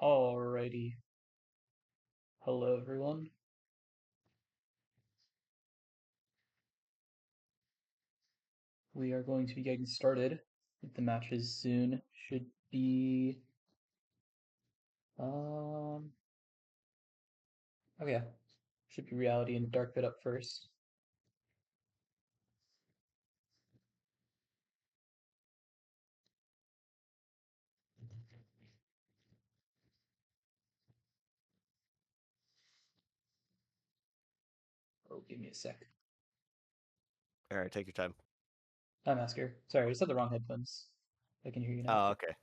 Alrighty. Hello, everyone. We are going to be getting started with the matches soon. Should be, um, oh yeah, should be Reality and DarkPit up first. Oh, give me a sec. All right, take your time. I'm Aster. Sorry, I said the wrong headphones. I can hear you now. Oh, okay.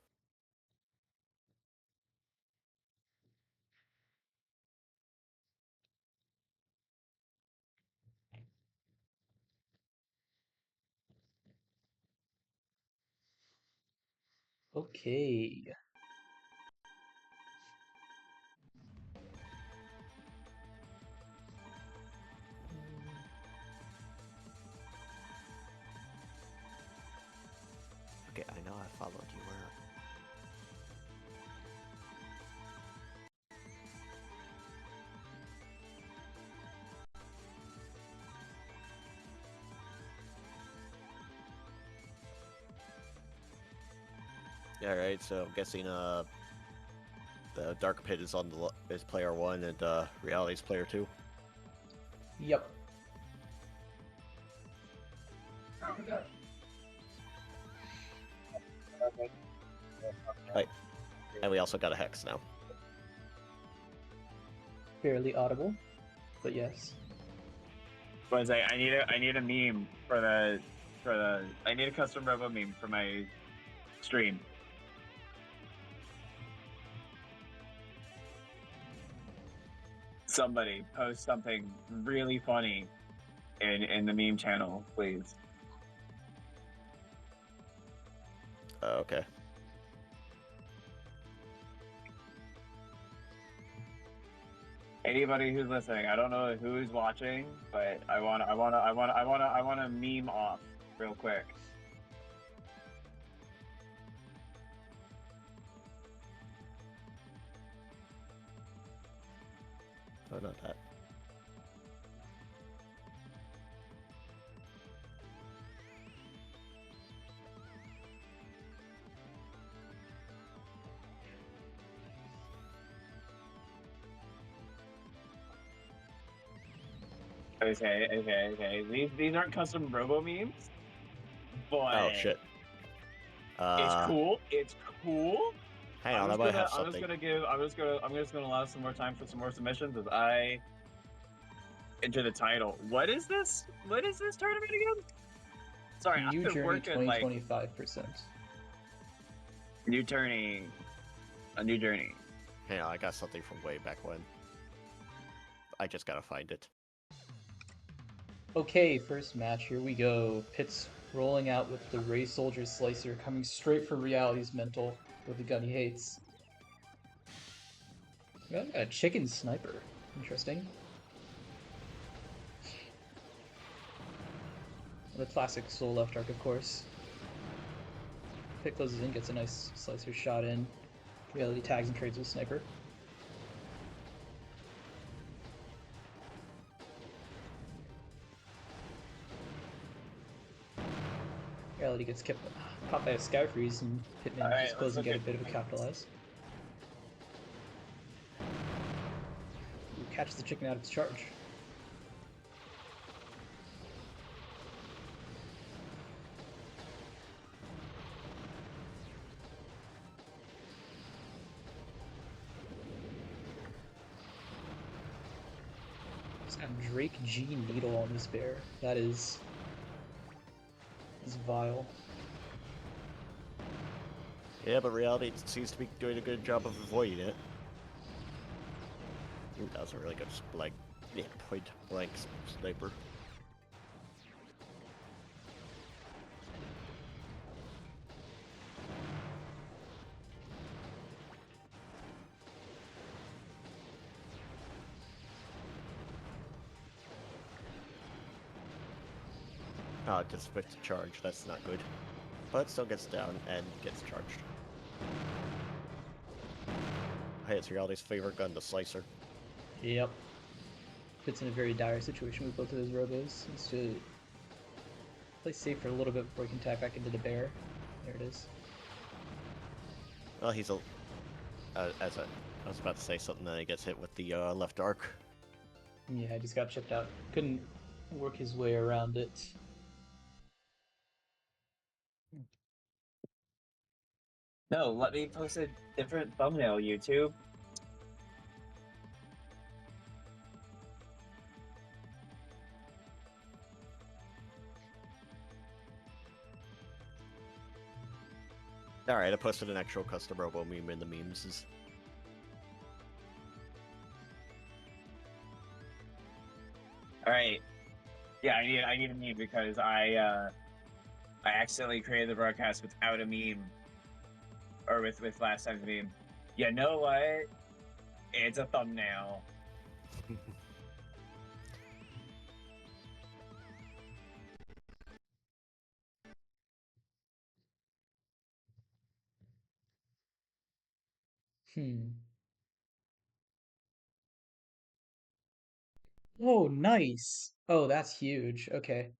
Okay. Okay, I know I followed you. Where? Yeah, all right. So I'm guessing the Dark Pit is on the is player 1 and Reality's player 2. Yep. Right. And we also got a hex now. Barely audible, but yes. Was I need a meme for the I need a custom Robo meme for my stream. Somebody post something really funny in the meme channel, please. Okay. Anybody who's listening, I don't know who's watching, but I want to meme off real quick. Oh, not that. Okay. These aren't custom Robo memes, but Oh shit. it's cool. It's cool. Hang on, I might have I'm something. just gonna allow some more time for some more submissions as I enter the title. What is this? What is this tournament again? Sorry, New I've been Journey working like 20-25%. new turning, a new journey. Hang on, I got something from way back when. I just gotta find it. Okay, first match, here we go. Pitts rolling out with the Ray Soldier Slicer, coming straight for Reality's Mental with the gun he hates. We got a chicken sniper. Interesting. The classic Soul Left Arc, of course. Pitt closes in, gets a nice Slicer shot in. Reality tags and trades with Sniper. Reality gets caught by a Scout Freeze, and Pitt manages to close and get a bit of a capitalize. Ooh, catches the chicken out of its charge. It's got Drake G Needle on this bear. That is vile. Yeah, but Reality seems to be doing a good job of avoiding it. That was a really good, like, yeah, point blank sniper. Oh, it just switched to charge. That's not good. But it still gets down and gets charged. Hey, it's Reality's favorite gun, the Slicer. Yep. Puts in a very dire situation with both of those Robos. Needs to play safe for a little bit before he can tap back into the bear. There it is. Well, he's a... I was about to say something, then he gets hit with the left arc. Yeah, he just got chipped out. Couldn't work his way around it. No, let me post a different thumbnail, YouTube. Alright, I posted an actual custom Robo meme in the memes. All right. Yeah, I need a meme because I accidentally created the broadcast without a meme, or with last time's meme. You know what? It's a thumbnail. Hmm. Oh, nice. Oh, that's huge. Okay.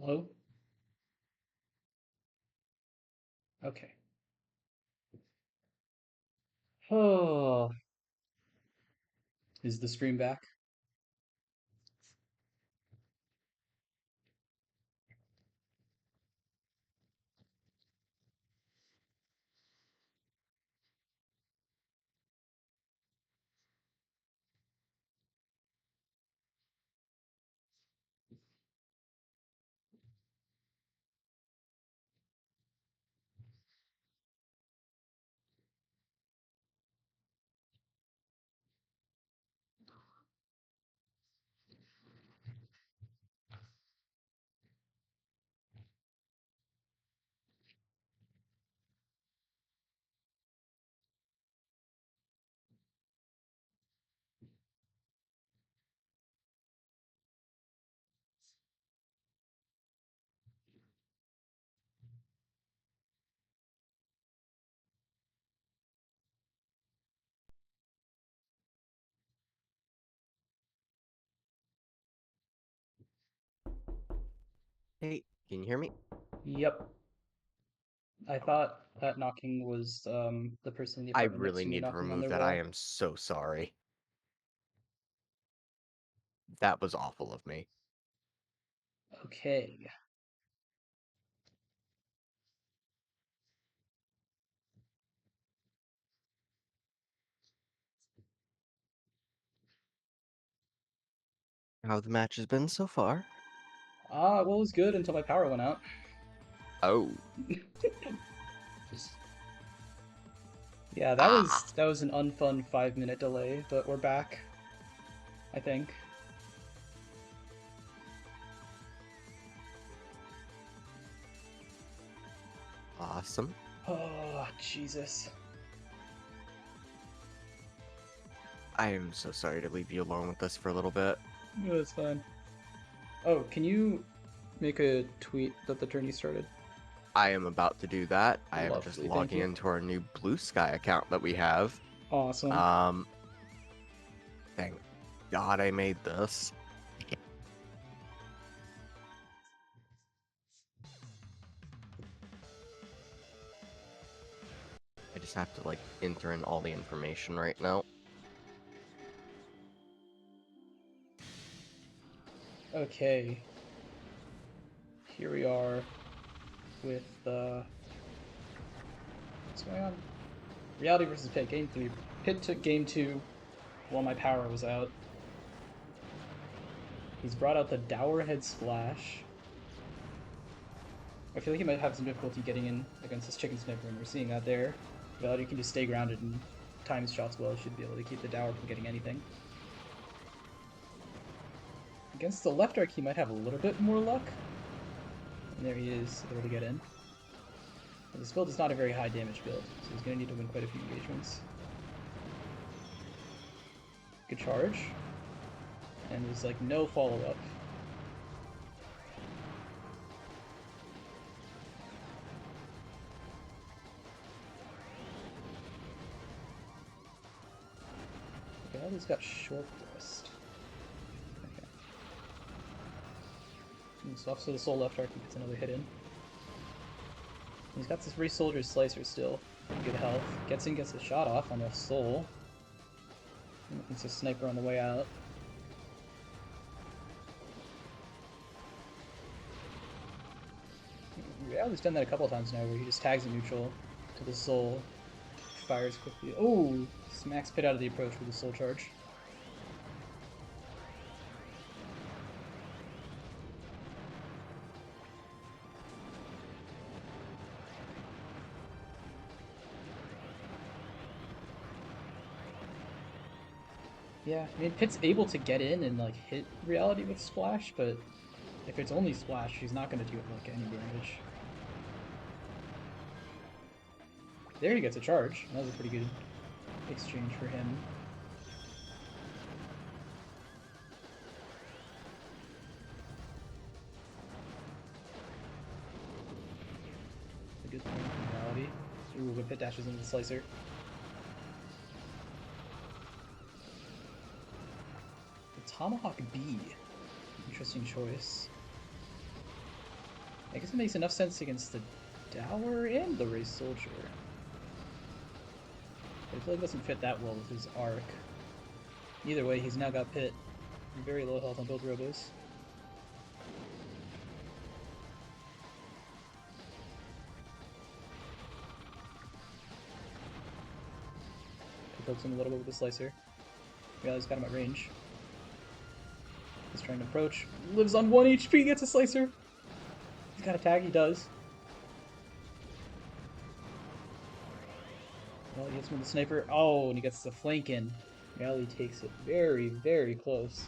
Hello? Okay. Oh, is the stream back? Hey, can you hear me? Yep. I thought that knocking was the person in the I apartment next really to me need to knocking on remove their that. I wall. am so sorry. That was awful of me. Okay. How the match has been so far? Well, it was good until my power went out. Oh. Yeah, that Ah. was an unfun 5-minute delay, but we're back. I think. Awesome. Oh, Jesus. I am so sorry to leave you alone with this for a little bit. No, it's fine. Oh, can you make a tweet that the tourney started? I am about to do that. I am just Lovely, thank logging you. into our new Blue Sky account that we have. Awesome. Thank God I made this. I just have to, like, enter in all the information right now. Okay. Here we are with what's going on? Reality versus Pit, game 3. Pit took game 2 while my power was out. He's brought out the Dowerhead Splash. I feel like he might have some difficulty getting in against this Chicken Sniper, and we're seeing that there. Reality can just stay grounded and time his shots well, should be able to keep the Dower from getting anything. Against the left arc, he might have a little bit more luck. And there he is, able to get in. But this build is not a very high damage build, so he's going to need to win quite a few engagements. Good charge. And there's like no follow-up. Okay, he's got short thrust. Okay. And swaps to the soul left arc and gets another hit in. He's got this Re-Soldier's Slicer still. Pretty good health. Gets in, gets a shot off on the soul. And it's a sniper on the way out. Reality's done that a couple times now where he just tags it neutral to the soul. Fires quickly. Oh! Smacks Pit out of the approach with a soul charge. Yeah, I mean, Pit's able to get in and like hit Reality with Splash, but if it's only Splash, he's not going to do like any damage. There he gets a charge. That was a pretty good exchange for him. A good thing from Reality. Ooh, but Pit dashes into the Slicer. The Tomahawk B. Interesting choice. I guess it makes enough sense against the Dower and the Race Soldier. But I feel like it doesn't fit that well with his arc. Either way, he's now got Pit. Very low health on both Robos. He pokes him a little bit with the Slicer. Reality's got him at range. He's trying to approach. Lives on 1 HP, gets a Slicer. He's got a tag, he does. Well, he hits him with the sniper. Oh, and he gets the flank in. Reality takes it very, very close.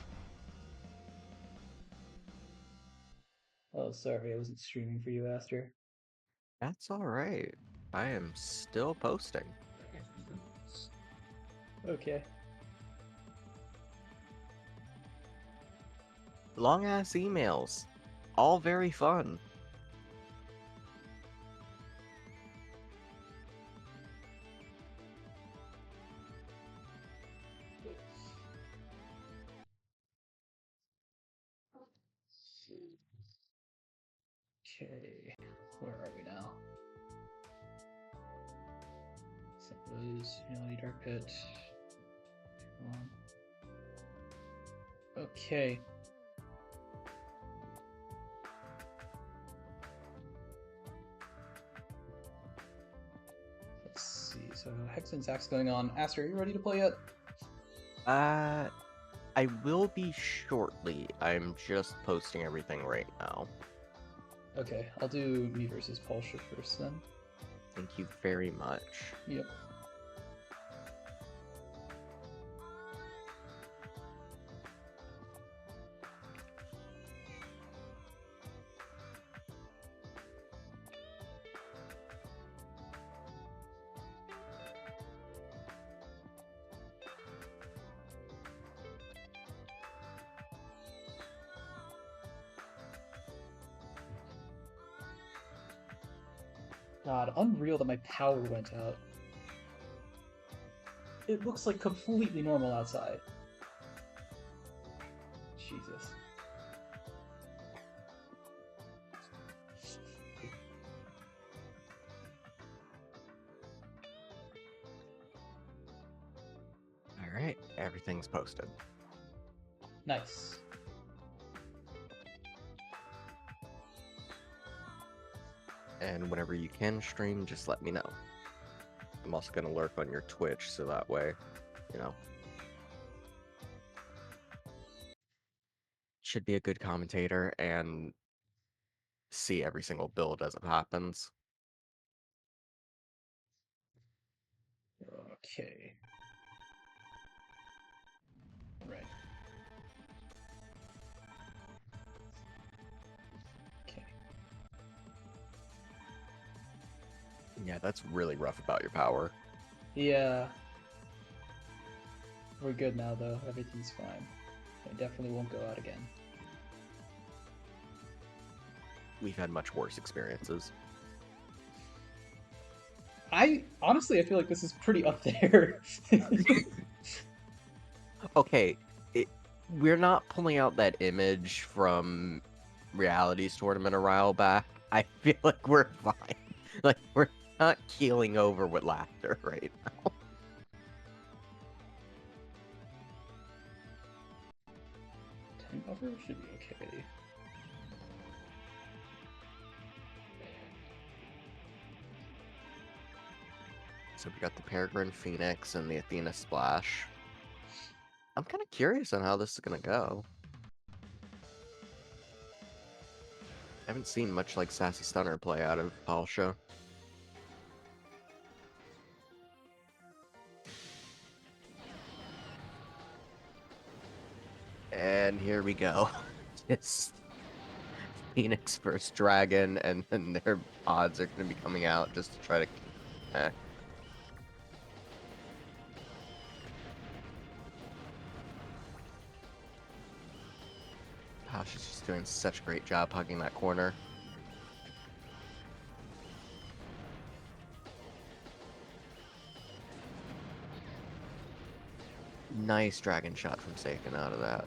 Oh, sorry, I wasn't streaming for you, Aster. That's alright. I am still posting. Okay. Long ass emails. All very fun. Okay, where are we now? Suppose, Reality Dark Pit. Come on. Okay. Let's see. So Hex and Zack's going on. Aster, are you ready to play yet? I will be shortly. I'm just posting everything right now. Okay, I'll do me versus Palshia first then. Thank you very much. Yep. God, unreal that my power went out. It looks like completely normal outside. Jesus. Alright, everything's posted. Nice. And whenever you can stream, just let me know. I'm also going to lurk on your Twitch, so that way, you know. Should be a good commentator and see every single build as it happens. Okay. Right. Okay. Yeah, that's really rough about your power. Yeah. We're good now, though. Everything's fine. I definitely won't go out again. We've had much worse experiences. Honestly, I feel like this is pretty up there. Okay, we're not pulling out that image from Reality's tournament a while back. I feel like we're fine. Like, we're not keeling over with laughter right now. Buffer should be okay. So we got the Peregrine Phoenix and the Athena Splash. I'm kind of curious on how this is going to go. I haven't seen much like Sassy Stunner play out of Palshia. And here we go. Just Phoenix versus Dragon, and then their odds are going to be coming out just to try to... Palshia's just doing such a great job hugging that corner. Nice dragon shot from Seiken out of that.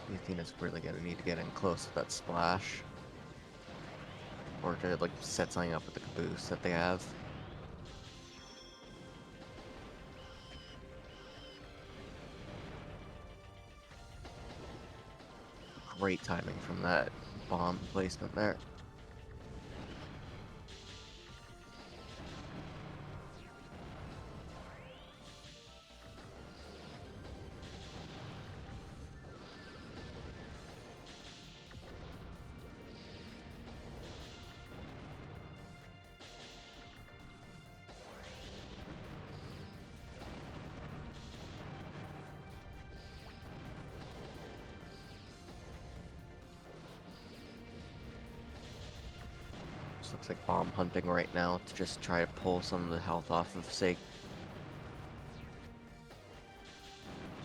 The Athena's really going to need to get in close to that splash. Or to, like, set something up with the caboose that they have. Great timing from that bomb placement there. Looks like bomb hunting right now to just try to pull some of the health off of Sig.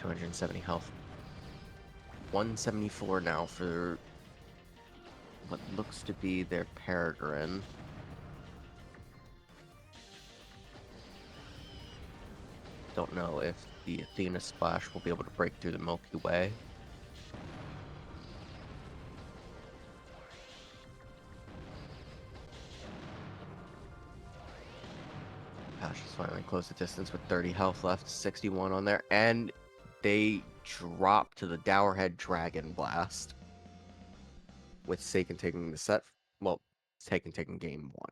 270 health. 174 now for what looks to be their Peregrine. Don't know if the Athena Splash will be able to break through the Milky Way. Palshia's finally closed the distance with 30 health left, 61 on there, and they drop to the Dowerhead Dragon Blast. With Seiken taking the set, well, Seiken taking game 1.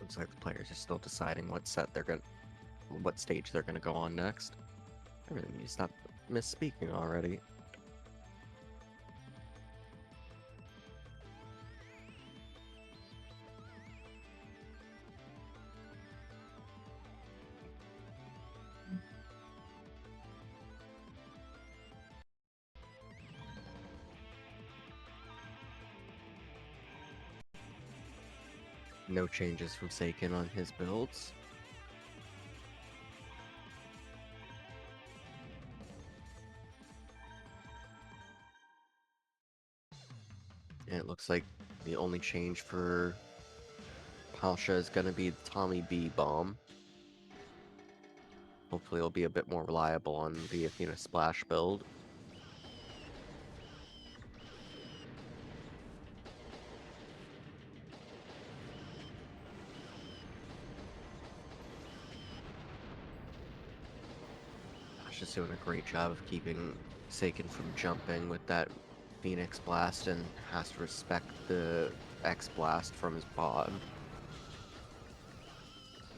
Looks like the players are still deciding what stage they're gonna go on next. I really need to stop misspeaking already. No changes from Seiken on his builds. And it looks like the only change for Palshia is going to be the Tommy B bomb. Hopefully it'll be a bit more reliable on the Athena Splash build. Palshia's doing a great job of keeping Seiken from jumping with that Phoenix Blast and has to respect the X Blast from his bod.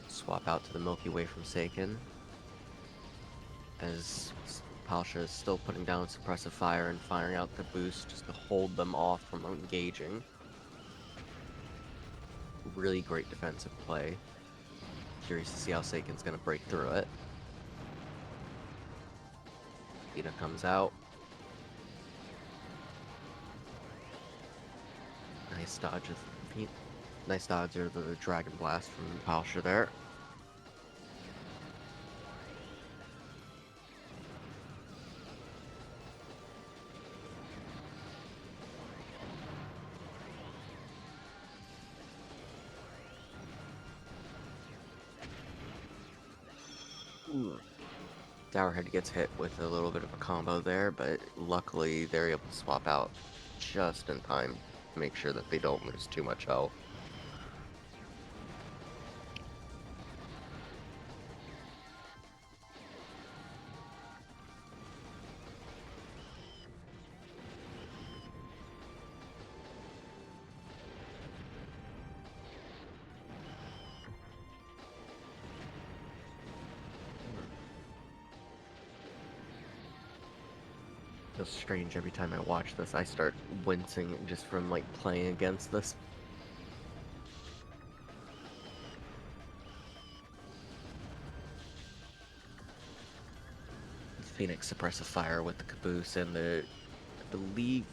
Swap out to the Milky Way from Seiken. As Palshia is still putting down suppressive fire and firing out the boost just to hold them off from engaging. Really great defensive play. Curious to see how Seiken's going to break through it. Ida comes out. Nice dodge of the Dragon Blast from Palshia there. Dowerhead gets hit with a little bit of a combo there, but luckily they're able to swap out just in time to make sure that they don't lose too much health. Feels strange every time I watch this. I start wincing just from like playing against this. Phoenix suppressive fire with the caboose and the, I believe,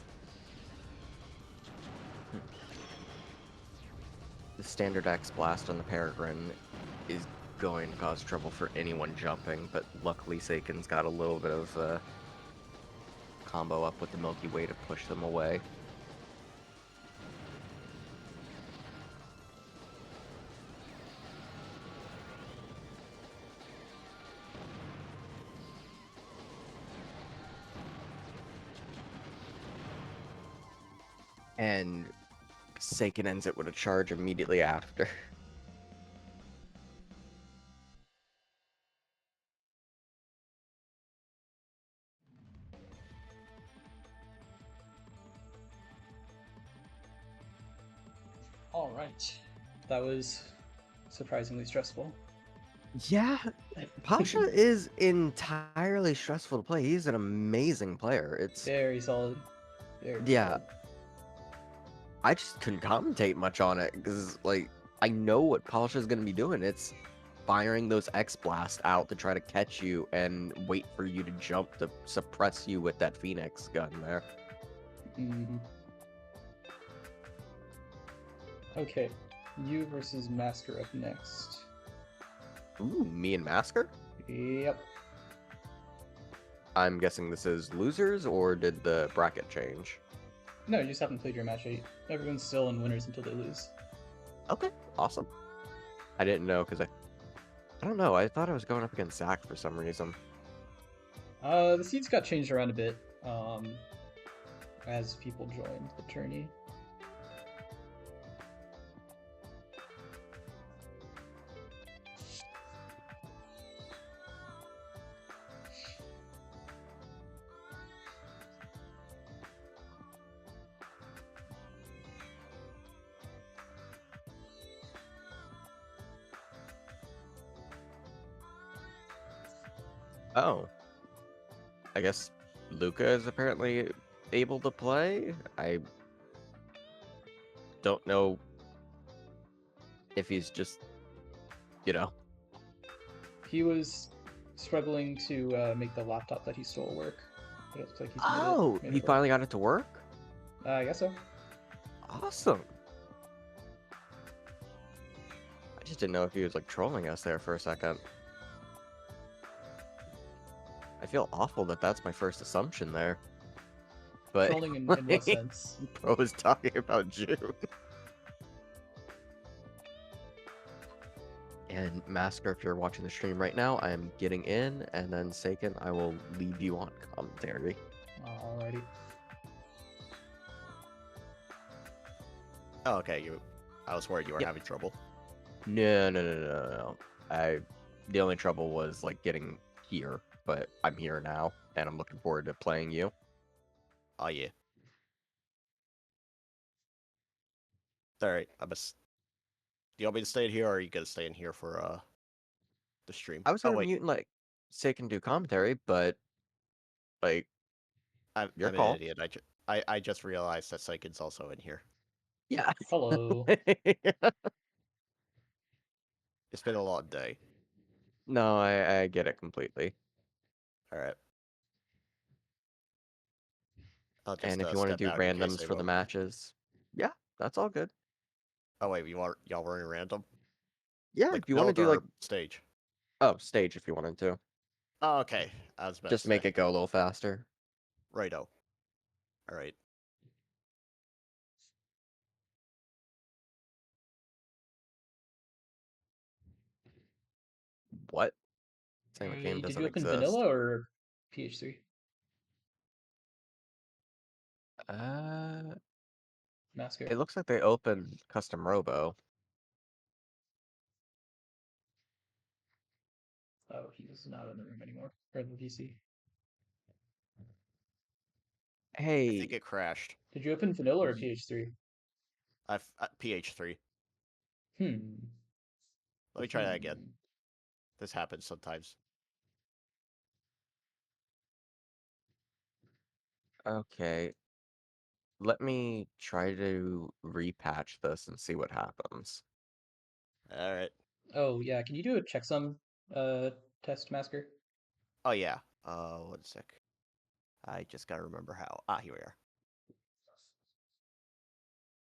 the standard X blast on the Peregrine is going to cause trouble for anyone jumping, but luckily Seiken's got a little bit of combo up with the Milky Way to push them away. And Seiken ends it with a charge immediately after. All right. That was surprisingly stressful. Yeah, Palshia is entirely stressful to play. He's an amazing player. It's Very solid. Very yeah. solid. I just couldn't commentate much on it because like I know what Palshia's gonna be doing. firing those X Blast out to try to catch you and wait for you to jump to suppress you with that Phoenix gun there. Mhm. Okay, you versus Masker up next. Ooh, me and Masker? Yep. I'm guessing this is losers, or did the bracket change? No, you just haven't played your match yet. Everyone's still in winners until they lose. Okay, awesome. I didn't know, because I don't know, I thought I was going up against Zach for some reason. The seeds got changed around a bit, as people joined the tourney. Oh. I guess Luca is apparently able to play. I don't know if he's just, you know. He was struggling to make the laptop that he stole work, but it looks like he's Oh, made he it work. finally got it to work? I guess so. Awesome. I just didn't know if he was like trolling us there for a second. I feel awful that that's my first assumption there. But Trolling in what sense? Bro was talking about June. And Masker, if you're watching the stream right now, I am getting in, and then Seiken, I will leave you on commentary. Alrighty. Oh, okay. I was worried you were Yep. having trouble. No. The only trouble was like getting here, but I'm here now, and I'm looking forward to playing you. Oh yeah. All right. Do you want me to stay in here, or are you gonna stay in here for the stream? I was Oh gonna wait, mute and like Seiken do commentary, but like I'm your an call. idiot. I just realized that Seiken's also in here. Yeah. Hello. It's been a long day. No, I get it completely. All right. I'll just And if you want to step do out in case randoms they for the vote. matches, yeah, that's all good. Oh wait, y'all running random? Yeah, Like if you want to build do like or stage? stage if you wanted to, Oh, okay. I was about just to make say. it go a little faster. Righto. All right. What? Saying the game Did doesn't you open exist. vanilla or PH3? Masker. It looks like they opened custom Robo. Oh, he's not in the room anymore. Or the PC. I Hey, think it crashed. Did you open vanilla or PH3? I've PH3. Hmm. Let me try that again. This happens sometimes. okay. Let me try to repatch this and see what happens. All right. Oh, yeah. Can you do a checksum test, Masker? Oh yeah. 1 sec. I just gotta remember how. Ah, here we are.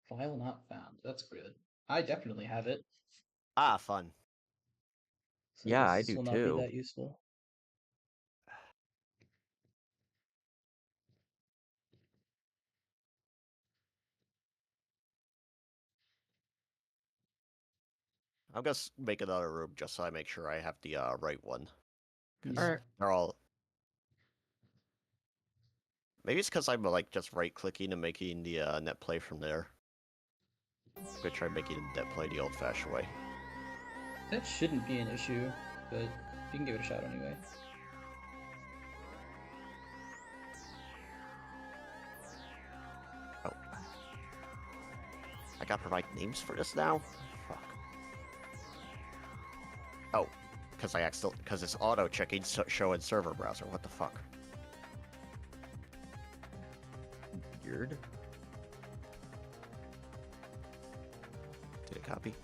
File not found. That's good. I definitely have it, Ah, fun. so Yeah, I this do will not be too. that useful. I'm gonna make another room just so I make sure I have the right one. Because Yeah. they're all. Maybe it's because I'm like just right clicking and making the net play from there. I'm gonna try making net play the old fashioned way. That shouldn't be an issue, but you can give it a shot anyway. Oh. I gotta provide names for this now? Fuck. Oh. Because it's auto checking show in server browser. What the fuck? Weird. Did it copy?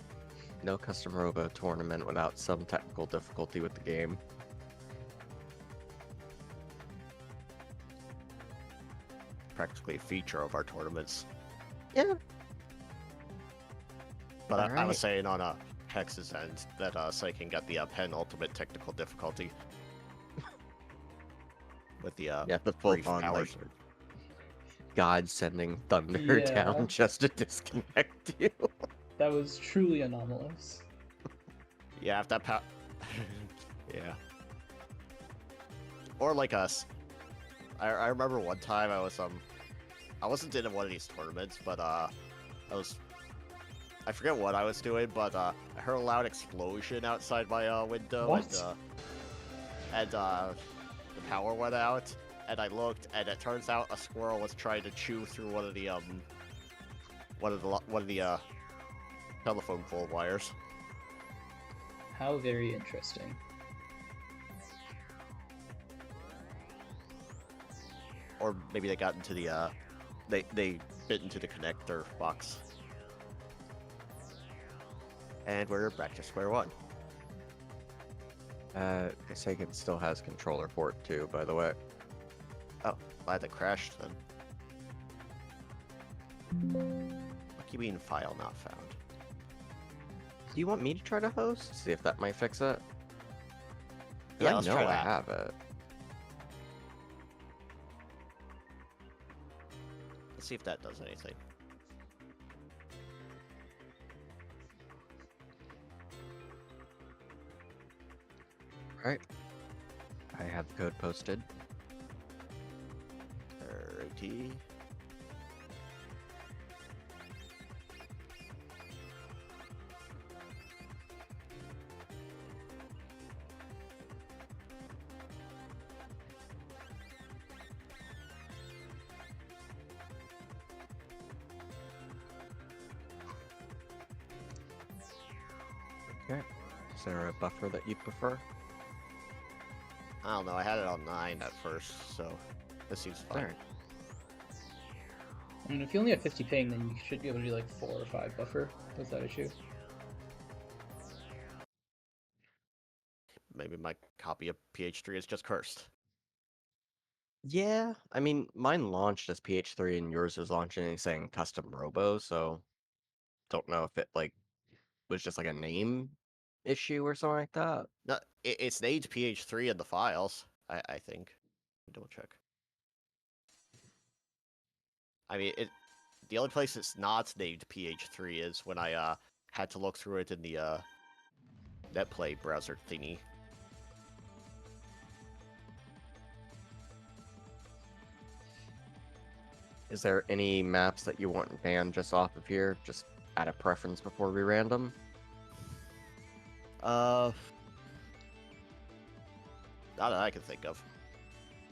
No custom Robo tournament without some technical difficulty with the game. Practically a feature of our tournaments. Yeah. But I was Alright. saying on Hex's end that seiken got the penultimate technical difficulty. With the Yeah, the brief full-on, power like, surge. God sending thunder Yeah. down just to disconnect you. That was truly anomalous. Yeah, if that yeah. Or like us. I remember one time I wasn't in one of these tournaments, but I forget what I was doing, but I heard a loud explosion outside my window. What? And the power went out, and I looked, and it turns out a squirrel was trying to chew through one of the telephone pole wires. How very interesting. Or maybe they got into the they bit into the connector box. And we're back to square one. Seiken still has controller port too, by the way. Oh, glad that crashed then. Lucky bean file not found. Do you want me to try to host? See if that might fix it? 'Cause Yeah, I let's know try I that. have it. Let's see if that does anything. Alright. I have the code posted. Alrighty. Okay. Is there a buffer that you prefer? I don't know, I had it on 9 at first, so this seems fine. Alright. I mean, if you only have 50 ping, then you should be able to do like 4 or 5 buffer without issue. Maybe my copy of PH3 is just cursed. Yeah, I mean, mine launched as PH3 and yours was launching saying custom Robo, so don't know if it like was just like a name issue or something like that. No, it's named PH3 in the files, I think. Double check. I mean, the only place it's not named PH3 is when I had to look through it in the NetPlay browser thingy. Is there any maps that you want banned just off of here? Just add a preference before we random? Not that I can think of.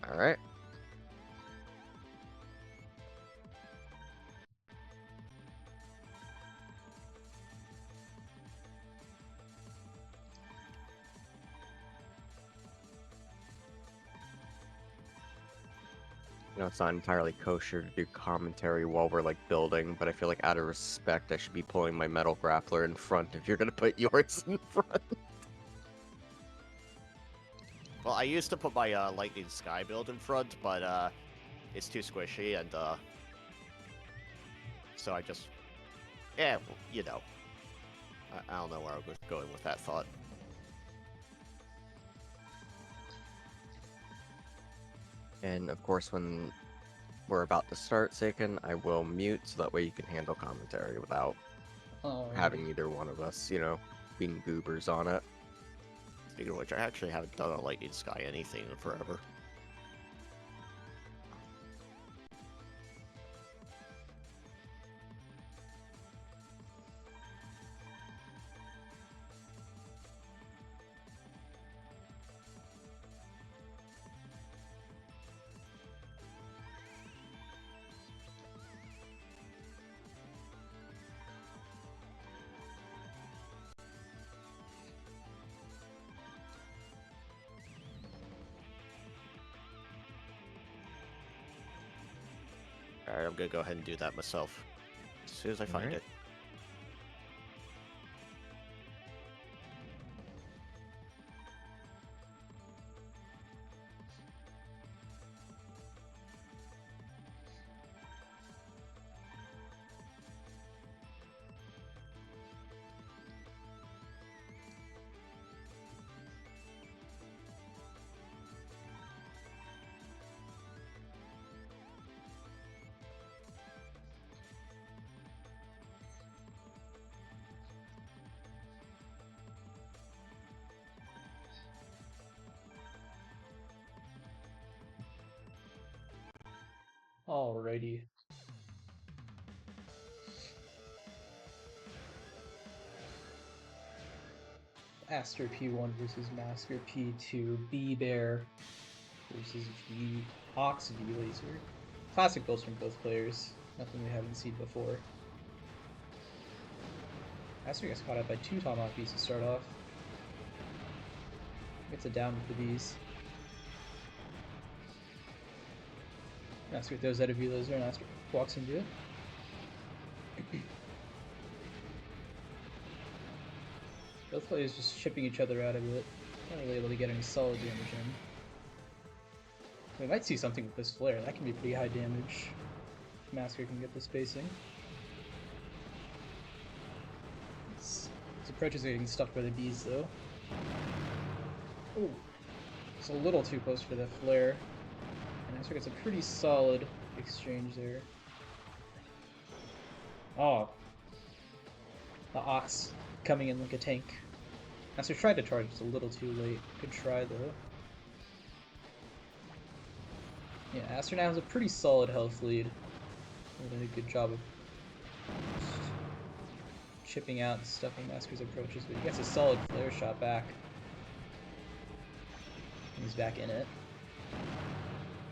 Alright. You know, it's not entirely kosher to do commentary while we're like building, but I feel like out of respect, I should be pulling my metal grappler in front if you're gonna put yours in front. Well, I used to put my Lightning Sky build in front, but it's too squishy, and so I just, yeah, well, you know, I don't know where I was going with that thought. And of course, when we're about to start Seiken, I will mute so that way you can handle commentary without Alright. having either one of us, you know, being goobers on it. Speaking of which, I actually haven't done a Lightning Sky anything in forever. Alright, I'm gonna go ahead and do that myself. As soon as I find Alright. it. Alrighty. Aster P1 versus Masker P2. B-Bear versus Ox V-Laser. Classic builds from both players. Nothing we haven't seen before. Aster gets caught up by 2 Tomahawk bees to start off. Gets it down with the bees. Aster throws out a V-Laser and Aster walks into it. Both players just chipping each other out of it. Not really able to get any solid damage in. We might see something with this flare. That can be pretty high damage. Masker can get the spacing. His approaches are getting stuffed by the bees though. Ooh. It's a little too close for the flare. And Aster gets a pretty solid exchange there. Oh. The Ox coming in like a tank. Aster tried to charge, it's a little too late. Good try though. Yeah, Aster now has a pretty solid health lead. Did a good job of chipping out and stuffing Masker's approaches, but he gets a solid flare shot back. And he's back in it.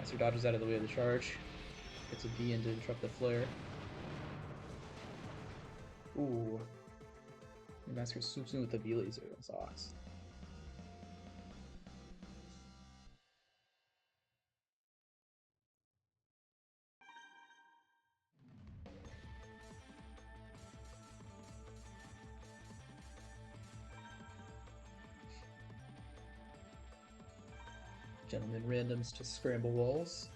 Aster dodges out of the way of the charge. Gets a B in to interrupt the flare. Ooh. And Masker swoops in with the V-Laser on Ox. Gentleman randoms to scramble walls.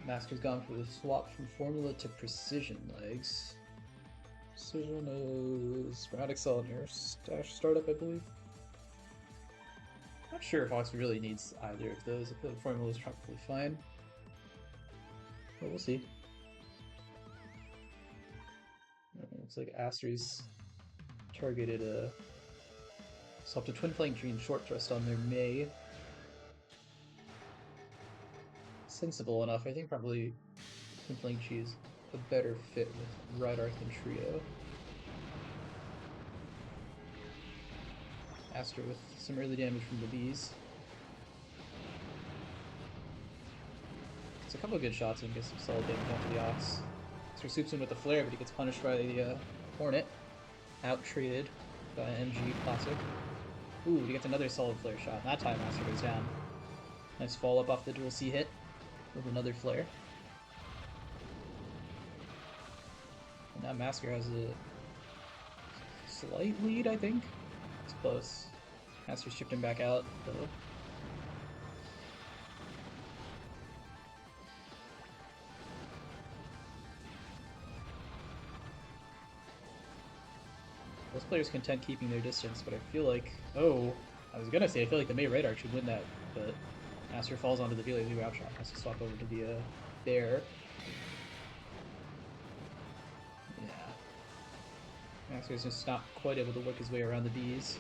Masker's gone for the swap from formula to precision legs. Precision is sporadic solid air stash startup, I believe. Not sure if Ox really needs either of those. I feel like formula is probably fine. But we'll see. Looks like Aster's targeted a swapped a twin flank Dream short thrust on their May. Sensible enough, I think probably twin flank G is a better fit with Right Arc than Trio. Aster with some early damage from the bees. It's a couple of good shots and gets some solid damage onto the Ox. Aster swoops in with the flare, but he gets punished by the Hornet. Out-traded by MG Classic. Ooh, he gets another solid flare shot. That time Aster goes down. Nice fall up off the dual C hit with another flare. And now Masker has a slight lead, I think. It's close. Aster shipped him back out, though. Both players content keeping their distance, but I feel like... Oh, I was gonna say, I feel like the May Right Arc should win that, but Aster falls onto the V-Laser outshot, has to swap over to the Bear. Yeah. Aster's just not quite able to work his way around the bees.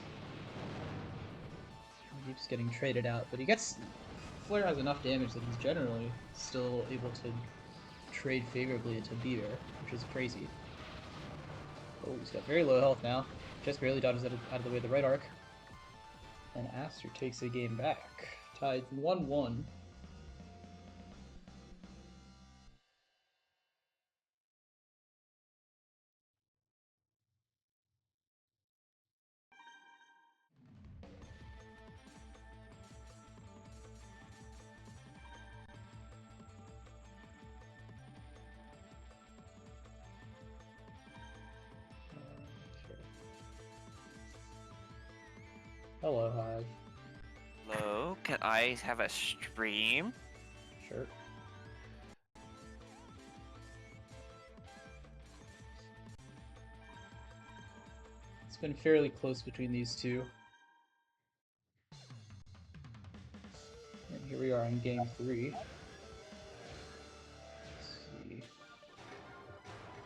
He keeps getting traded out, but he gets... Flare has enough damage that he's generally still able to trade favorably into B-Bear, which is crazy. Oh, he's got very low health now. Just barely dodges out of the way of the Right Arc. And Aster takes a game back. Tied 1-1. Hello, Hive. Hello, can I have a stream? Sure. It's been fairly close between these two. And here we are in game 3. Let's see.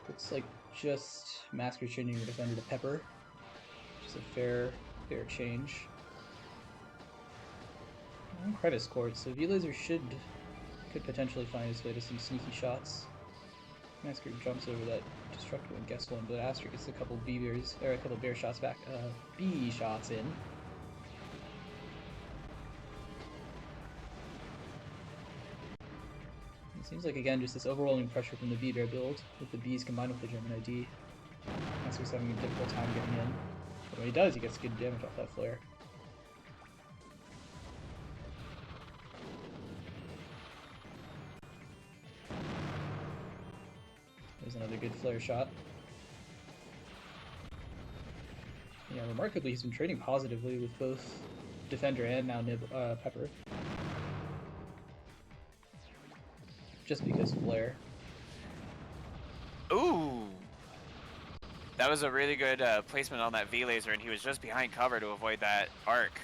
Looks like just Masker changing the defender to Pepper. It's a fair change. On Crevice Court, so V-Laser could potentially find his way to some sneaky shots. Masker jumps over that Destructo and gets one, but Aster gets a couple bear shots back. B shots in. It seems like again just this overwhelming pressure from the B-Bear build with the Bs combined with the German ID. Masker's having a difficult time getting in, but when he does, he gets good damage off that flare. There's another good flare shot. Yeah, remarkably, he's been trading positively with both Defender and now Pepper. Just because flare. Ooh! That was a really good placement on that V-Laser, and he was just behind cover to avoid that arc.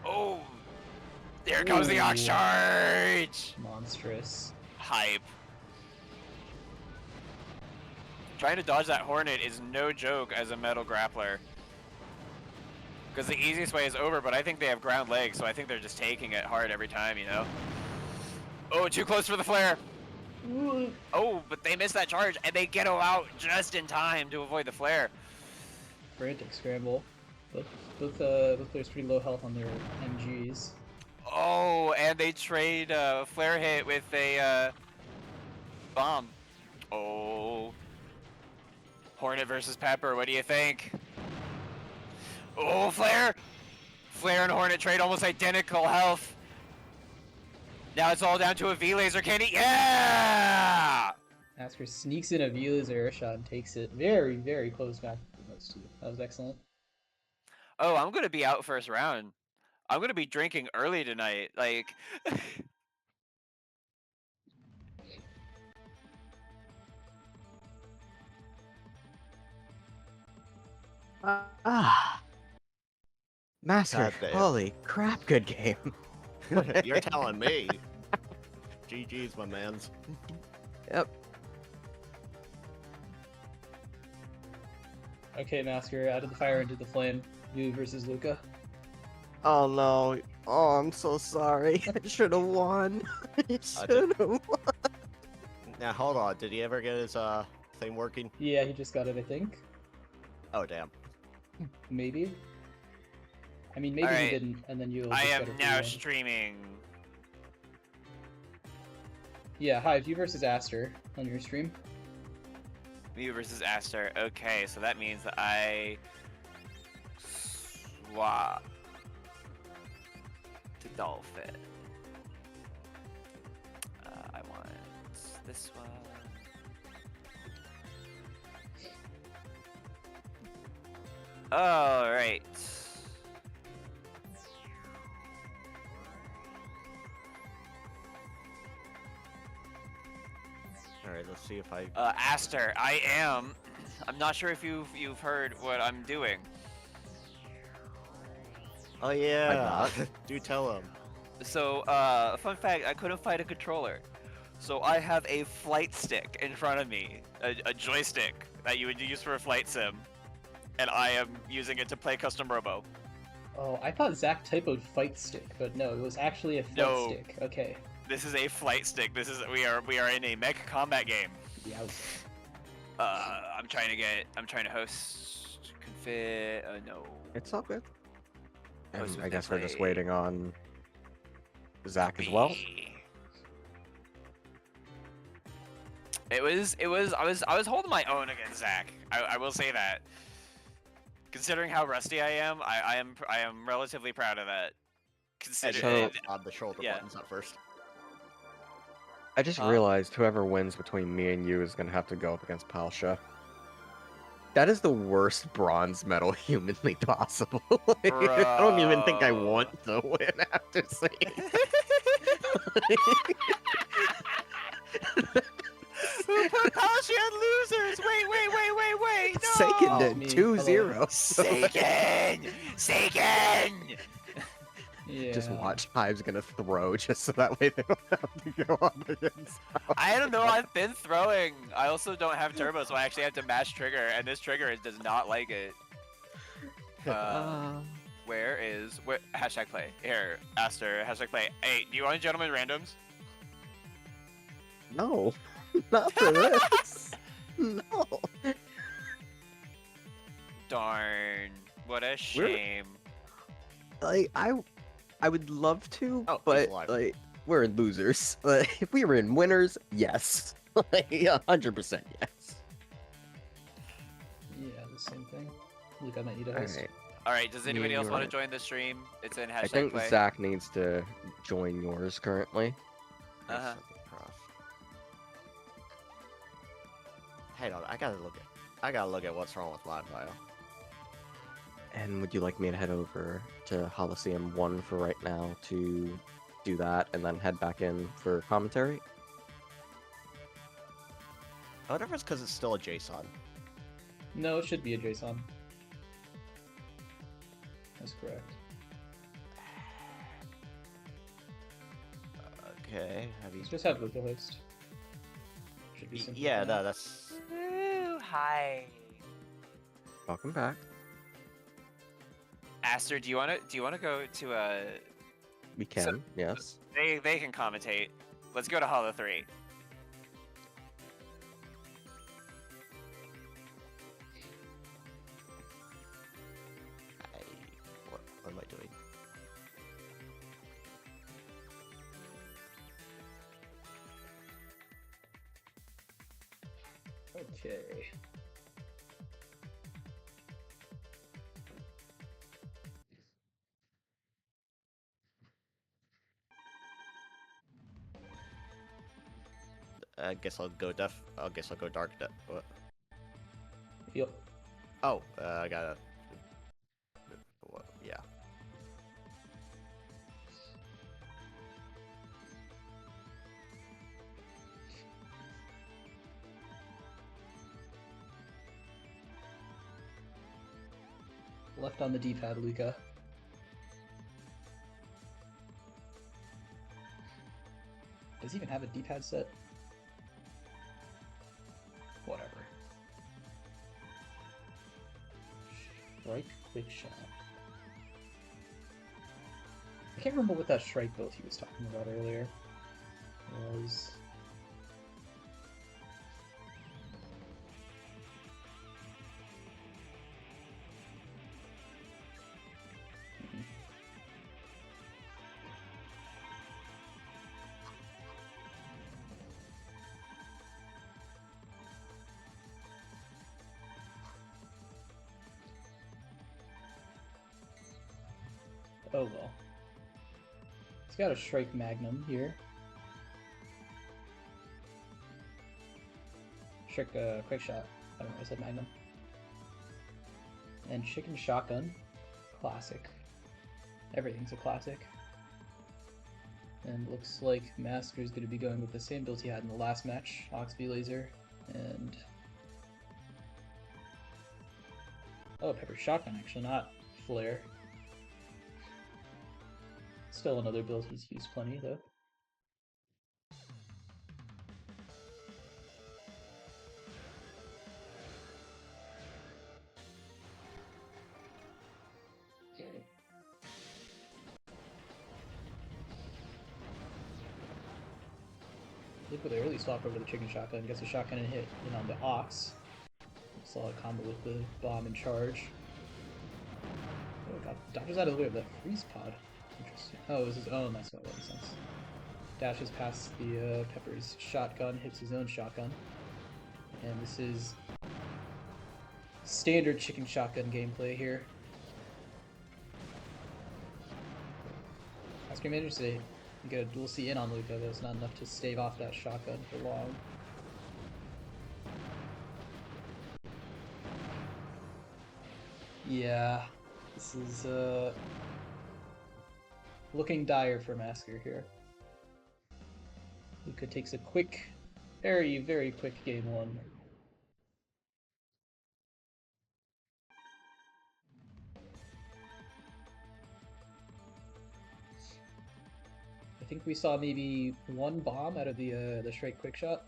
Oh! There comes the Ox Charge! Monstrous. Hype. Trying to dodge that Hornet is no joke as a metal grappler. Because the easiest way is over, but I think they have ground legs, so I think they're just taking it hard every time, you know? Oh, too close for the flare! Oh, but they miss that charge, and they get out just in time to avoid the flare. Frantic scramble. Both players pretty low health on their MGs. Oh, and they trade flare hit with a bomb. Oh. Hornet versus Pepper, what do you think? Oh, flare! Flare and Hornet trade almost identical health. Now it's all down to a V-Laser. Can he? Yeah! Asker sneaks in a V-Laser air shot and takes it very, very close back from those two. That was excellent. Oh, I'm gonna be out first round. I'm gonna be drinking early tonight. Like, Master, God damn. holy crap, good game. You're telling me. GG's, my mans. Yep. Okay, Masker, out of the fire into the flame. You versus Luca. Oh no. Oh, I'm so sorry. I should have won. I should have won. Now hold on, did he ever get his thing working? Yeah, he just got it, I think. Oh damn. Maybe. I mean, maybe he Alright. didn't, and then you. I am now streaming. Yeah, hi, you versus Aster on your stream. Me versus Aster. Okay, so that means that I swap to Dolphin. I want this one. All right. Alright, let's see if I... Aster, I'm not sure if you've heard what I'm doing. Oh yeah! Do tell him. So, fun fact, I couldn't find a controller. So I have a flight stick in front of me, a joystick that you would use for a flight sim. And I am using it to play custom Robo. Oh, I thought Zach typoed fight stick, but no, it was actually a flight No. stick. Okay. This is a flight stick. We are in a mech combat game. Yeah. I'm trying to host config. No. It's all good. And Host with I guess we're just play. waiting on Zach as well. I was holding my own against Zach. I will say that. Considering how rusty I am relatively proud of that. Considering On the shoulder Yeah. buttons at first. I just Huh? realized whoever wins between me and you is going to have to go up against Palshia. That is the worst bronze medal humanly possible. I don't even think I want to win after seeing. Who put Palshia on losers? Wait! No! Seiken did Me, 2-0. Seiken! Seiken! Just Yeah. watch Hive's gonna throw just so that way they don't have to go up against. I don't know. I've been throwing. I also don't have turbo, so I actually have to mash trigger, and this trigger does not like it. Where hashtag play here? Aster hashtag play. Hey, do you want gentlemen randoms? No, not for this. No. Darn. What a We're- shame. Like I would love to, Oh, he's but alive. like we're in losers. Like, if we were in winners, yes, like 100% yes. Yeah, the same thing. Luke, I might need a All host. right. All right. Does anybody Yeah, else you're want right. to join the stream? It's in I hashtag think play. Zach needs to join yours currently. Uh-huh. Hang on, I gotta look at what's wrong with my bio. And would you like me to head over to Holocene 1 for right now to do that and then head back in for commentary? I wonder if it's because it's still a JSON. No, it should be a JSON. That's correct. Okay, have you? Let's just have Luke the host. Should be simple. Yeah, enough. no, that's. Woo, hi. Welcome back. Aster, do you wanna go to We can, yes. They can commentate. Let's go to Hollow 3. What am I doing? Okay. I guess I'll go dark. What? Yep. Oh, I gotta. What? Yeah. Left on the D-pad, Luca. Does he even have a D-pad set? Whatever. Strike, quick shot. I can't remember what that strike build he was talking about earlier was. Oh well. He's got a Strike Magnum here. Strike Quick Shot. I don't know, I said Magnum. And Chicken Shotgun. Classic. Everything's a classic. And looks like Master's going to be going with the same build he had in the last match. Oxby Laser. And... oh, Pepper Shotgun actually, not Flare. Still another build he's used plenty, though. Look at the early swap over the Chicken Shotgun. Gets a shotgun and hit in on the Ox. Solid combo with the bomb and charge. Oh god, dodges out of the way of that freeze pod. Interesting. Oh, it was his own, that's what makes sense. Dashes past the Pepper's shotgun, hits his own shotgun. And this is standard Chicken Shotgun gameplay here. Asker managed to get a dual C in on Luca, but it's not enough to stave off that shotgun for long. Yeah, this is looking dire for Masker here. Luca takes a quick, very, very quick game one. think we saw maybe one bomb out of the straight quick shot.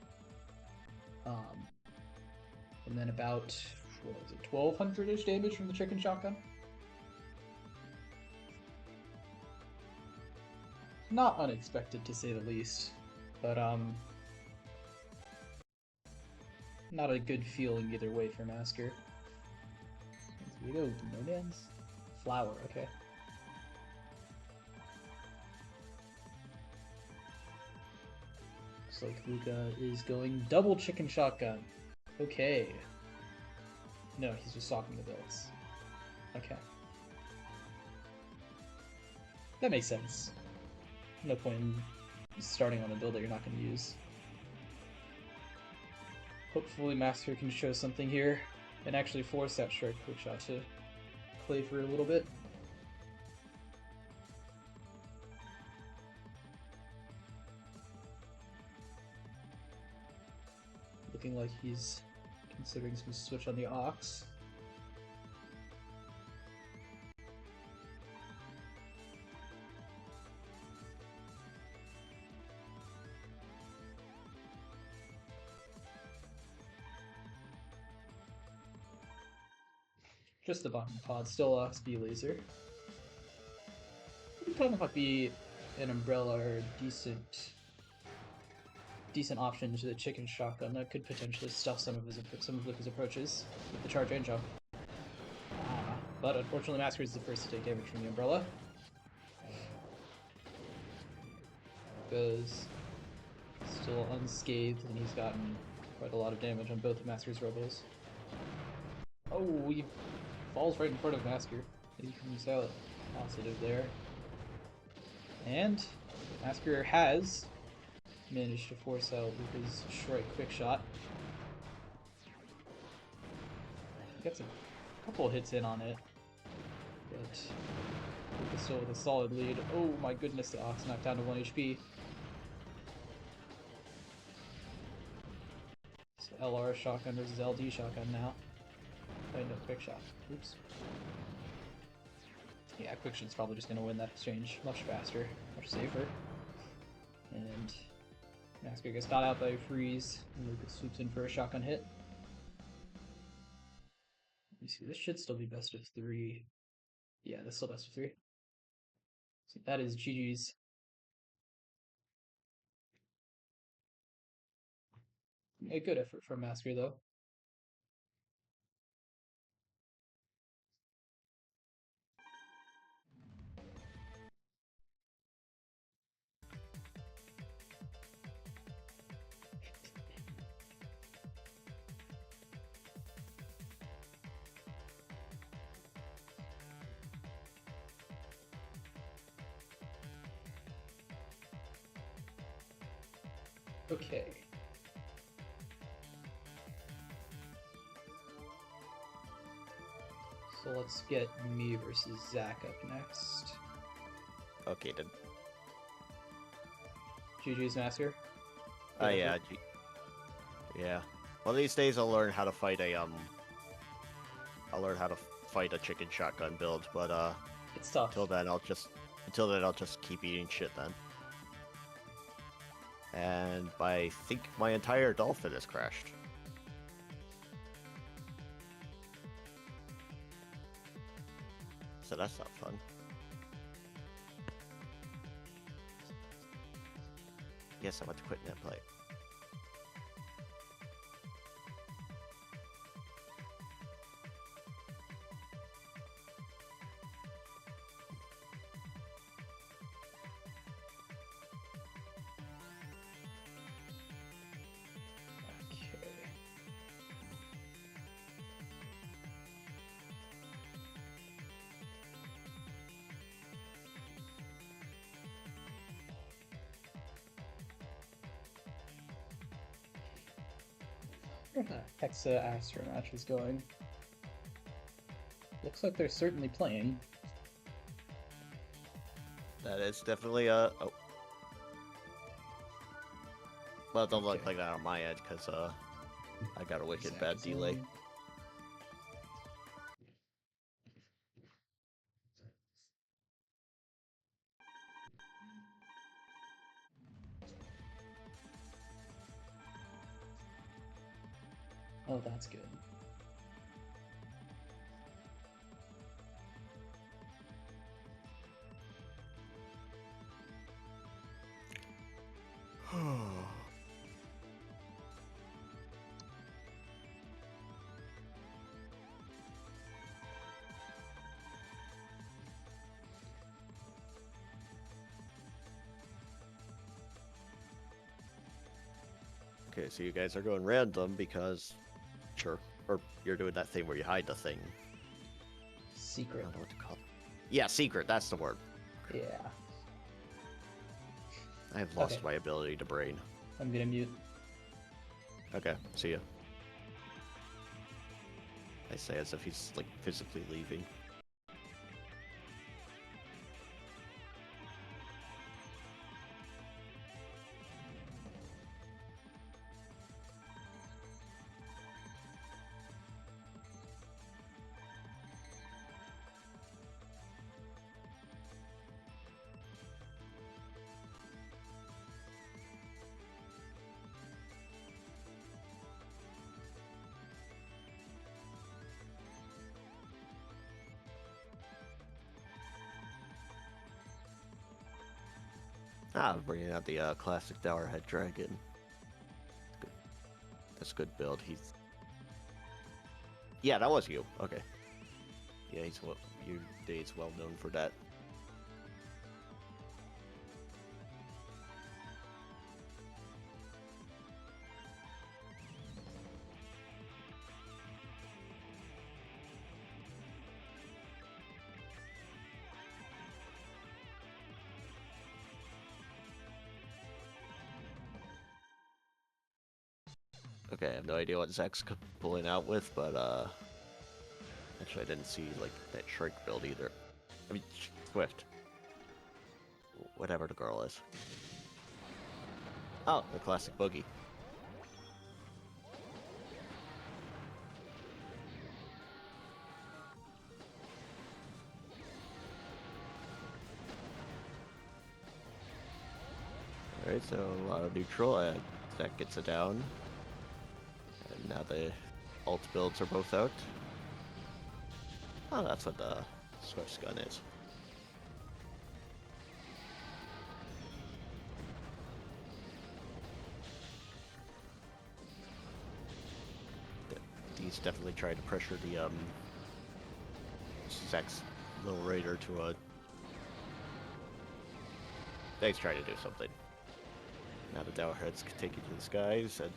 And then about, what was it, 1200-ish damage from the chicken shotgun. Not unexpected, to say the least, but not a good feeling either way for Masker. Here we go, no dance. Flower, okay. Looks like Luca is going double chicken shotgun. Okay. No, he's just swapping the builds. Okay. That makes sense. No point in starting on a build that you're not going to use. Hopefully Master can show something here and actually force that strike quick shot to play for a little bit. Looking like he's considering some switch on the Ox. Just the bottom pod, still Ox B laser. Probably might be an umbrella or a decent option to the chicken shotgun that could potentially stuff some of Luca's approaches with the charge and jump. But unfortunately, Masker is the first to take damage from the umbrella. Goes still unscathed, and he's gotten quite a lot of damage on both of Masker's Robos. Oh, he falls right in front of Masker. He comes out positive there. And Masker has managed to force out Luca's strike quick shot. He gets a couple hits in on it, but Luca still with a solid lead. Oh my goodness, the Ox knocked down to 1 HP. So LR shotgun versus LD shotgun now. Wait, no, quick shot. Oops. Yeah, quick shot's probably just going to win that exchange much faster, much safer. And Masker gets got out by a freeze, and Lucas swoops in for a shotgun hit. Let me see, this should still be best of 3. Yeah, that's still best of 3. So that is GG's. A good effort from Masker, though. Okay. So let's get me versus Zach up next. Okay, then. GG's Masker. Yeah. Yeah. One of these days I'll learn how to fight a chicken shotgun build, but It's tough. until then I'll just keep eating shit then. And I think my entire dolphin has crashed. So that's not fun. Yes, I want to quit net play. Hexa Aster match is going. Looks like they're certainly playing. That is definitely a. Oh. Well, it don't look like that on my end because I got a wicked Zach bad is delay. in. Oh, that's good. Okay, so you guys are going random because, sure, or you're doing that thing where you hide the thing. I Secret. don't know what to call it. Yeah, secret. That's the word. Yeah. I have lost Okay. my ability to brain. I'm gonna mute. Okay, see ya. I say as if he's like physically leaving. Ah, I'm bringing out the classic Dowerhead Dragon. Good. That's a good build. He's... Yeah, that was you. Okay. Yeah, he's well, he's well known for that. Okay, I have no idea what Zach's pulling out with, but actually I didn't see like that shrink build either. I mean, Swift. Whatever the girl is. Oh, the classic boogie. Alright, so a lot of neutral, and Zach gets it down. And now the alt builds are both out. Oh, that's what the Swift's gun is. He's definitely trying to pressure the Zach's little raider to a... He's trying to do something. Now the Dowerheads can take you to the skies, and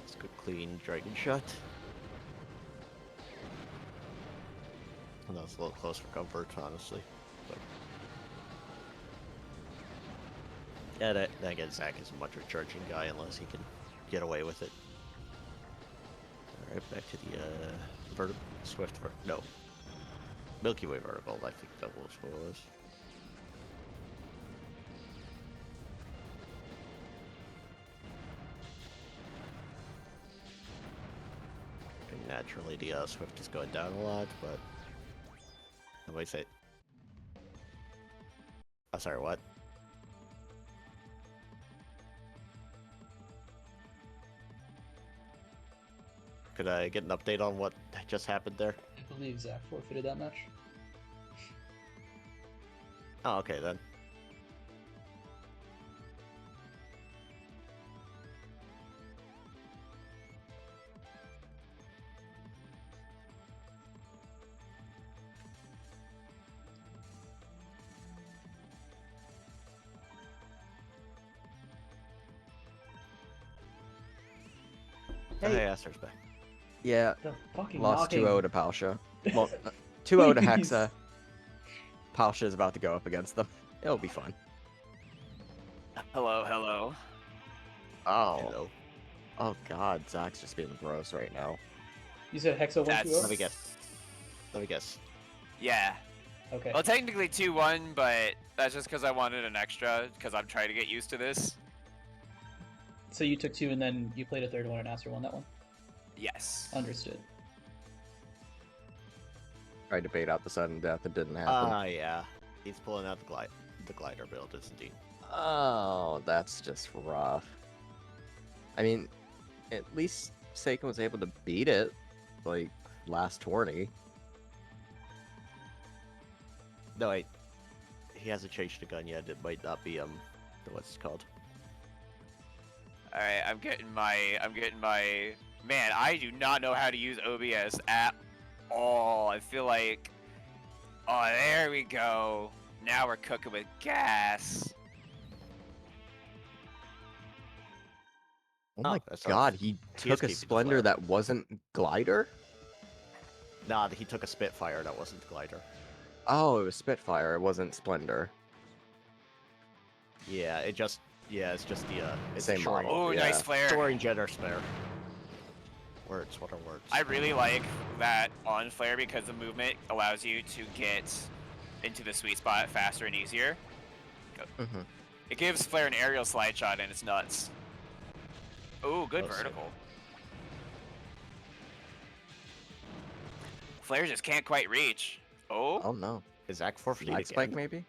it's a good clean dragon shot. And that was a little close for comfort, honestly. But yeah, then again, Zach isn't much of a charging guy unless he can get away with it. Alright, back to the Swift, no. Milky Way vertical, I think that was what it was. And naturally, the Swift is going down a lot, but... Nobody say... Oh, sorry, what? Could I get an update on what just happened there? I believe Zach forfeited that match. Oh, okay then. Hey, Aster's back. Yeah, The fucking lost knocking. 2-0 to Palshia. Well, 2-0 to Please. Hexa. Palshia's about to go up against them. It'll be fun. Hello, hello. Oh, Hello. oh God, Zach's just being gross right now. You said Hexa 1 That's- 2 Let me guess. Let me guess. Yeah. Okay. Well, technically 2-1, but that's just because I wanted an extra, because I'm trying to get used to this. So you took 2 and then you played a third one and Aster won that one? Yes. Understood. Tried to bait out the sudden death, it didn't happen. Ah, yeah. He's pulling out the glider build, isn't he? Oh, that's just rough. I mean, at least Seiken was able to beat it, like, last tourney. No, wait. He hasn't changed the gun yet. It might not be what's it called? All right, I'm getting my. Man, I do not know how to use OBS at all. I feel like. Oh, there we go. Now we're cooking with gas. Oh Oh, my that's right. god, he He is took a keeping the Splendor flare. that wasn't Glider? Nah, he took a Spitfire that wasn't Glider. Oh, it was Spitfire, it wasn't Splendor. Yeah, it's just the it's Same the shoring, model. Oh, yeah. nice flare. shoring jetter spare. Words, what are words? I really like that on flare because the movement allows you to get into the sweet spot faster and easier. Mm-hmm. It gives flare an aerial slide shot and it's nuts. Oh, good Oh, sick. vertical. Flare just can't quite reach. Oh, Oh no. Is Zach forfeited Light again? Spike maybe?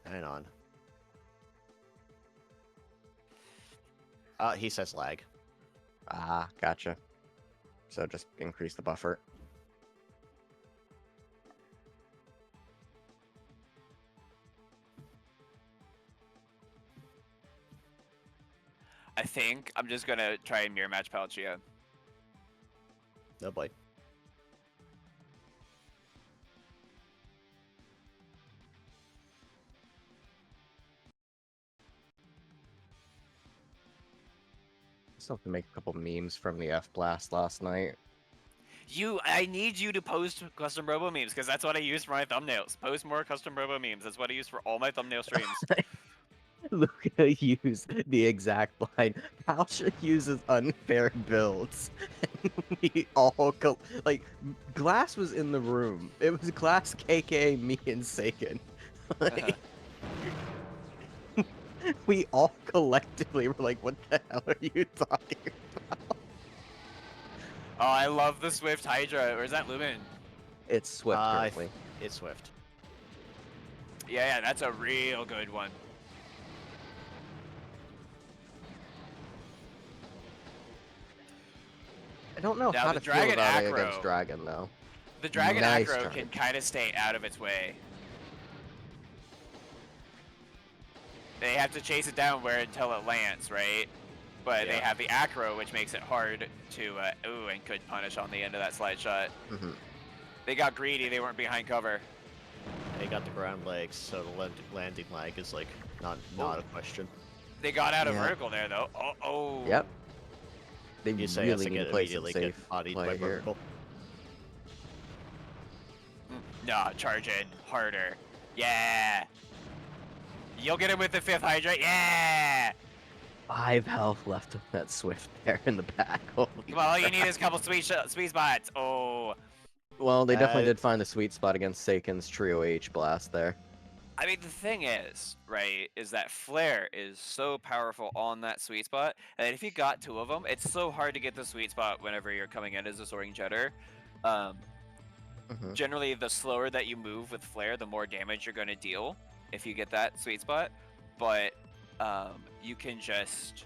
Hang on. He says lag. Ah, gotcha. So just increase the buffer. I think I'm just gonna try and mirror match Palshia. No boy. Still have to make a couple memes from the F Blast last night. I need you to post custom Robo memes because that's what I use for my thumbnails. Post more custom Robo memes. That's what I use for all my thumbnail streams. Luca used the exact line. Palshia uses unfair builds. And we all like Glass was in the room. It was Glass, KK, me, and Seiken. Like, we all collectively were like, "What the hell are you talking about?" Oh, I love the Swift Hydra. Or is that Lumen? It's Swift currently. It's Swift. Yeah, that's a real good one. I don't know Now, how the to feel Dragon about it aggro- against Dragon though. The Dragon Nice aggro try. can kind of stay out of its way. They have to chase it down until it lands, right? But they Yeah. have the acro, which makes it hard to, ooh, and could punish on the end of that slide shot. Mm-hmm. They got greedy, they weren't behind cover. They got the ground legs, so the landing lag is like not a question. They got out of Yeah. vertical there, though. Oh. Yep. They You say has really to need get to play some immediately safe get bodied play by here. vertical. Nah, charge in harder. Yeah. You'll get him with the 5th Hydra. Yeah. 5 health left of that Swift there in the back. Holy Come on, all you crap. need is a couple sweet spots. Oh. Well, they definitely Uh, did find the sweet spot against Seiken's Trio H blast there. I mean, the thing is, right, is that Flare is so powerful on that sweet spot, and if you got 2 of them, it's so hard to get the sweet spot whenever you're coming in as a Soaring Jetter. Generally, the slower that you move with Flare, the more damage you're going to deal if you get that sweet spot. But you can just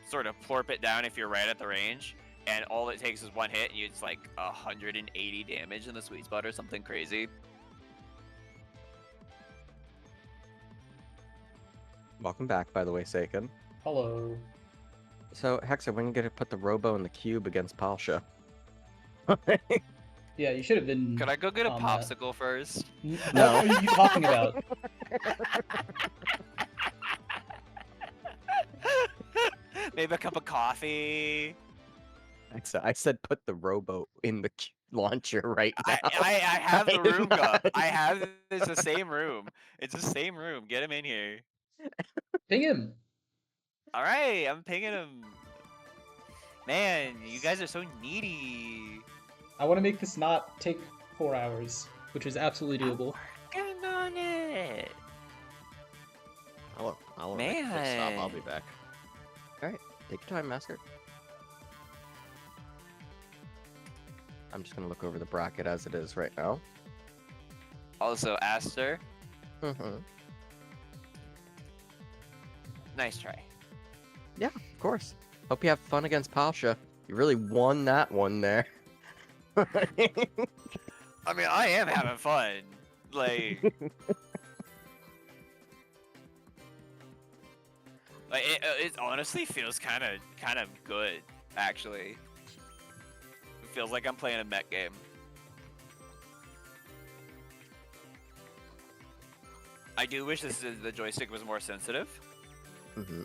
sort of plorp it down if you're right at the range, and all it takes is 1 hit, and it's like 180 damage in the sweet spot or something crazy. Welcome back, by the way, Seiken. Hello. So, Hexa, when you get to put the Robo in the cube against Palshia? Yeah, you should have been. Could I go get a on that. popsicle first? No. What are you talking about? Maybe a cup of coffee. Hexa, I said put the Robo in the launcher right now. I have the I did room, go. not. I have. It's the same room. It's the same room. Get him in here. Ping him. All right, I'm pinging him. Man, you guys are so needy. I want to make this not take 4 hours, which is absolutely doable. Working on it. I want to make a quick stop. I'll be Man. back. Alright, take your time, Master. I'm just gonna look over the bracket as it is right now. Also, Aster, Mm-hmm. nice try. Yeah, of course. Hope you have fun against Palshia. You really won that one there. I mean, I am having fun. Like, it honestly feels kind of good, actually. It feels like I'm playing a mech game. I do wish the joystick was more sensitive. Mm-hmm.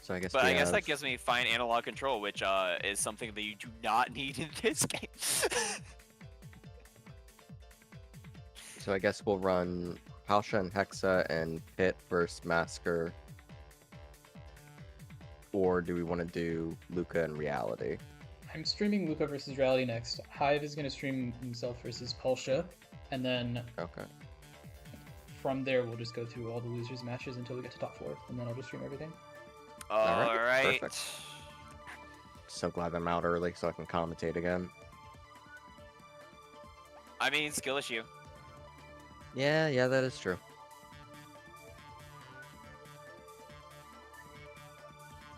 So I guess. But we I guess have- that gives me fine analog control, which is something that you do not need in this game. So I guess we'll run Palshia and Hexa and Pit versus Masker. Or do we want to do Luca and Reality? I'm streaming Luca versus Reality next. Hive is going to stream himself versus Palshia, and then Okay. from there we'll just go through all the losers matches until we get to top 4, and then I'll just stream everything. All right. Perfect. So glad I'm out early so I can commentate again. I mean, skill issue. Yeah, that is true.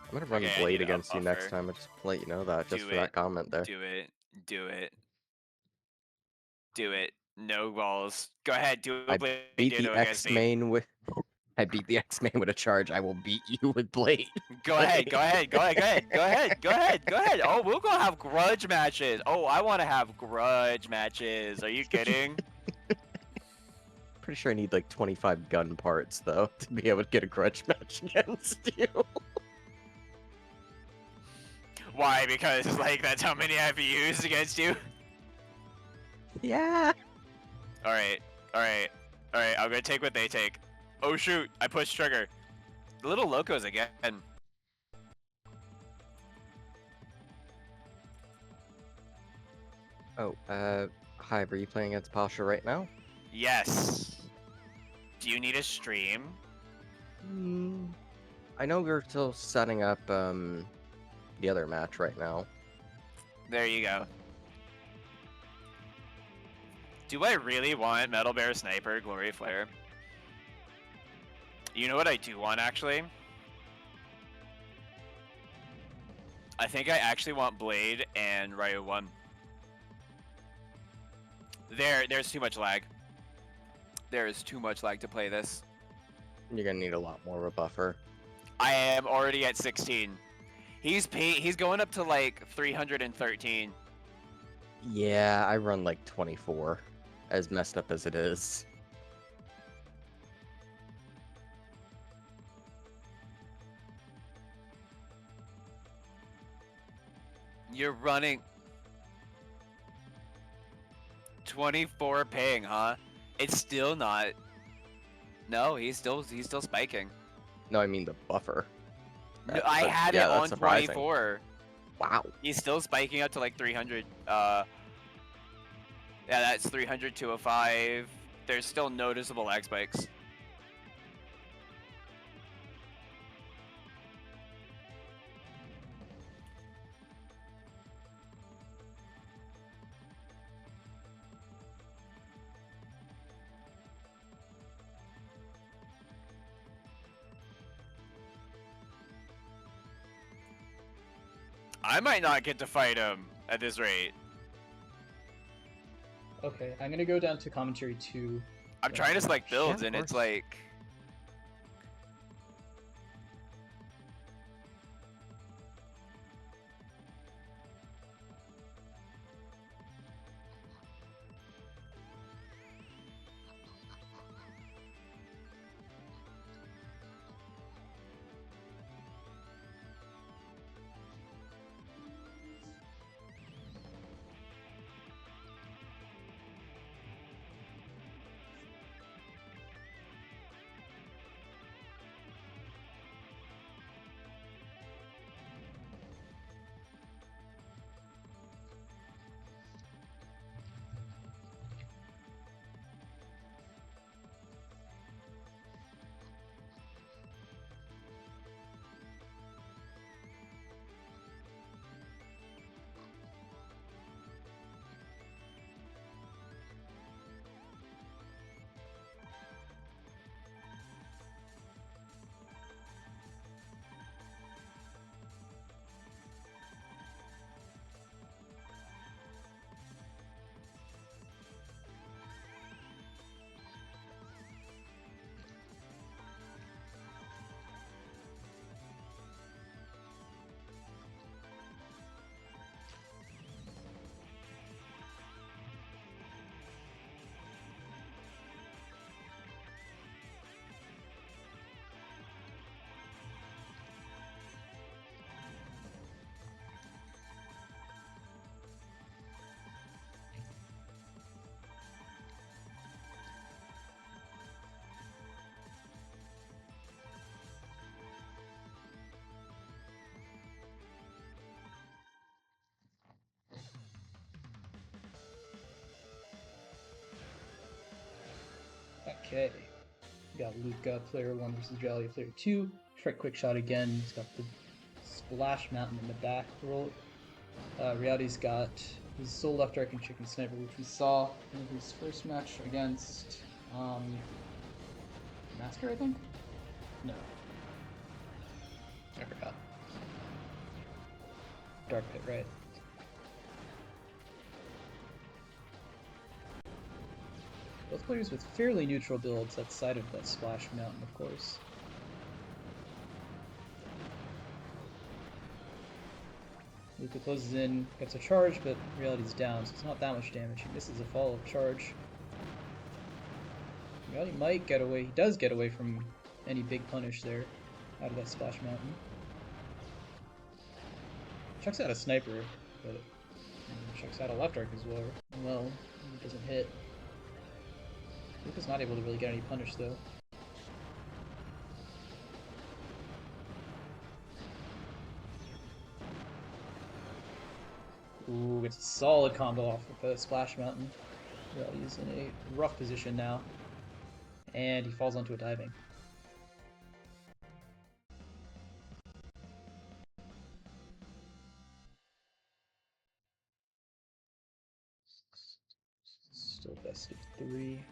I'm gonna run Okay, I Blade need a against you next buffer. time. I just let you know that just Do for it. that comment there. Do it. Do it. Do it. No balls. Go ahead. Do I it. Blade. beat Do the it against X me. main with. I beat the X main with a charge. I will beat you with Blade. Go ahead. Go ahead. Go ahead. Go ahead. Go ahead. Go ahead. Go ahead. Oh, we'll go have grudge matches. Oh, I want to have grudge matches. Are you kidding? Pretty sure I need like 25 gun parts though to be able to get a grudge match against you. Why? Because like that's how many I've used against you. Yeah. All right. All right. All right. I'm gonna take what they take. Oh shoot! I pushed trigger. The little locos again. Oh, Hive, are you playing against Palshia right now? Yes. Do you need a stream? I know we're still setting up the other match right now. There you go. Do I really want Metal Bear Sniper Glory Flare? You know what I do want, actually? I think I actually want Blade and Ryu 1. There's too much lag. There is too much lag to play this. You're gonna need a lot more of a buffer. I am already at 16. He's going up to like 313. Yeah, I run like 24, as messed up as it is. You're running 24 ping, huh? It's still not. No, he's still spiking. No, I mean the buffer. No, I had it that's on surprising. 24. Wow. He's still spiking up to like 300. Yeah, that's 300, 205. There's still noticeable lag spikes. I might not get to fight him at this rate. Okay, I'm gonna go down to commentary 2. I'm trying to select builds, Yeah, of and it's course. like. Okay. We got Luca, player 1 versus Jolly, player 2. Strike quick shot again. He's got the Splash Mountain in the back row. Reality's got his Soul Left Arc and Chicken Sniper, which we saw in his first match against Masker, I think? No. I forgot. DarkPit, right? Both players with fairly neutral builds outside of that Splash Mountain, of course. Luca closes in, gets a charge, but Reality's down, so it's not that much damage. He misses a follow-up charge. Reality might get away. He does get away from any big punish there out of that Splash Mountain. Chucks out a sniper, but chucks out a left arc as well. Well, it doesn't hit. Luca's not able to really get any punish though. Ooh, gets a solid combo off with the Splash Mountain. He's in a rough position now. And he falls onto a diving. Still best of 3.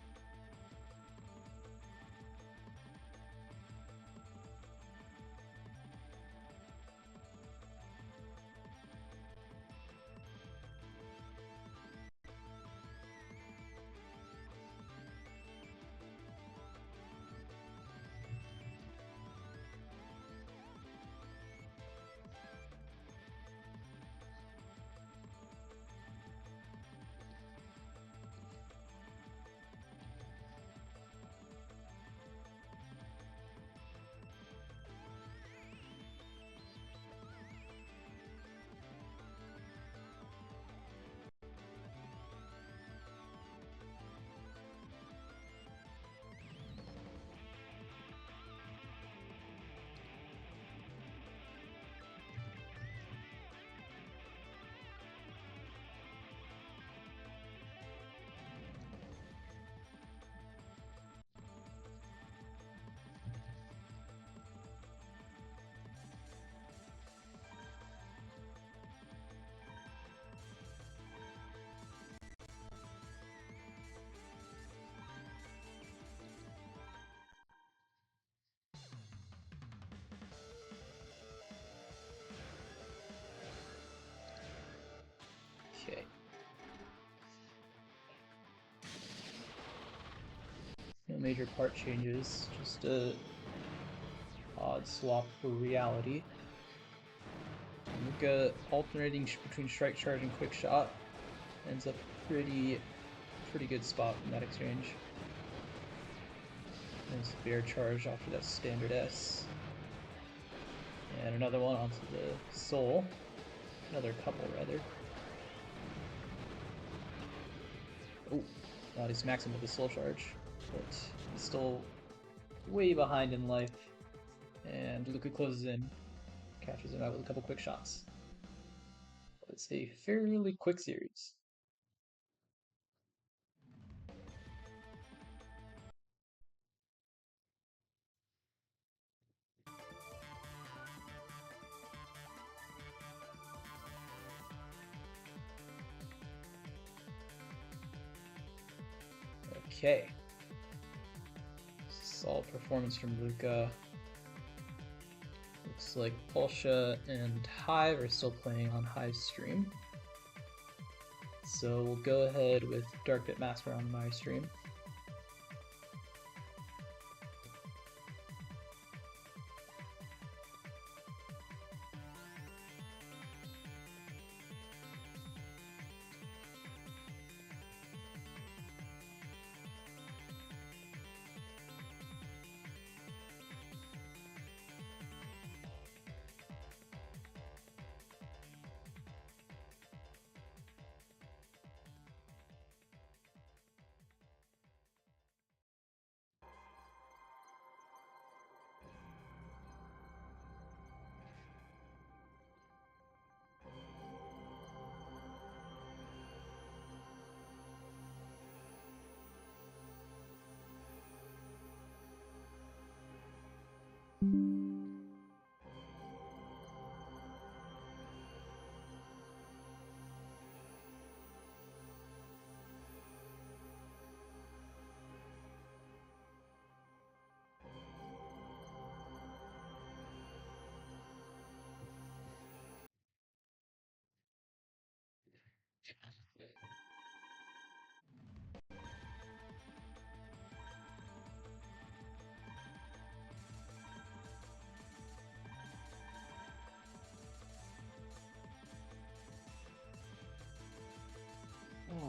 Okay. No major part changes, just a odd swap for Reality. Luca alternating between Strike Charge and Quick Shot ends up pretty good spot in that exchange. There's a Bear Charge after that standard S. And another one onto the Soul. Another couple, rather. Oh, he smacks him with the Soul Charge, but he's still way behind in life. And Luca closes in, catches him out with a couple quick shots. It's a fairly quick series. Okay. Solid performance from Luca. Looks like Palshia and Hive are still playing on Hive's stream. So we'll go ahead with DarkPit Master on my stream.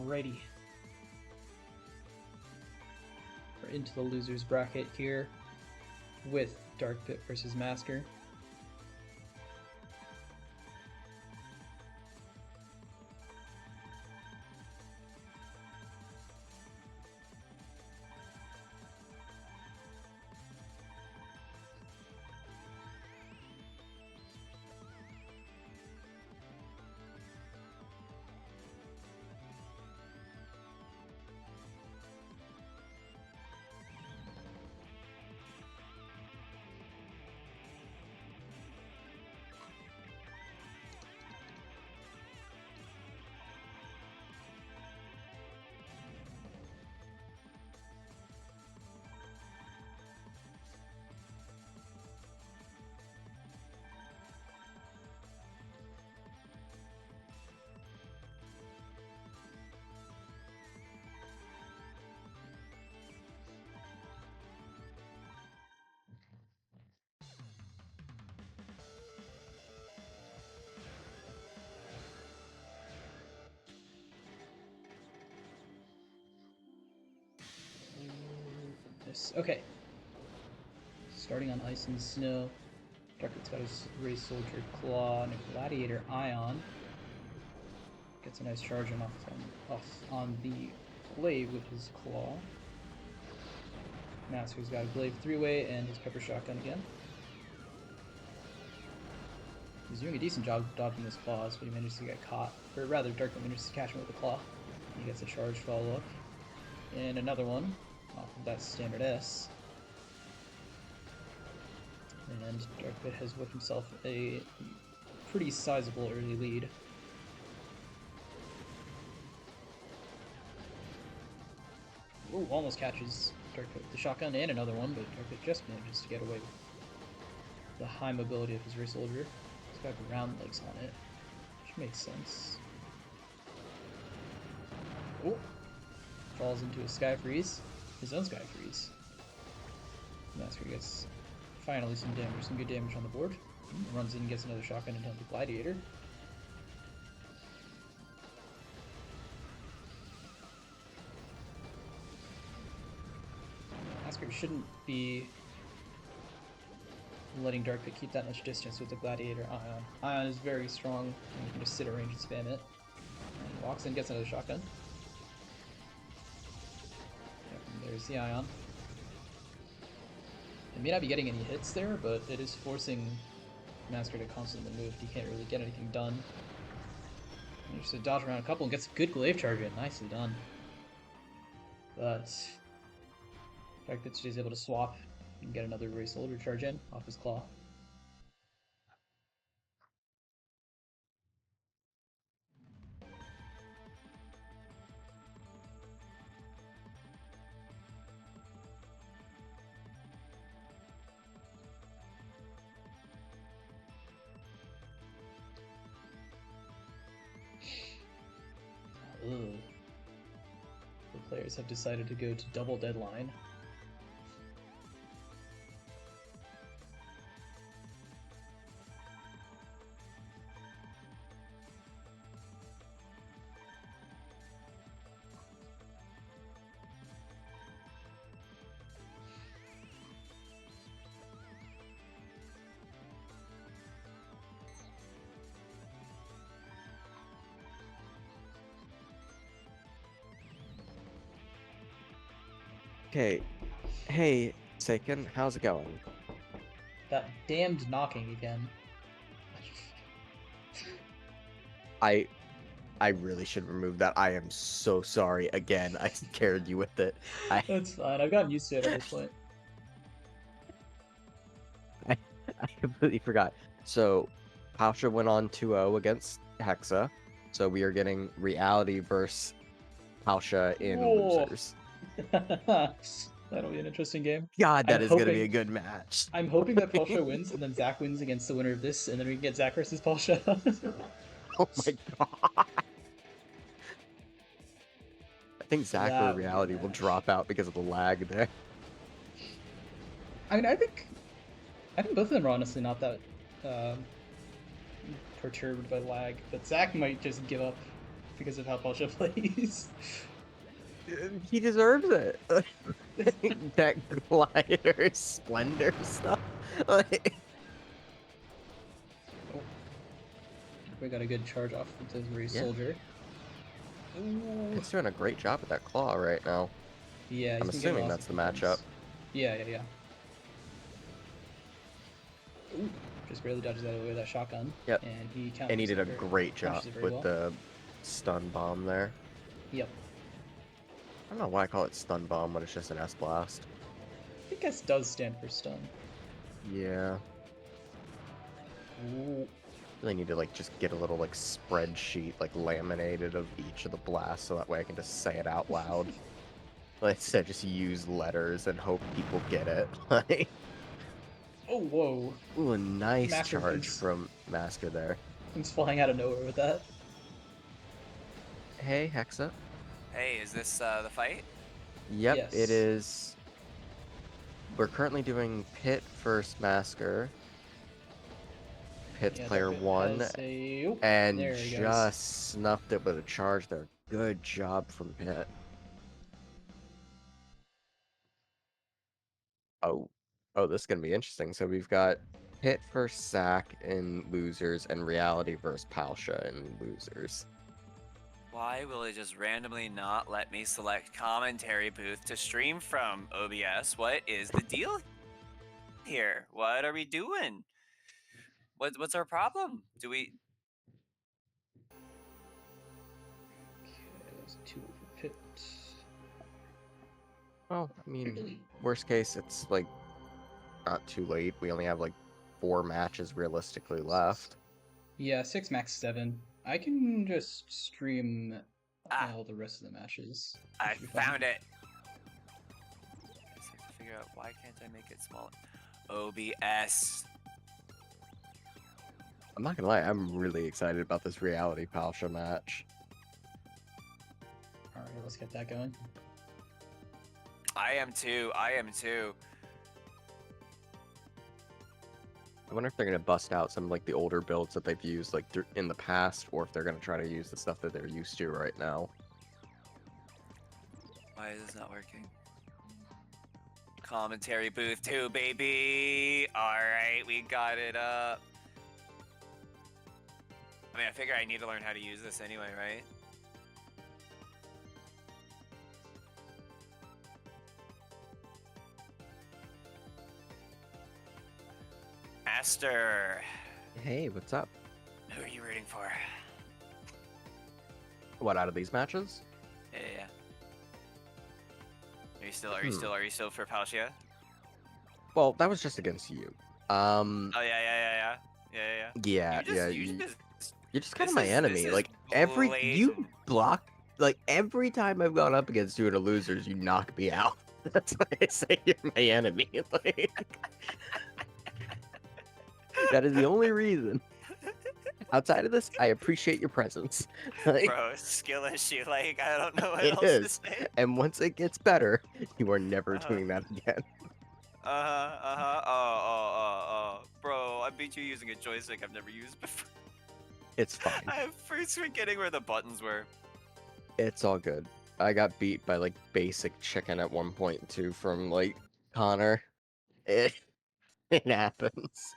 Alrighty. We're into the losers bracket here with DarkPit versus Masker. Okay. Starting on Ice and Snow. DarkPit's got his Race Soldier Claw and a Gladiator Ion. Gets a nice charge off on the Glaive with his Claw. Masker's got a Glaive 3-way and his Pepper Shotgun again. He's doing a decent job dodging his claws, but he manages to get caught. Or rather, DarkPit manages to catch him with the claw. He gets a charge follow-up. And another one off of that standard S. And DarkPit has whipped himself a pretty sizable early lead. Ooh, almost catches DarkPit with the shotgun and another one, but DarkPit just manages to get away with the high mobility of his Race Soldier. It's got ground legs on it, which makes sense. Oh! Falls into a Sky Freeze. His own Sky Freeze. Masker gets finally some good damage on the board. Runs in and gets another shotgun into the Gladiator. Masker shouldn't be letting DarkPit keep that much distance with the Gladiator Ion. Ion is very strong, and you can just sit at range and spam it. And walks in, gets another shotgun. Yep, and there's the Ion. It may not be getting any hits there, but it is forcing Masker to constantly move. He can't really get anything done. He just dodge around a couple and gets a good Glaive charge in. Nicely done. But DarkPit is able to swap and get another Race Soldier charge in off his claw. Ugh. The players have decided to go to double deadline. Okay. Hey, Seiken, how's it going? That damned knocking again. I really should remove that. I am so sorry. Again, I scared you with it. That's fine. I've gotten used to it at this point. I completely forgot. So, Palshia went on 2-0 against Hexa. So we are getting Reality versus Palshia in Whoa. losers. That'll be an interesting game. God, that I'm is going to be hoping- a good match. I'm hoping that Palshia wins, and then Zach wins against the winner of this, and then we can get Zach versus Palshia. Oh my god. think Zach That or would be a Reality will match. drop out because of the lag there. I mean, I think both of them are honestly not that perturbed by lag, but Zach might just give up because of how Palshia plays. He deserves it. That glider splendor stuff. Like, Oh. We got a good charge off with the Ray Yeah. Soldier. Ooh. He's doing a great job with that claw right now. Yeah, I'm he's been getting assuming lots that's of the matchup. confirms. Yeah. Ooh, just barely dodges out of the way of that shotgun. Yep. And he counters And he did it a very- great job counters it very with well. the stun bomb there. Yep. I don't know why I call it stun bomb when it's just an S blast. I think S does stand for stun. Yeah. Ooh. Really need to like just get a little like spreadsheet like laminated of each of the blasts so that way I can just say it out loud. Like instead just use letters and hope people get it. Like, Oh, whoa. ooh, a nice Master charge comes- from Masker there. He's flying out of nowhere with that. Hey, Hexa. Hey, is this the fight? Yep, Yes. it is. We're currently doing Pit versus Masker. Pit's Yeah, player DarkPit 1, has a- oh, and there he goes. just snuffed it with a charge there. Good job from Pit. Oh, this is gonna be interesting. So we've got Pit versus Sack in losers, and Reality versus Palshia in losers. Why will it just randomly not let me select commentary booth to stream from OBS? What is the deal here? What are we doing? What's our problem? Do we? Okay, that was a 2 for Pit. Well, I mean, worst case, it's like not too late. We only have like 4 matches realistically left. Yeah, 6 max 7. I can just stream Ah. all the rest of the matches. I Should be fine. found it. I just have to figure out why can't I make it smaller? OBS. I'm not gonna lie, I'm really excited about this Reality Palshia match. Alright, let's get that going. I am too. I wonder if they're gonna bust out some like the older builds that they've used like in the past, or if they're gonna try to use the stuff that they're used to right now. Why is this not working? Commentary booth 2, baby. All right, we got it up. I mean, I figure I need to learn how to use this anyway, right? Aster, Hey, what's up? who are you rooting for? What out of these matches? Yeah. Are you still for Palshia? Well, that was just against you. Oh yeah. Yeah, you're just kind of my this enemy. is Like you blatant. block. Like every time I've gone up against you in a losers, you knock me out. That's why I say you're my enemy. Like, that is the only reason. Outside of this, I appreciate your presence. Like, Bro, skill issue. Like, I don't know what it else is. to say. And once it gets better, you are never Uh-huh. doing that again. Oh. Bro, I beat you using a joystick I've never used before. It's fine. I have first forgetting where the buttons were. It's all good. I got beat by like basic chicken at 1.2 from like Connor. It happens.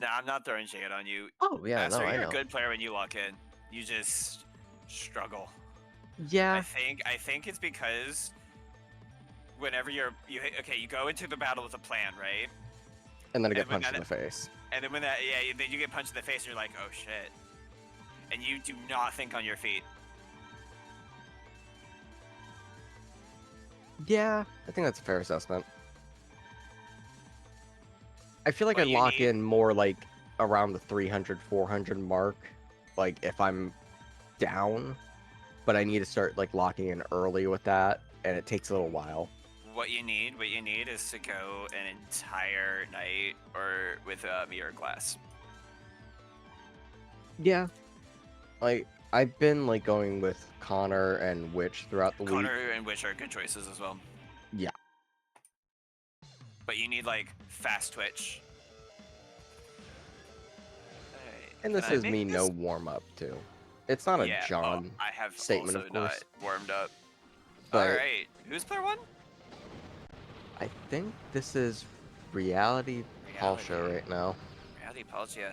Nah, I'm not throwing shade on you. Oh yeah, Master, no, I you're know. a good player when you lock in. You just struggle. Yeah. I think it's because whenever you go into the battle with a plan, right? And then I get and when punched in that- the face. And then then you get punched in the face and you're like, oh shit. And you do not think on your feet. Yeah, I think that's a fair assessment. I feel like What I you lock need- in more like around the 300, 400 mark, like if I'm down, but I need to start like locking in early with that, and it takes a little while. What you need is to go an entire night or with a mirror glass. Yeah. Like, I've been like going with Connor and Witch throughout the week. Connor and Witch are good choices as well. Yeah. But you need like fast twitch. Alright, And can this I is make me no this- warm up too. It's not a Yeah, John I have statement, also of course. not warmed up. But Alright, who's player one? I think this is Reality Palshia right now. Reality Palshia.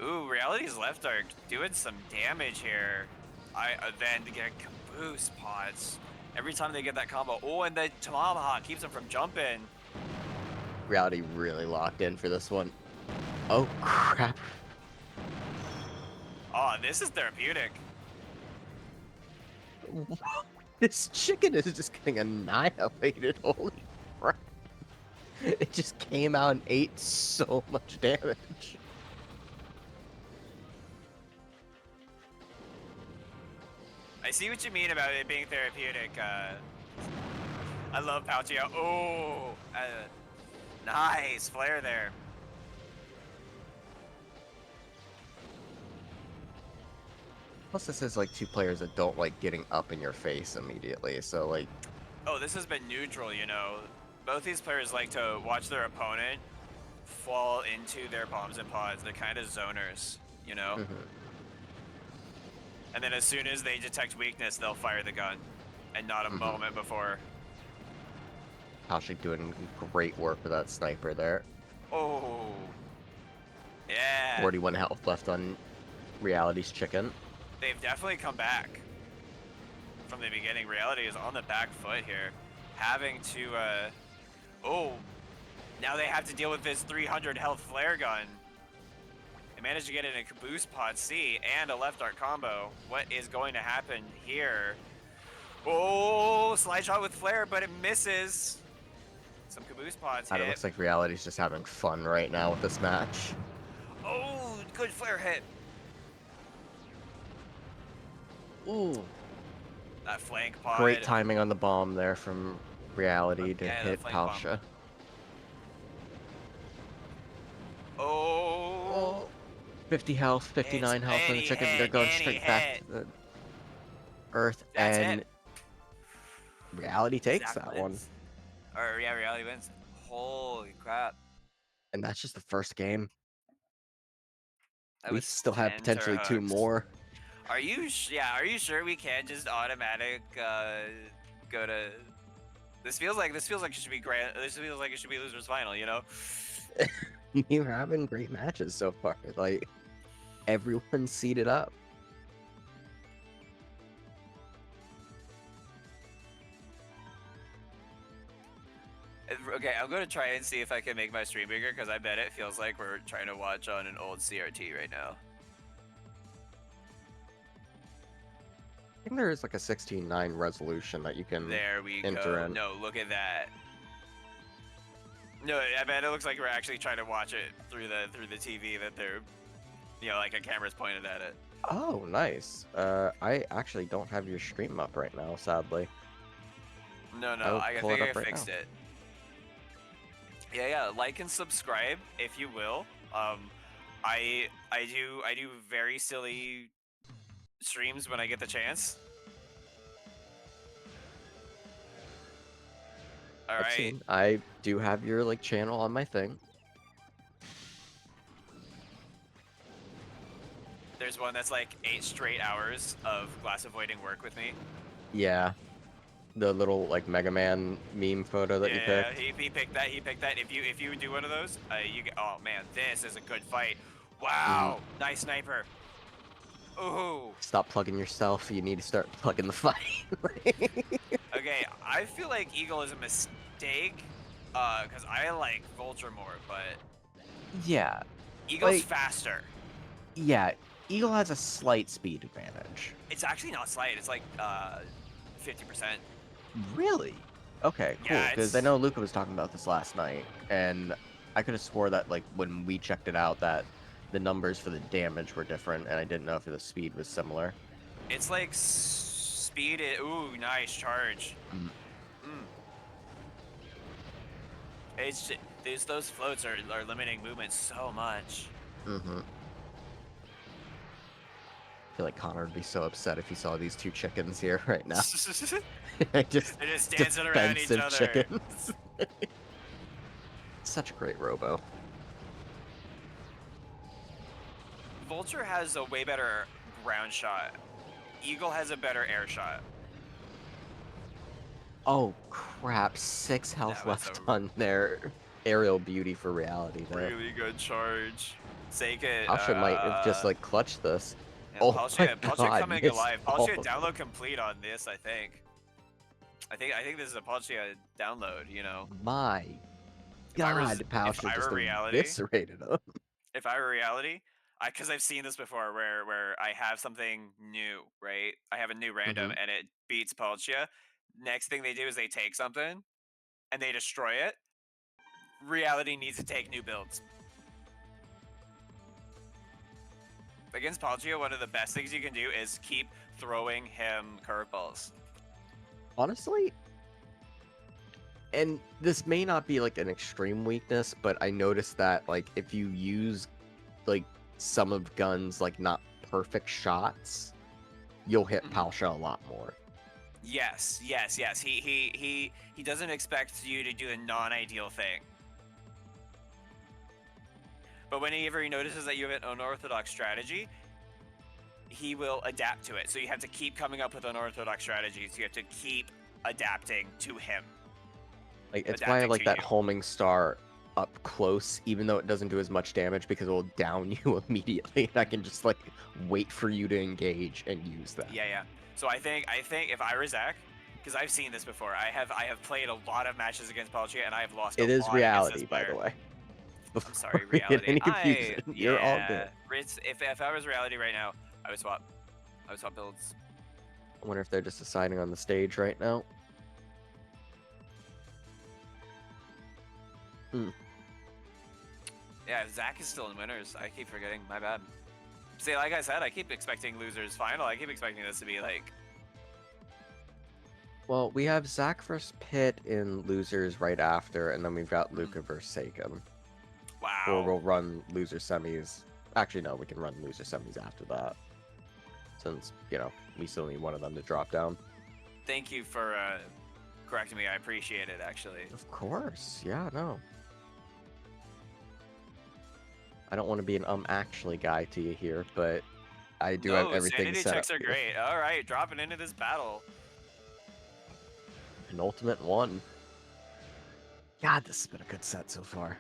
Ooh, Reality's left arc doing some damage here. Then to get caboose pods. Every time they get that combo. Oh, and the tomahawk keeps them from jumping. Reality really locked in for this one. Oh crap. Oh, this is therapeutic. This chicken is just getting annihilated. Holy crap. It just came out and ate so much damage. I see what you mean about it being therapeutic. I love Palshia. Oh, nice flare there. Plus, this is like two players that don't like getting up in your face immediately. So like, Oh, this has been neutral, you know. Both these players like to watch their opponent fall into their bombs and pods. They're kind of zoners, you know? And then as soon as they detect weakness, they'll fire the gun. And not a moment before. Palshia doing great work with that sniper there. Oh. Yeah. 41 health left on Reality's chicken. They've definitely come back from the beginning. Reality is on the back foot here. Having to, oh, now they have to deal with this 300 health flare gun. They managed to get in a caboose pod C and a left arc combo. What is going to happen here? Oh, slide shot with flare, but it misses. Some caboose pods hit. It looks like Reality's just having fun right now with this match. Oh, good flare hit. Ooh. That flank pod. Great timing on the bomb there from Reality to Yeah, the hit flank bomb. Palshia. Oh. 50 health, 59 health on the any chicken. hit, They're going any straight hit. back to the Earth, That's and it. Reality takes Zach that one. wins. Or yeah, Reality wins. Holy crap. And that's just the first game. That We was still have 10 potentially two terahooks. more. Are you yeah, are you sure we can't just automatic go to this feels like it should be grand, this feels like it should be losers final, you know? You're having great matches so far. Like, everyone's seated up. Okay, I'm gonna try and see if I can make my stream bigger because I bet it feels like we're trying to watch on an old CRT right now. I think there is like a 16:9 resolution that you can There we enter go. in. No, look at that. No, I bet it looks like we're actually trying to watch it through the TV that they're, you know, like a camera's pointed at it. Oh, nice. I actually don't have your stream up right now, sadly. No, I'll I pull it think up I right fixed now. it. Yeah, like and subscribe if you will. I do very silly streams when I get the chance. All I've right. seen. I do have your like channel on my thing. There's one that's like 8 straight hours of glass avoiding work with me. Yeah. The little like Mega Man meme photo that you Yeah, picked. he picked that. He picked that. If you do one of those, you get. Oh man, this is a good fight. Wow, nice sniper. Ooh. Stop plugging yourself. You need to start plugging the fight. Okay, I feel like Eagle is a mistake, because I like Vulture more, but Yeah. Eagle's Like- faster. Yeah. Eagle has a slight speed advantage. It's actually not slight. It's like 50%. Really? Okay, cool. Yeah, Because I it's- know Luca was talking about this last night, and I could have swore that like when we checked it out that the numbers for the damage were different, and I didn't know if the speed was similar. It's like speed. Ooh, nice charge. Mm. It's just, those floats are limiting movement so much. Mm-hmm. feel like Connor would be so upset if he saw these two chickens here right now. They're Just just dancing around each defensive other. chickens. Such a great Robo. Vulture has a way better ground shot. Eagle has a better air shot. Oh crap! 6 health That was left a on their aerial beauty for reality though. really good charge. Seiken, Palshia might have just like clutched this. yeah, Oh Palshia, my Palshia god! coming missed alive. all Palshia of download them. complete on this, I think. I think this is a Palshia download, you know. My If I was god! if Palshia I just were reality, eviscerated him. if I were reality, because I've seen this before where I have something new, right? I have a new random Mhm. and it beats Palshia. Next thing they do is they take something and they destroy it. Reality needs to take new builds. Against Palshia, one of the best things you can do is keep throwing him curveballs. Honestly, and this may not be like an extreme weakness, but I noticed that like if you use like some of guns like not perfect shots, you'll hit Mhm. Palshia a lot more. Yes. He doesn't expect you to do a non-ideal thing. But whenever he notices that you have an unorthodox strategy, he will adapt to it. So you have to keep coming up with unorthodox strategies. You have to keep adapting to him. Like it's why I Adapting like to that you. homing star up close, even though it doesn't do as much damage because it will down you immediately, and I can just like wait for you to engage and use that. Yeah. So I think if I were Zach, because I've seen this before, I have played a lot of matches against Palshia and I have lost a It is lot against this reality, by player. the way. I'm Before sorry, we hit reality. any confusion, you're all good. If I was reality right now, I would swap builds. I wonder if they're just deciding on the stage right now. Yeah, Zach is still in winners. I keep forgetting. My bad. See, like I said, I keep expecting losers final. I keep expecting this to be like. Well, we have Zach versus Pitt in losers right after, and then we've got Luca versus Seiken. Or Wow. we'll run loser semis. Actually, no, we can run loser semis after that. Since, you know, we still need one of them to drop down. Thank you for correcting me. I appreciate it, actually. Of course. Yeah, no. I don't want to be an actually guy to you here, but I do have No, everything sanity set up checks are here. great. All right, dropping into this battle. An ultimate one. God, this has been a good set so far.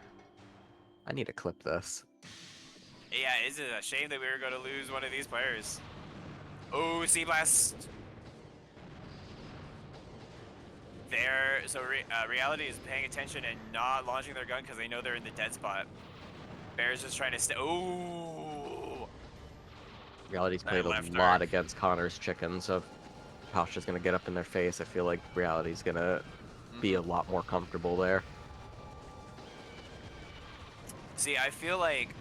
I need to clip this. Yeah, it's a shame that we were going to lose one of these players. Oh, Sea Blast. Reality is paying attention and not launching their gun because they know they're in the dead spot. Bear's just trying to stay. Oh! Reality's That played a left lot arc. against Connor's chicken, so if Palshia's gonna get up in their face, I feel like Reality's gonna be a lot more comfortable there. See, I feel like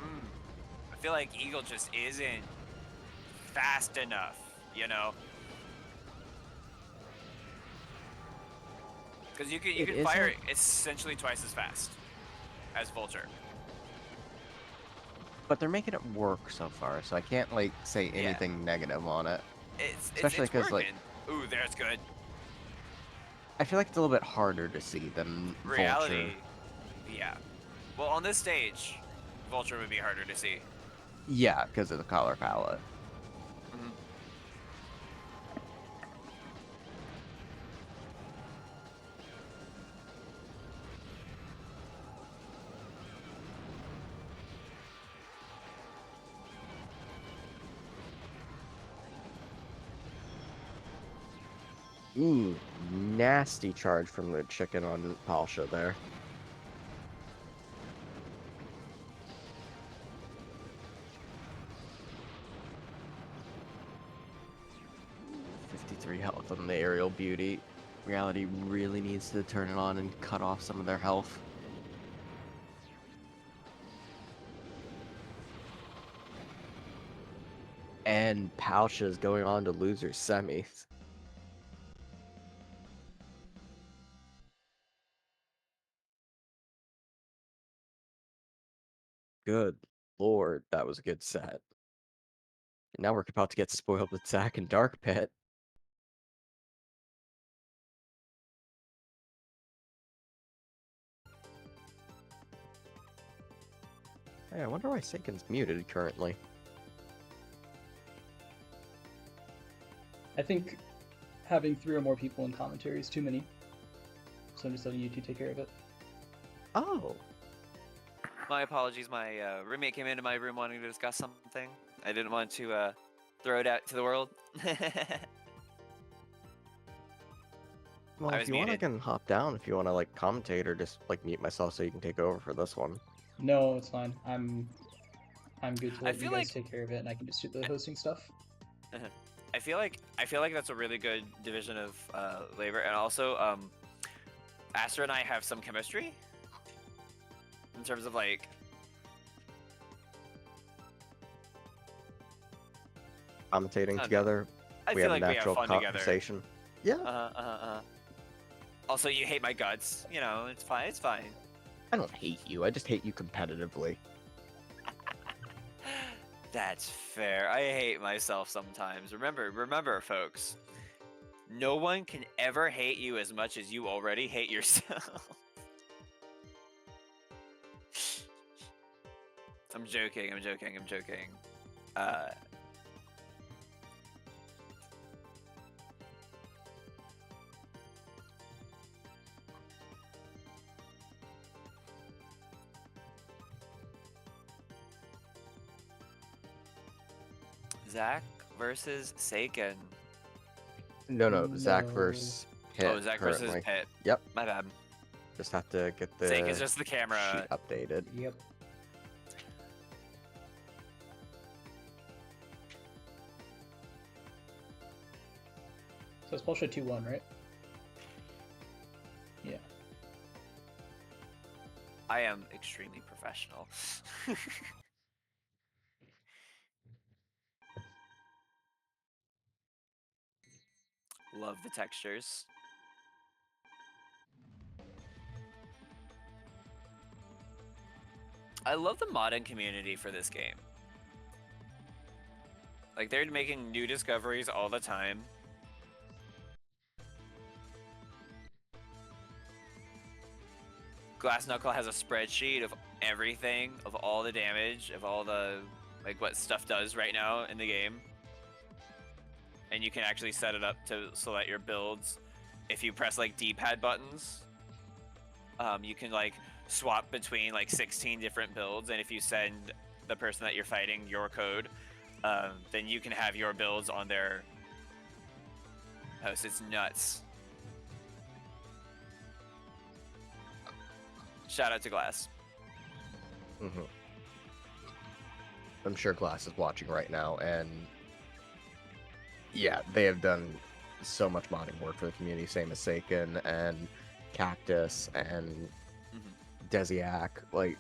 Eagle just isn't fast enough, you know? Because you It can fire isn't, essentially twice as fast as Vulture. but they're making it work so far, so I can't like say Yeah. anything negative on it. It's Especially because like working. Ooh, there's good. I feel like it's a little bit harder to see than Vulture. Reality. Yeah. Well, on this stage, Vulture would be harder to see. Yeah, because of the color palette. Ooh, nasty charge from the chicken on Palshia there. Health on the aerial beauty. Reality really needs to turn it on and cut off some of their health. And Palshia's going on to loser semis. Good lord, that was a good set. Now we're about to get spoiled with Zack and DarkPit. Hey, I wonder why Seiken's muted currently. I think having 3 or more people in commentary is too many. So I'm just letting you two take care of it. Oh. My apologies. My roommate came into my room wanting to discuss something. I didn't want to throw it out to the world. Well, I if was you want, I muted. can hop down if you want to like commentate or just like mute myself so you can take over for this one. No, it's fine. I'm good to I let you feel guys like- take care of it, and I can just do the hosting stuff. I feel like that's a really good division of labor, and also Aster and I have some chemistry in terms of like Commentating know. together, I we feel have like a natural we have fun together. conversation. Yeah. Also, you hate my guts. You know, it's fine. It's fine. I don't hate you. I just hate you competitively. That's fair. I hate myself sometimes. Remember, folks. No one can ever hate you as much as you already hate yourself. I'm joking. Zack versus Seiken. No, Zack No. versus Pit. Oh, Zack currently. versus Pit. Yep. My bad. Just have to get the Seiken's just the camera. sheet updated. Yep. So it's Palshia 2-1, right? Yeah. I am extremely professional. Love the textures. I love the modding community for this game. Like, they're making new discoveries all the time. Glass Knuckle has a spreadsheet of everything, of all the damage, of all the, like, what stuff does right now in the game. And you can actually set it up to select your builds. If you press, like, D-pad buttons, you can, like, swap between, like, 16 different builds. And if you send the person that you're fighting your code, then you can have your builds on their host. It's nuts. Shout out to Glass. Mm-hmm. I'm sure Glass is watching right now, and yeah, they have done so much modding work for the community, same as Seiken and Cactus and Desiac. Like,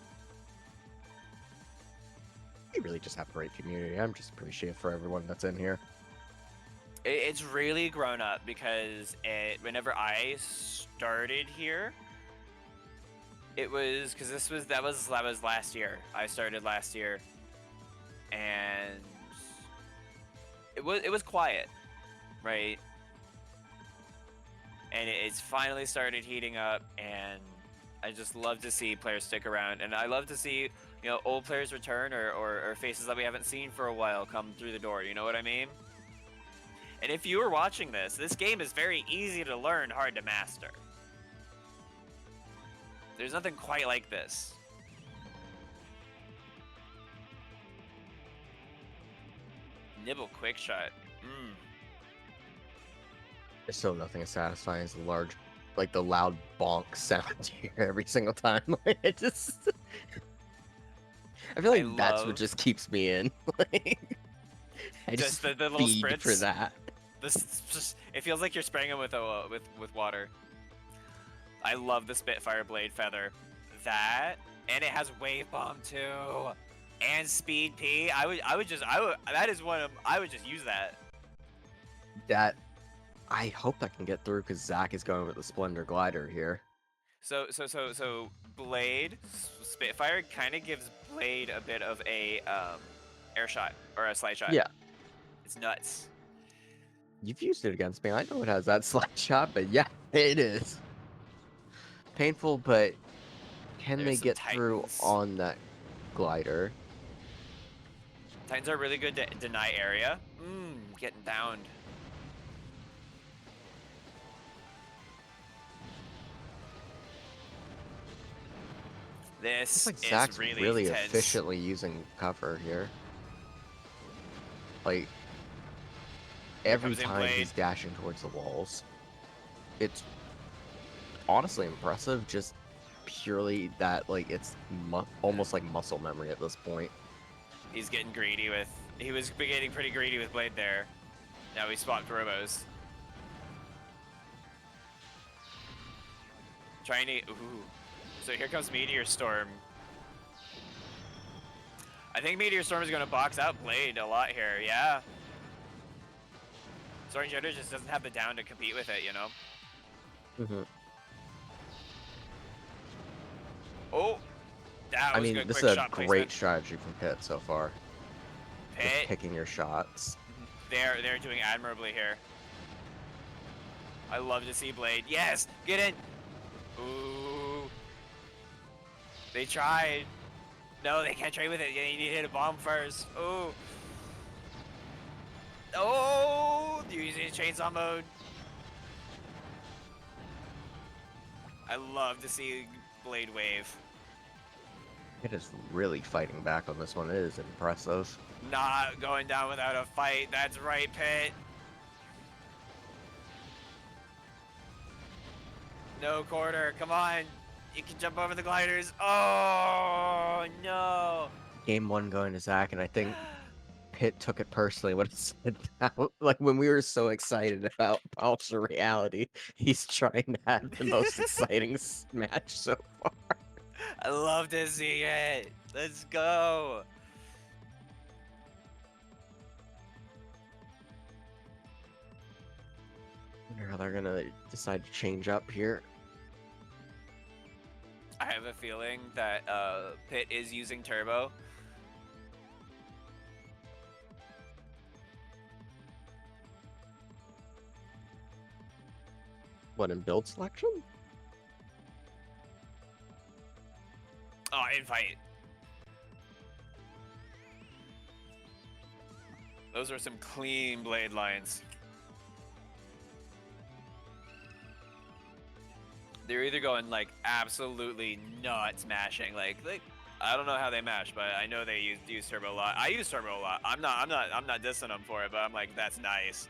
they really just have a great community. I'm just appreciative for everyone that's in here. It's really grown up because whenever I started here, it was because that was last year. I started last year, and it was quiet, right? And it's finally started heating up, and I just love to see players stick around, and I love to see, you know, old players return or faces that we haven't seen for a while come through the door. You know what I mean? And if you are watching this game is very easy to learn, hard to master. There's nothing quite like this. Nibble quick shot. There's still nothing as satisfying as the large, like the loud bonk sound you hear every single time. Like, it just, I feel like that's what just keeps me in. Like, I Just just the little feed spritz for that. It feels like you're spraying it with water. I love the Spitfire Blade Feather. That, and it has Wave Bomb too, and Speed P. I would just use that. That, I hope I can get through because Zack is going with the Splendor Glider here. So Blade Spitfire kind of gives Blade a bit of a air shot or a slide shot. Yeah. It's nuts. You've used it against me. I know it has that slingshot, but yeah, it is. Painful, but can There's they some get through Titans. on that glider? Titans are really good to deny area. Getting downed. This It's like is Zach's really intense. efficiently using cover here. Like, every comes in time Blade. he's dashing towards the walls. It's honestly impressive, just purely that, like, it's almost like muscle memory at this point. He's getting greedy with... He was getting pretty greedy with Blade there. Now he swapped Robos. Trying to... Ooh. So here comes Meteor Storm. I think Meteor Storm is going to box out Blade a lot here, yeah. Soaring Jetter just doesn't have the down to compete with it, you know? Mm-hmm. Oh! That was I mean, good this quick is a shot great placement. strategy from Pit so far. Just Pit, picking your shots. they're doing admirably here. I love to see Blade. Yes! Get in! Ooh. They tried. No, they can't trade with it. You need to hit a bomb first. Ooh. Oh! Using chainsaw mode. I love to see Blade wave. It is really fighting back on this one. It is impressive. Not going down without a fight. That's right, Pit. No quarter. Come on. You can jump over the gliders. Oh, no. Game 1 going to Zach, and I think Pit took it personally when it said that. Like, when we were so excited about Palshia reality, he's trying to have the most exciting match so far. I love to see it. Let's go. Wonder how they're gonna decide to change up here. I have a feeling that Pit is using Turbo. What, in build selection? Oh, in fight. Those are some clean Blade lines. They're either going like absolutely nuts mashing, like I don't know how they mash, but I know they use Turbo a lot. I use Turbo a lot. I'm not dissing them for it, but I'm like, that's nice.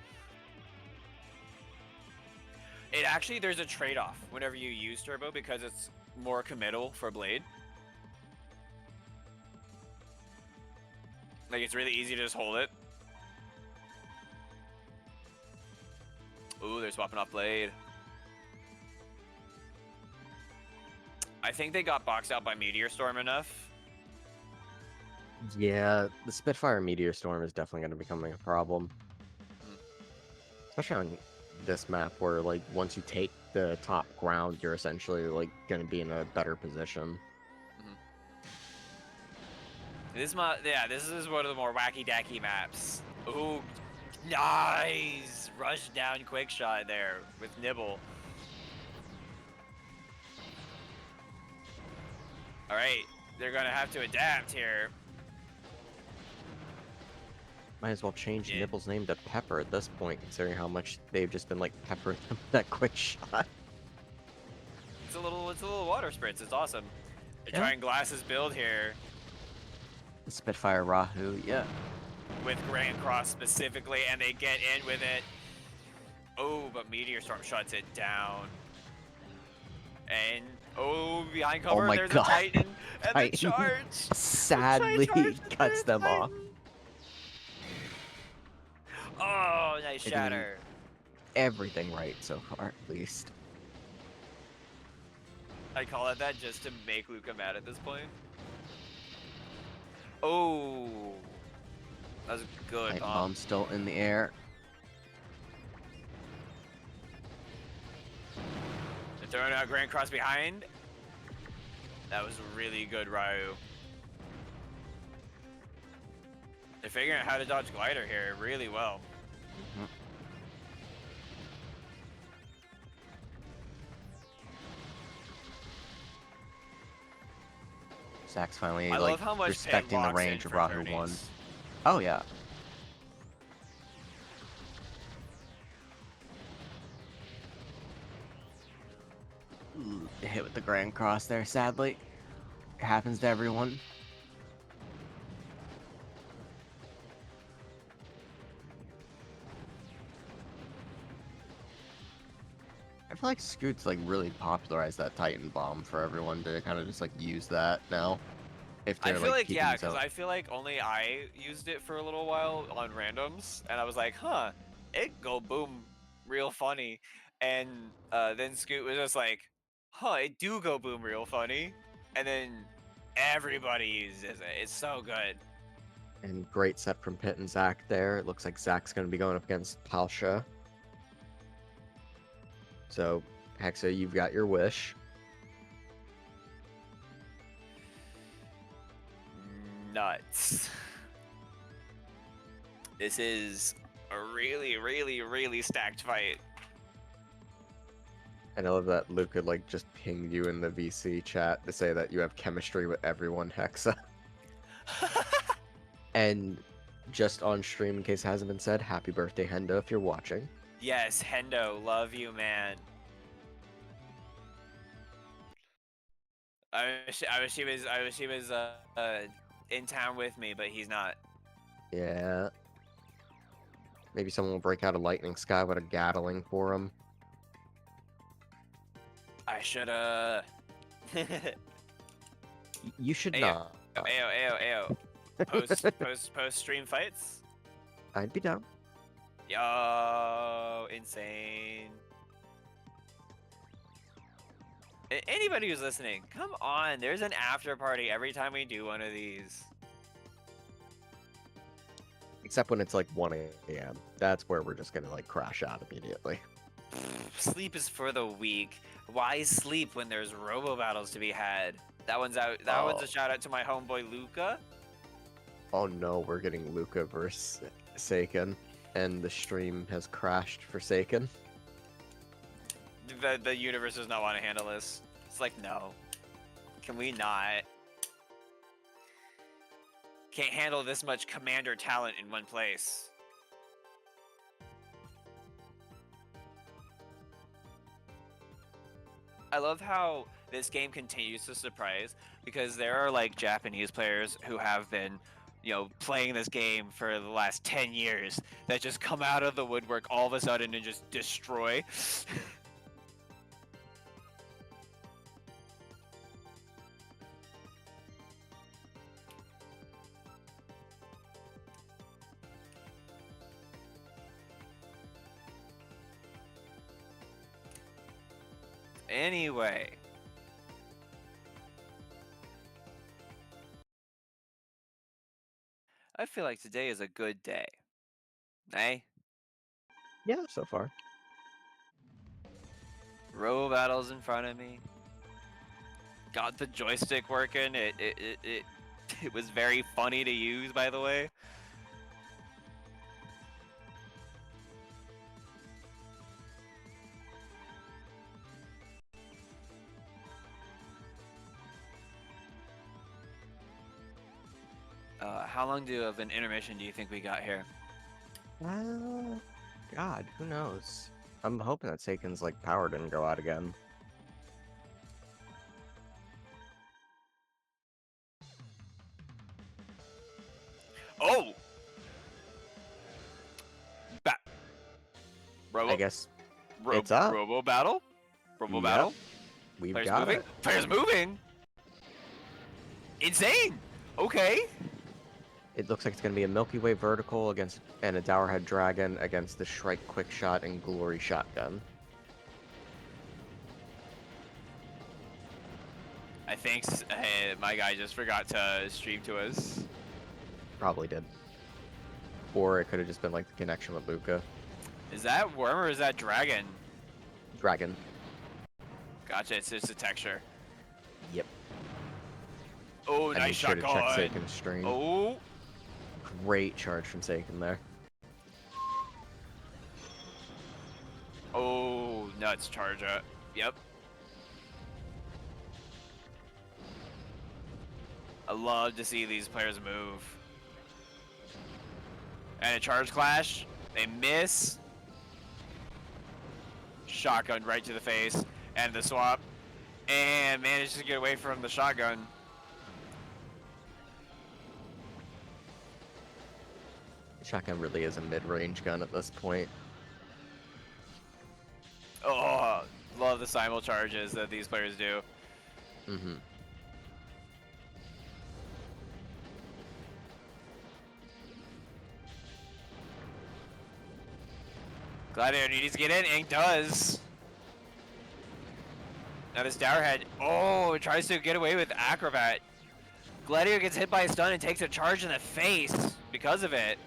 It actually, there's a trade-off whenever you use Turbo because it's more committal for Blade. Like, it's really easy to just hold it. Ooh, they're swapping off Blade. I think they got boxed out by Meteor Storm enough. Yeah, the Spitfire Meteor Storm is definitely going to become a problem. Especially on this map where, like, once you take the top ground, you're essentially, like, going to be in a better position. This is one of the more wacky-dacky maps. Ooh, nice! Rush down quick shot there with Nibble. Alright, they're gonna have to adapt here. Might as well change Nibble's name to Pepper at this point, considering how much they've just been, like, peppering him with that quick shot. It's a little water spritz, it's awesome. They're Yeah. trying Glass's build here. The Spitfire Rahu, yeah. With Grand Cross specifically, and they get in with it. Oh, but Meteor Storm shuts it down. And, oh, behind cover, my there's God. a Titan, and the Titan charge. sadly cuts them off. Oh, nice I shatter. Everything right so far, at least. I call it that just to make Luca mad at this point. Oh, that was a good Titan bomb. bomb still in the air. They're throwing out Grand Cross behind. That was really good, Ryu. They're figuring out how to dodge glider here really well. Zach's finally I like love how much Pit respecting the locks range in of for Rahu 1. tourneys. Oh yeah. Hit with the Grand Cross there, sadly. It happens to everyone. I feel like Scoot's like really popularized that Titan bomb for everyone to kind of just like use that now. If I they're feel like, keeping yeah, these because out. I feel like only I used it for a little while on randoms, and I was like, huh, it go boom real funny. And then Scoot was just like, huh, it do go boom real funny. And then everybody uses it. It's so good. And great set from Pitt and Zach there. It looks like Zach's going to be going up against Palshia. So, Hexa, you've got your wish. Nuts. This is a really, really, really stacked fight. And I love that Luca like just pinged you in the VC chat to say that you have chemistry with everyone, Hexa. And just on stream, in case it hasn't been said, happy birthday, Hendo, if you're watching. Yes, Hendo, love you, man. I wish he was in town with me, but he's not. Yeah. Maybe someone will break out a lightning sky with a Gatling for him. I shoulda. You should Ayo. not. Ayo. Post stream fights. I'd be down. Yo, insane. Anybody who's listening, come on. There's an after party every time we do one of these. Except when it's like 1 a.m. That's where we're just gonna like crash out immediately. Sleep is for the weak. Why sleep when there's Robo battles to be had? That one's out. That one's a shout out to my homeboy Luca. Oh no, we're getting Luca versus Seiken, and the stream has crashed for Seiken. The universe does not want to handle this. It's like, no. Can we not? Can't handle this much commander talent in one place. I love how this game continues to surprise, because there are like Japanese players who have been, you know, playing this game for the last 10 years that just come out of the woodwork all of a sudden and just destroy. Anyway. I feel like today is a good day. Eh? Yeah, so far. Row battles in front of me. Got the joystick working. It was very funny to use, by the way. How long of an intermission do you think we got here? God, who knows? I'm hoping that Seiken's like power didn't go out again. Oh! Robo, I guess it's up. Robo battle? Robo Yep. battle? We've Players got moving? it. Players moving? Insane! Okay. It looks like it's going to be a Milky Way vertical against and a Dowerhead Dragon against the Shrike Quick Shot and Glory Shotgun. I think my guy just forgot to stream to us. Probably did. Or it could have just been like the connection with Luca. Is that worm or is that dragon? Dragon. Gotcha, it's just a texture. Yep. Oh, And nice we shot should have checked going. Seiken's stream. Oh, Great charge from Seiken there. Oh, nuts charge up. Yep. I love to see these players move. And a charge clash. They miss. Shotgun right to the face. And the swap. And manages to get away from the shotgun. Shotgun really is a mid-range gun at this point. Oh, love the simul charges that these players do. Mm-hmm. Gladiator needs to get in, and he does. Now this Dowerhead, oh, tries to get away with Acrobat. Gladiator gets hit by a stun and takes a charge in the face because of it.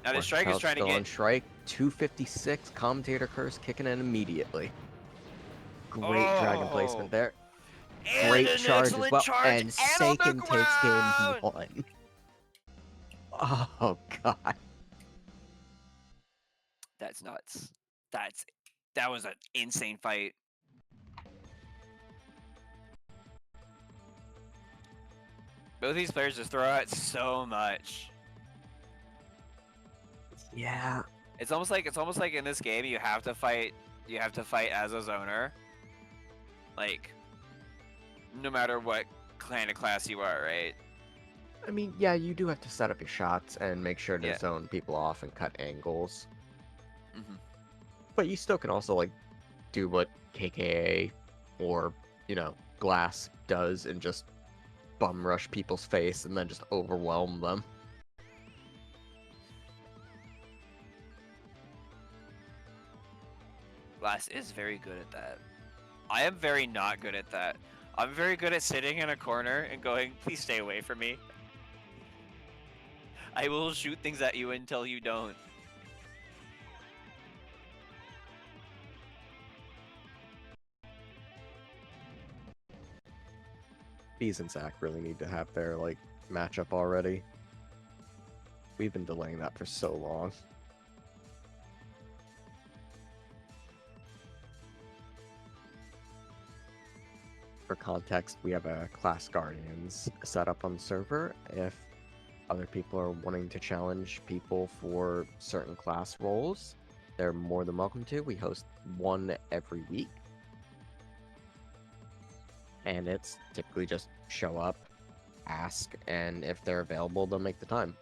Now the Strike is trying to still on get... Strike, 256, Commentator Curse kicking in immediately. Great Dragon placement there. And Great an charge as excellent well, charge, and on the Seiken takes ground! game 1. Oh god. That's nuts. That was an insane fight. Both these players just throw out so much. Yeah. It's almost like in this game you have to fight as a zoner. Like no matter what kind of class you are, right? I mean, yeah, you do have to set up your shots and make sure to Yeah. zone people off and cut angles. Mm-hmm. But you still can also, like, do what KKA or, you know, Glass does and just bum rush people's face and then just overwhelm them. Glass is very good at that. I am very not good at that. I'm very good at sitting in a corner and going, please stay away from me. I will shoot things at you until you don't. Bees and Zach really need to have their, like, matchup already. We've been delaying that for so long. For context, we have a Class Guardians set up on the server. If other people are wanting to challenge people for certain class roles, they're more than welcome to. We host one every week. And it's typically just show up, ask, and if they're available, they'll make the time.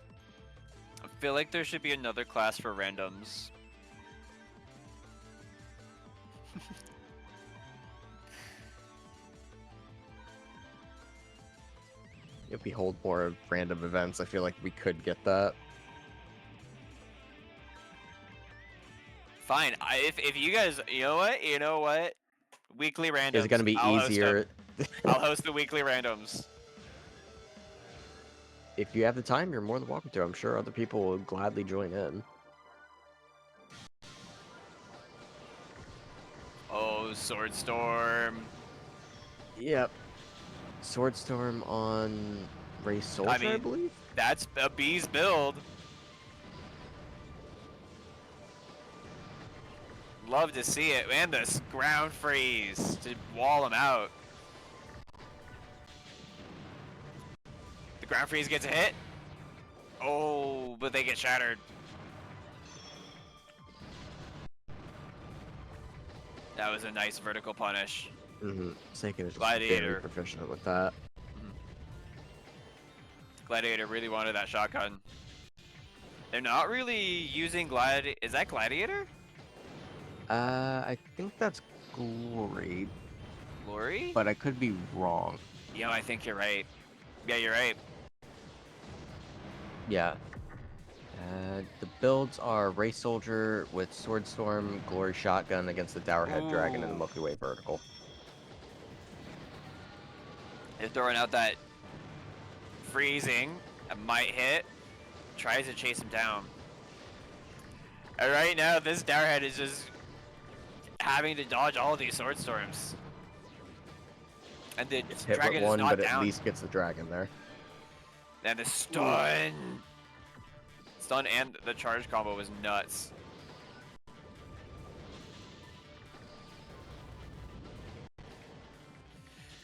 I feel like there should be another class for randoms. If we hold more random events, I feel like we could get that. Fine. If you guys, you know what? Weekly randoms. Is it going to be I'll host easier? them. I'll host the weekly randoms. If you have the time, you're more than welcome to. I'm sure other people will gladly join in. Oh, Sword Storm. Yep. Swordstorm on Ray Soldier, I mean, believe? That's a Bee's build. Love to see it. And this ground freeze to wall him out. The ground freeze gets a hit. Oh, but they get shattered. That was a nice vertical punish. Mm-hmm. Seiken is just Gladiator. very proficient with that. Gladiator really wanted that shotgun. They're not really using Gladiator. Is that Gladiator? I think that's Glory, Glory? but I could be wrong. Yeah, I think you're right. Yeah, you're right. Yeah. The builds are Ray Soldier with Swordstorm, Glory Shotgun against the Dowerhead Dragon and the Ooh. Milky Way Vertical. They're throwing out that freezing. That might hit. Tries to chase him down. And right now, this Dowerhead is just having to dodge all of these Sword Storms. And the It's hit dragon with one, is not but down. at least gets the dragon there. And the stun. Stun and the charge combo was nuts.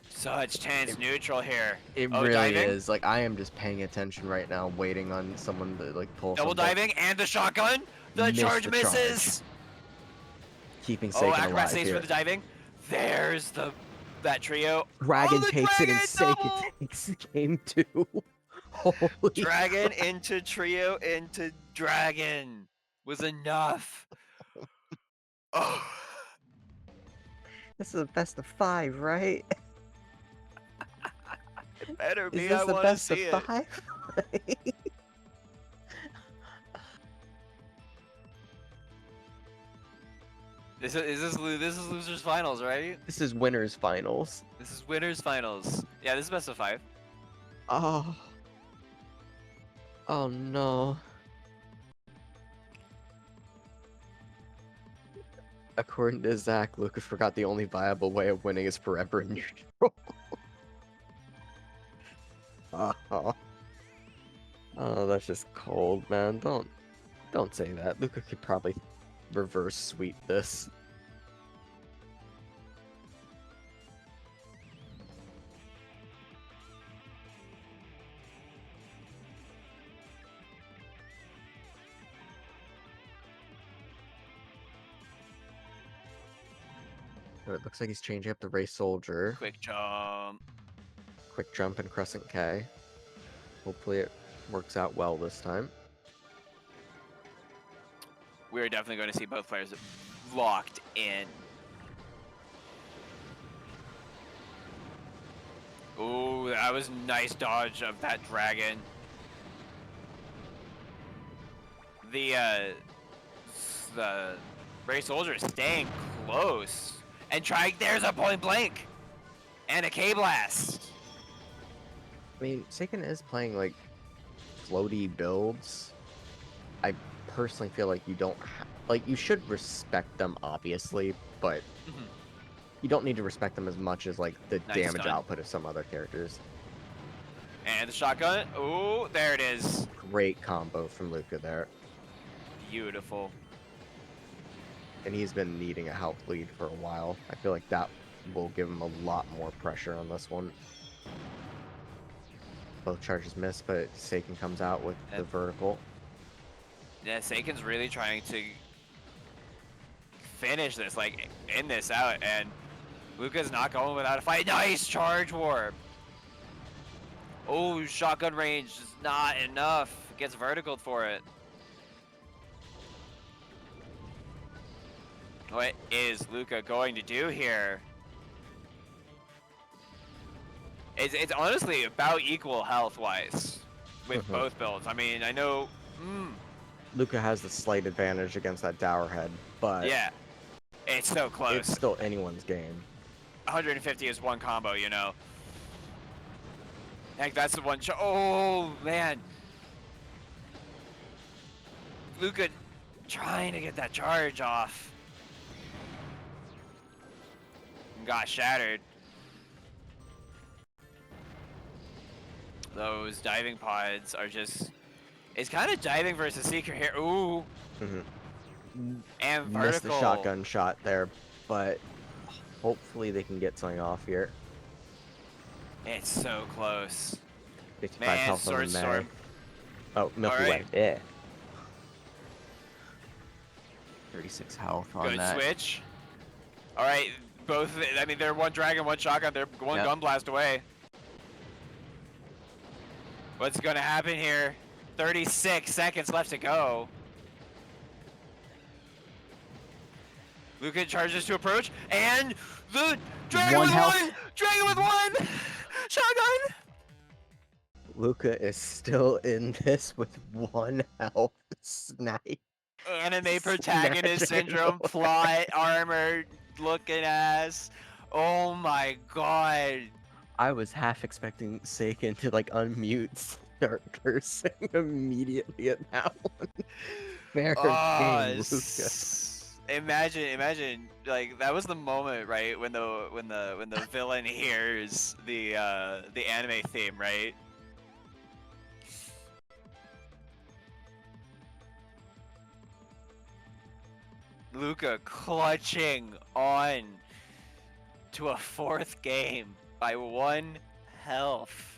Such tense neutral here. It Oh, really diving? is. Like, I am just paying attention right now, waiting on someone to, like, pull Double something. diving and the shotgun. The Missed charge the misses. Keeping Oh, Seiken acrobat alive saves here. for the diving. There's that trio. Dragon oh, the takes dragon it and Seiken double! takes the game too. Holy Dragon into trio into dragon was enough. Oh. This is the best of 5, right? Better Is be. this I the want to best of see it. 5? This is losers finals, right? This is winners finals. This is winners finals. Yeah, this is best of 5. Oh. Oh no. According to Zach, Luca forgot the only viable way of winning is forever in neutral. Oh. Oh, that's just cold, man. Don't say that. Luca could probably reverse sweep this. It looks like he's changing up the race soldier. Quick jump. Quick jump and crescent K. Hopefully it works out well this time. We're definitely going to see both players locked in. Ooh, that was a nice dodge of that dragon. The race soldier is staying close and trying. There's a point blank and a K blast. I mean, Seiken is playing like floaty builds. I personally feel like you don't like you should respect them obviously, but you don't need to respect them as much as like the Nice damage stun. output of some other characters. And the shotgun. Ooh, there it is. Great combo from Luca there, Beautiful. and he's been needing a health lead for a while. I feel like that will give him a lot more pressure on this one. Both charges miss, but Seiken comes out with the And- vertical. Yeah, Seiken's really trying to finish this, like, end this out, and Luca's not going without a fight. Nice charge warp. Oh, shotgun range is not enough. Gets verticaled for it. What is Luca going to do here? It's honestly about equal health-wise with both builds. I mean, I know... Luca has the slight advantage against that Dower Head, but yeah. It's so close. it's still anyone's game. 150 is one combo, you know. Heck, that's the one. Oh, man. Luca trying to get that charge off. Got shattered. Those diving pods are just... It's kind of diving versus Seeker here. Ooh. And vertical. Missed the shotgun shot there, but hopefully they can get something off here. It's so close. 55 Man, health on Sword the May. Storm. Oh, Milky Way. Alright. Yeah. 36 health on Good that. switch. All right, both. I mean, they're one dragon, one shotgun. They're one Yep. gun blast away. What's going to happen here? 36 seconds left to go. Luca charges to approach, and the dragon One with health. one. Dragon with one. Shotgun. Luca is still in this with 1 health. Snipe. Anime protagonist Snatching syndrome, away. plot armor looking ass. Oh my god. I was half expecting Seiken to like unmute, start cursing immediately at that one. Fair Oh, game, Luca. imagine, like that was the moment, right, when the villain hears the anime theme, right? Luca clutching on to a 4th game by 1 health.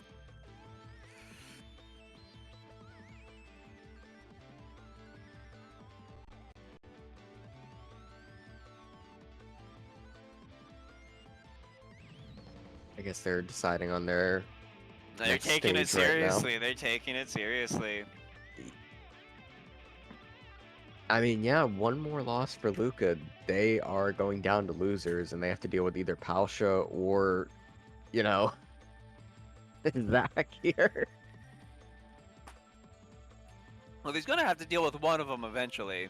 I guess they're deciding on their They're next taking it stage right now. seriously. They're taking it seriously. I mean, yeah, one more loss for Luca. They are going down to losers, and they have to deal with either Palshia or, you know, Zach here. Well, he's gonna have to deal with one of them eventually.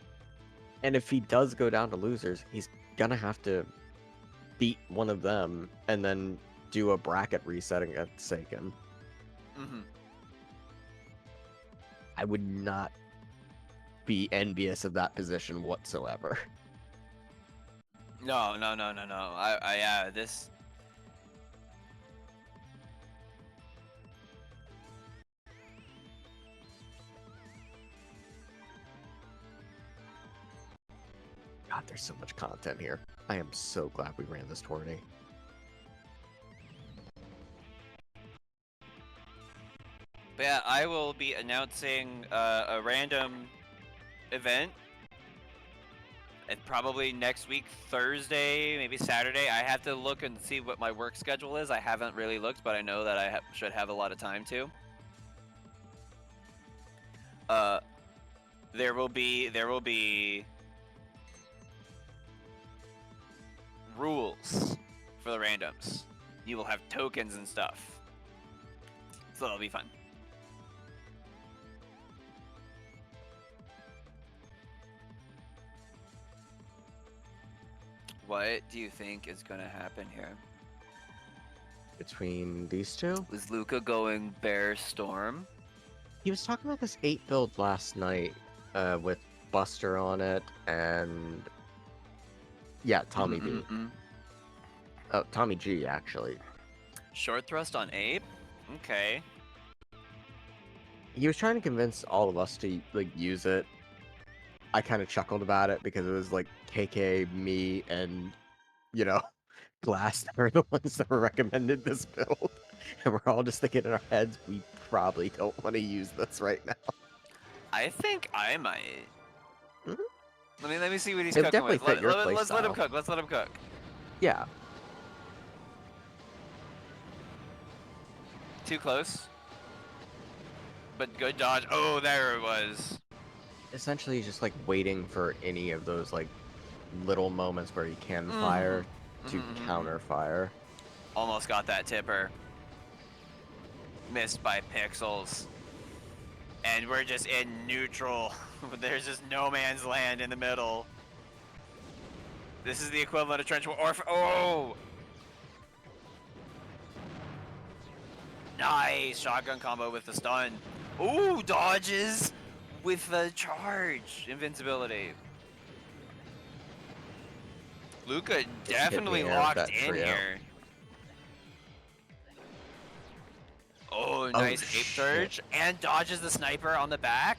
And if he does go down to losers, he's gonna have to beat one of them and then do a bracket resetting at Seiken. Mm-hmm. I would not be envious of that position whatsoever. No. Yeah, this. God, there's so much content here. I am so glad we ran this tourney. But yeah, I will be announcing a random event. Probably next week, Thursday, maybe Saturday. I have to look and see what my work schedule is. I haven't really looked, but I know that I should have a lot of time to. There will be rules for the randoms. You will have tokens and stuff, so that'll be fun. What do you think is gonna happen here? Between these two? Was Luca going Bear Storm? He was talking about this 8 build last night with Buster on it and... Yeah, Tommy B. Oh, Tommy G, actually. Short thrust on Ape? Okay. He was trying to convince all of us to like use it. I kind of chuckled about it because it was like KK, me, and, you know, Glass that are the ones that were recommended this build. And we're all just thinking in our heads, we probably don't want to use this right now. I think I might. Mhm. Let me see what he's It'd cooking definitely with. fit your Let's let him playstyle. cook. Let's let him cook. Yeah. Too close. But good dodge. Oh, there it was. Essentially just like waiting for any of those like little moments where he can fire to counter fire. Almost got that tipper. Missed by pixels. And we're just in neutral. There's just no man's land in the middle. This is the equivalent of trench warfare. Oh! Nice shotgun combo with the stun. Ooh, dodges with the charge invincibility. Luca definitely the air with locked that in trio. here. Oh, nice ape shit. surge and dodges the sniper on the back.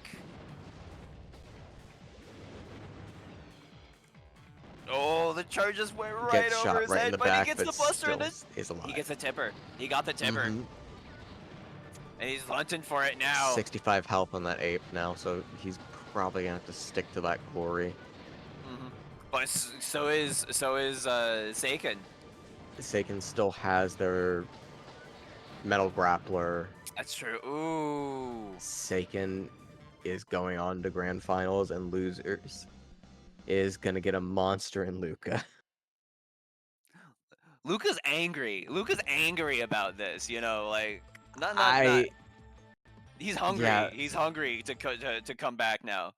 Oh, the charge just went right Gets over shot his right in head, the but back, he gets but the buster in still the... is alive. He gets the tipper. He got the tipper. Mhm. And he's hunting for it now. 65 health on that ape now, so he's probably gonna have to stick to that glory. But so is Seiken. Seiken still has their metal grappler. That's true. Ooh. Seiken is going on to grand finals, and losers is gonna get a monster in Luca. Luca's angry. Luca's angry about this, you know, like not. He's hungry. Yeah. He's hungry to come back now.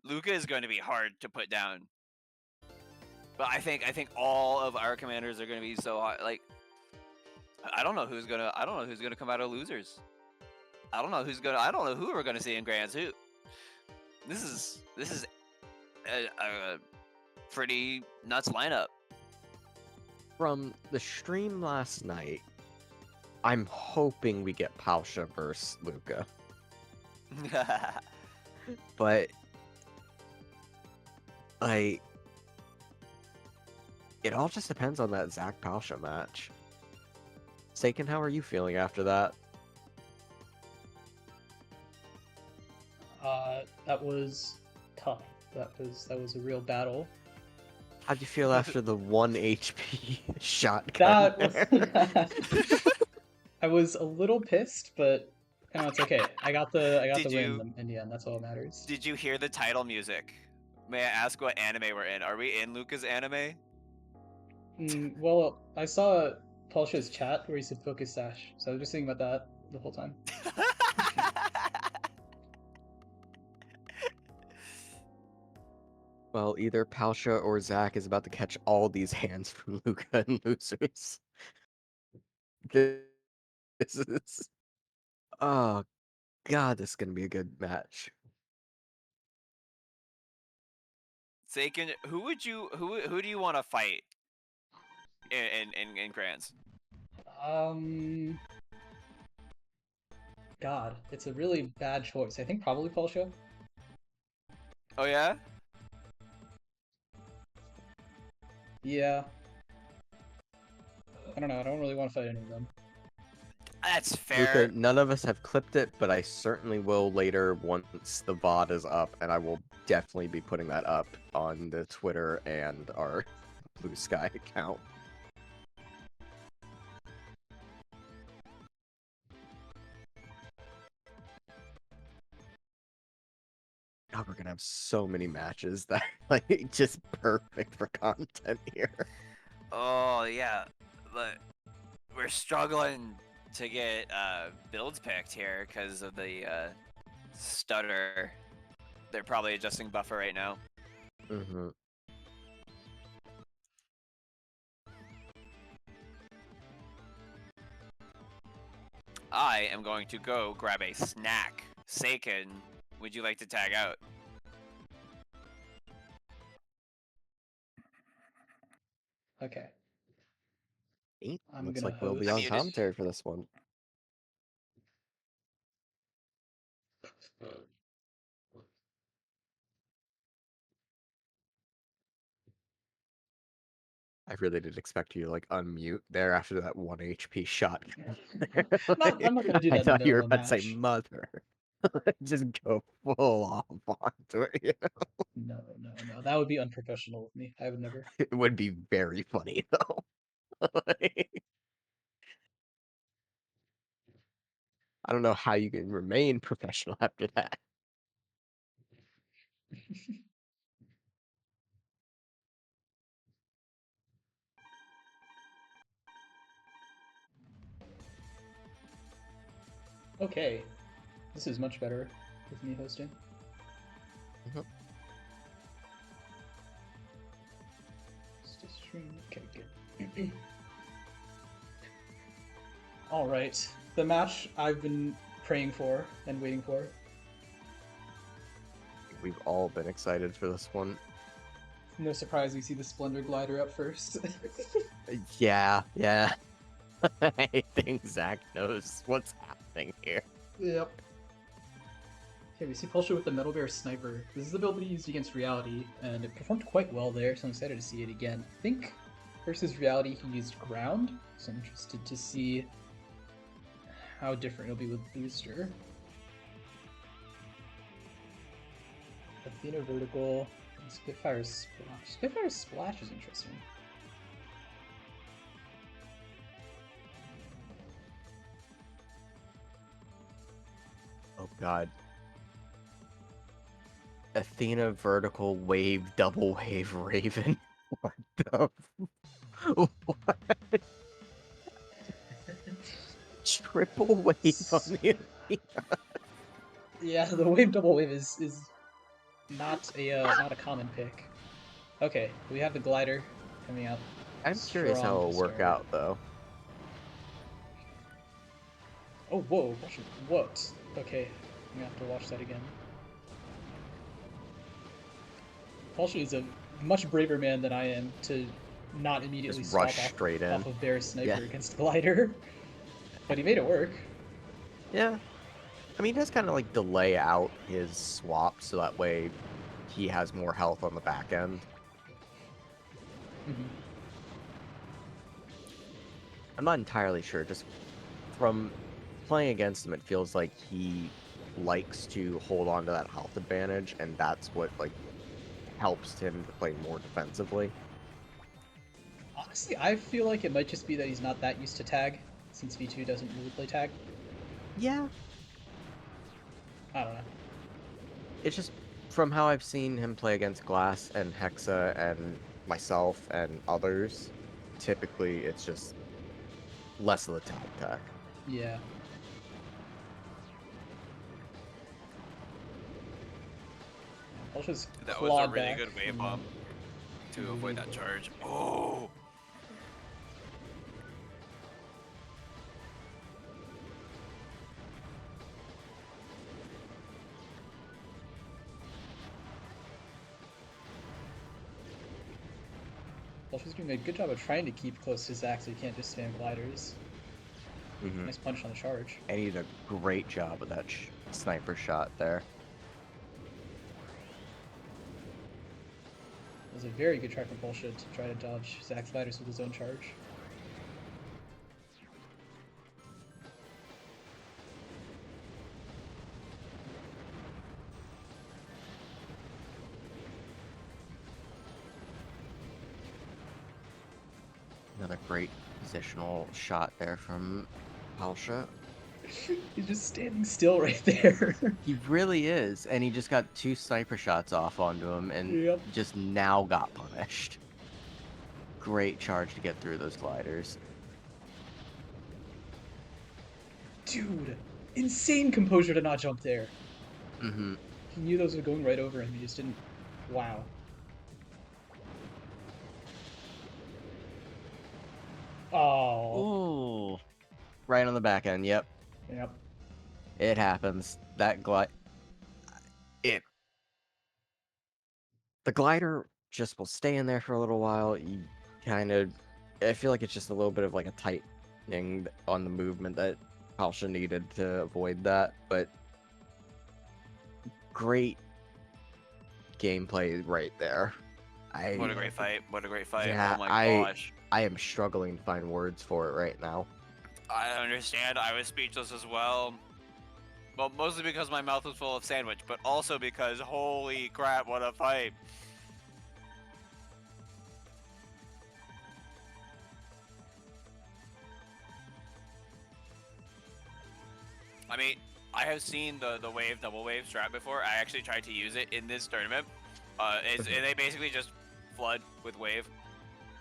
Luca is going to be hard to put down. But I think all of our commanders are going to be so hard. Like I don't know who's gonna come out of losers. I don't know who we're gonna see in Grands. Who? This is a pretty nuts lineup. From the stream last night, I'm hoping we get Palshia versus Luca. But It all just depends on that Zach Palshia match. Seiken, how are you feeling after that? That was tough. That was a real battle. How'd you feel after the 1 HP That shotgun? was. I was a little pissed, but it's okay. I got the Did win in the end. That's all that matters. Did you hear the title music? May I ask what anime we're in? Are we in Luca's anime? Well, I saw Palshia's chat where he said "focus sash," so I was just thinking about that the whole time. Well, either Palshia or Zach is about to catch all these hands from Luca and losers. This is... Oh, God, this is going to be a good match. Seiken, who do you want to fight in Grands? God, it's a really bad choice. I think probably Palshia. Oh yeah? Yeah. I don't know. I don't really want to fight any of them. That's fair. Luca, none of us have clipped it, but I certainly will later once the VOD is up, and I will definitely be putting that up on the Twitter and our Blue Sky account. Oh, we're gonna have so many matches that are like just perfect for content here. Oh yeah, but we're struggling to get builds picked here because of the stutter. They're probably adjusting buffer right now. Mm-hmm. I am going to go grab a snack. Seiken, would you like to tag out? Okay. I'm Looks gonna like we'll be host. on I muted. commentary for this one. I really did expect you to like unmute there after that 1 HP shot. I'm not gonna do that I in the thought you middle were of a about to say match. mother. Just go full off onto it. You know? No. That would be unprofessional of me. I would never. It would be very funny though. I don't know how you can remain professional after that. Okay. This is much better with me hosting. Mhm. Just a stream. Okay, good. Alright. The match I've been praying for and waiting for. We've all been excited for this one. No surprise we see the Splendor Glider up first. Yeah. I think Zach knows what's happening here. Yep. Okay, we see Palshia with the Metal Bear Sniper. This is the build that he used against Reality, and it performed quite well there, so I'm excited to see it again. I think versus Reality he used Ground, so I'm interested to see how different it'll be with Booster. Athena Vertical, and Spitfire Splash. Spitfire Splash is interesting. Oh god. Athena vertical wave double wave Raven. What the what? Triple wave on the Athena. Yeah, the wave double wave is not a common pick. Okay, we have the glider coming out. I'm curious how strong it'll to work start. out though. Oh, whoa, what? Okay, I'm gonna have to watch that again. Palshia is a much braver man than I am to not immediately Just swap rush straight in. off of Bear's Sniper Yeah. against Glider. But he made it work. Yeah. I mean, he does kind of like delay out his swap so that way he has more health on the back end. Mhm. I'm not entirely sure. Just from playing against him, it feels like he likes to hold on to that health advantage, and that's what like helps him to play more defensively. Honestly, I feel like it might just be that he's not that used to tag, since V2 doesn't really play tag. Yeah, I don't know. it's just from how I've seen him play against Glass and Hexa and myself and others, typically it's just less of the tag. Yeah. I'll just That was a clawed really back good wave from- bomb to avoid that charge. Oh! Palshia's doing a good job of trying to keep close to Zach so he can't just spam gliders. Mm-hmm. Nice punch on the charge. And he did a great job of that sniper shot there. It was a very good try from Palshia to try to dodge Zach's gliders with his own charge. Another great positional shot there from Palshia. He's just standing still right there. He really is, and he just got 2 sniper shots off onto him and Yep. just now got punished. Great charge to get through those gliders. Dude, insane composure to not jump there. Mm-hmm. He knew those were going right over him, he just didn't. Wow. Oh. Ooh. Right on the back end, yep. Yep. It happens. That glide... The glider just will stay in there for a little while. You kind of... I feel like it's just a little bit of like a tightening on the movement that Palshia needed to avoid that, but great gameplay right there. What a great fight. What a great fight. Yeah, oh my gosh. I am struggling to find words for it right now. I understand. I was speechless as well. Well, mostly because my mouth was full of sandwich, but also because holy crap, what a fight. I mean, I have seen the wave double wave strat before. I actually tried to use it in this tournament. And they basically just flood with wave,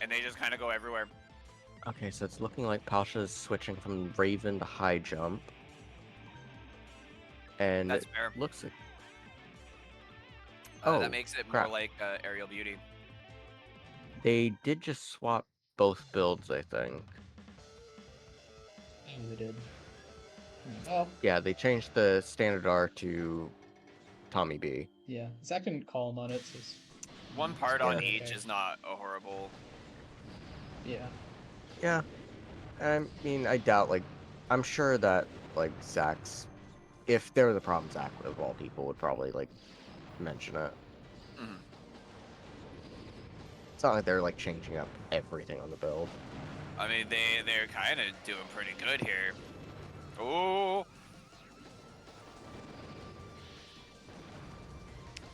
and they just kind of go everywhere. Okay, so it's looking like Palshia is switching from Raven to high jump. And That's it fair. looks like... That makes it crap. more like Aerial Beauty. They did just swap both builds, I think. Oh, they did. Oh, Yeah, they changed the standard R to Tommy B. yeah. Zach didn't call him on it, so it's... One part on Yeah. each Okay. is not a horrible. Yeah. Yeah. I mean, I doubt, like, I'm sure that, like, Zach's... If there was a problem, Zach, of all people, would probably, like, mention it. Mhm. It's not like they're, like, changing up everything on the build. I mean, they're kind of doing pretty good here. Oh,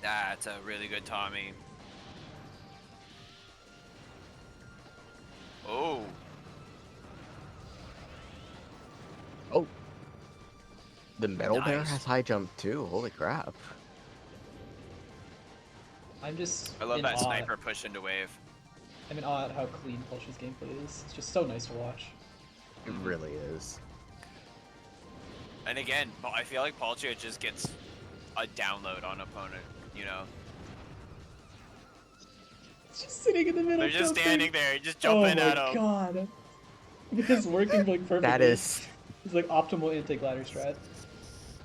that's a really good Tommy. Oh, Oh! The middle bear Nice. has high jump, too. Holy crap. I'm just I love in that awe. sniper push into wave. I'm in awe at how clean Palshia's gameplay is. It's just so nice to watch. It really is. And again, I feel like Palshia just gets a download on opponent, you know? It's just sitting in the middle. They're just jumping. standing there, just jumping at Oh him. my god. It's working like perfectly. That is... It's like optimal anti-glider strat.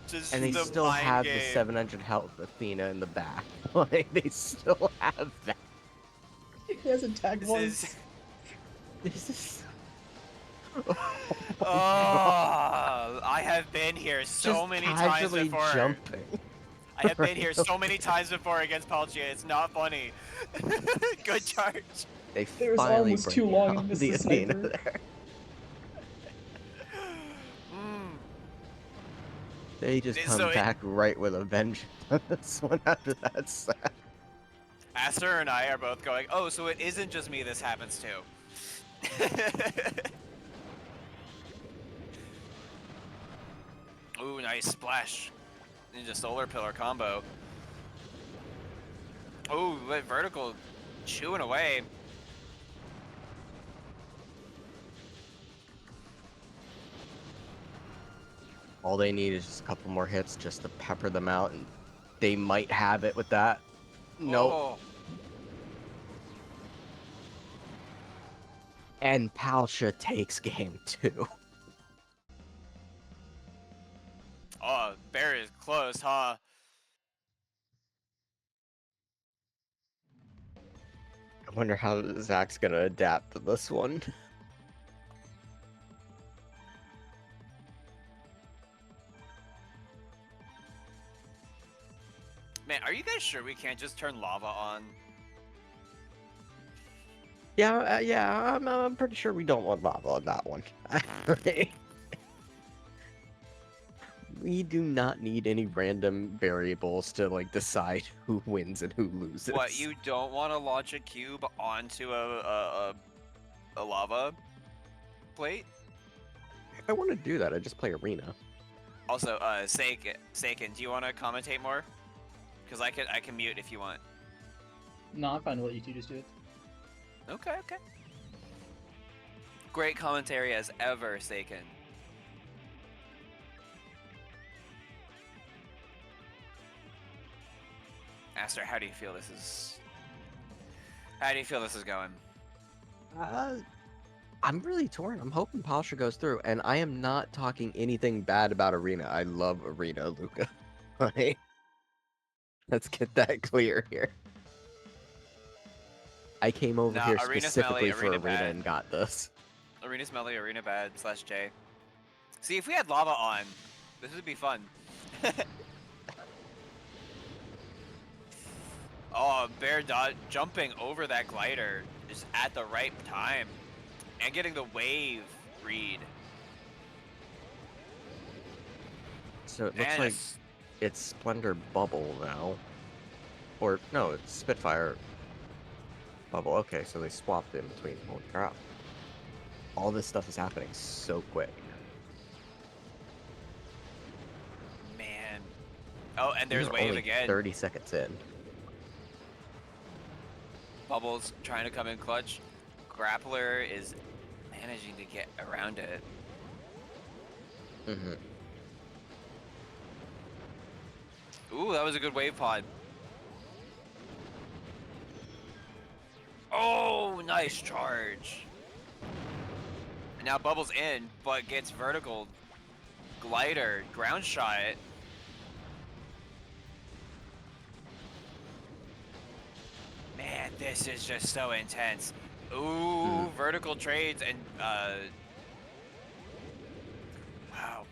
Just And they the still mind have game. the 700 health Athena in the back. Like, they still have that. He hasn't tagged This once. is... This is... Oh, I have been here so Just many times casually before. jumping. I have been here so many times before against Palshia. It's not funny. Good charge. They Their arm finally was bring too long out and missed the the Athena sniper. there. Mm. They just come So back right with a vengeance on this one after that set. Aster and I are both going, oh, so it isn't just me this happens to. Ooh, nice splash. Ninja solar pillar combo. Ooh, let vertical chewing away. All they need is just a couple more hits just to pepper them out, and they might have it with that. Nope. Oh. And Palshia takes game 2. Oh, Bear is close, huh? I wonder how Zach's gonna adapt to this one. Man, are you guys sure we can't just turn lava on? Yeah, I'm pretty sure we don't want lava on that one. We do not need any random variables to like decide who wins and who loses. What, you don't want to launch a cube onto a lava plate? If I want to do that, I just play arena. Also, Seiken, do you want to commentate more? Because I can mute if you want. No, I'm fine to let you two just do it. Okay. Great commentary as ever, Seiken. Aster, how do you feel this is going? I'm really torn. I'm hoping Palshia goes through, and I am not talking anything bad about arena. I love arena, Luca. Like, let's get that clear here. I came over Nah, here arena specifically smelly, for arena arena bad. and got this. Arena smelly, arena bad / J. See, if we had lava on, this would be fun. Oh, Bear jumping over that glider is at the right time. And getting the wave read. So it looks And like it's Splendor Bubble now. Or, no, it's Spitfire Bubble. Okay, so they swapped in between. Holy crap. All this stuff is happening so quick. man. Oh, and there's We're wave only again. 30 seconds in. Bubbles trying to come in clutch. Grappler is managing to get around it. Mm-hmm. Ooh, that was a good wave pod. Oh, nice charge. And now Bubbles in, but gets vertical. Glider, ground shot. Man, this is just so intense. Ooh, vertical trades and wow.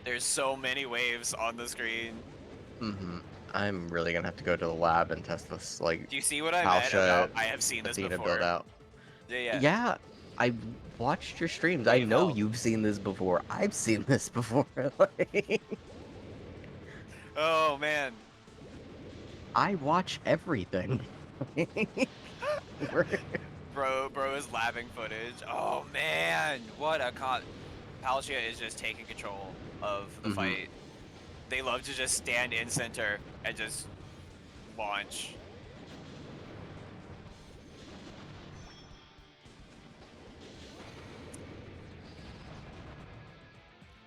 There's so many waves on the screen. Mm-hmm. I'm really gonna have to go to the lab and test this, like, Do you see what I meant Palshia about I have seen this Athena before? build out. Yeah. Yeah, I watched your streams. I Wave know help. you've seen this before. I've seen this before. Like, Oh man. I watch everything. Bro is labbing footage. Oh man, what a Palshia is just taking control of the Mhm. fight. They love to just stand in center and just launch.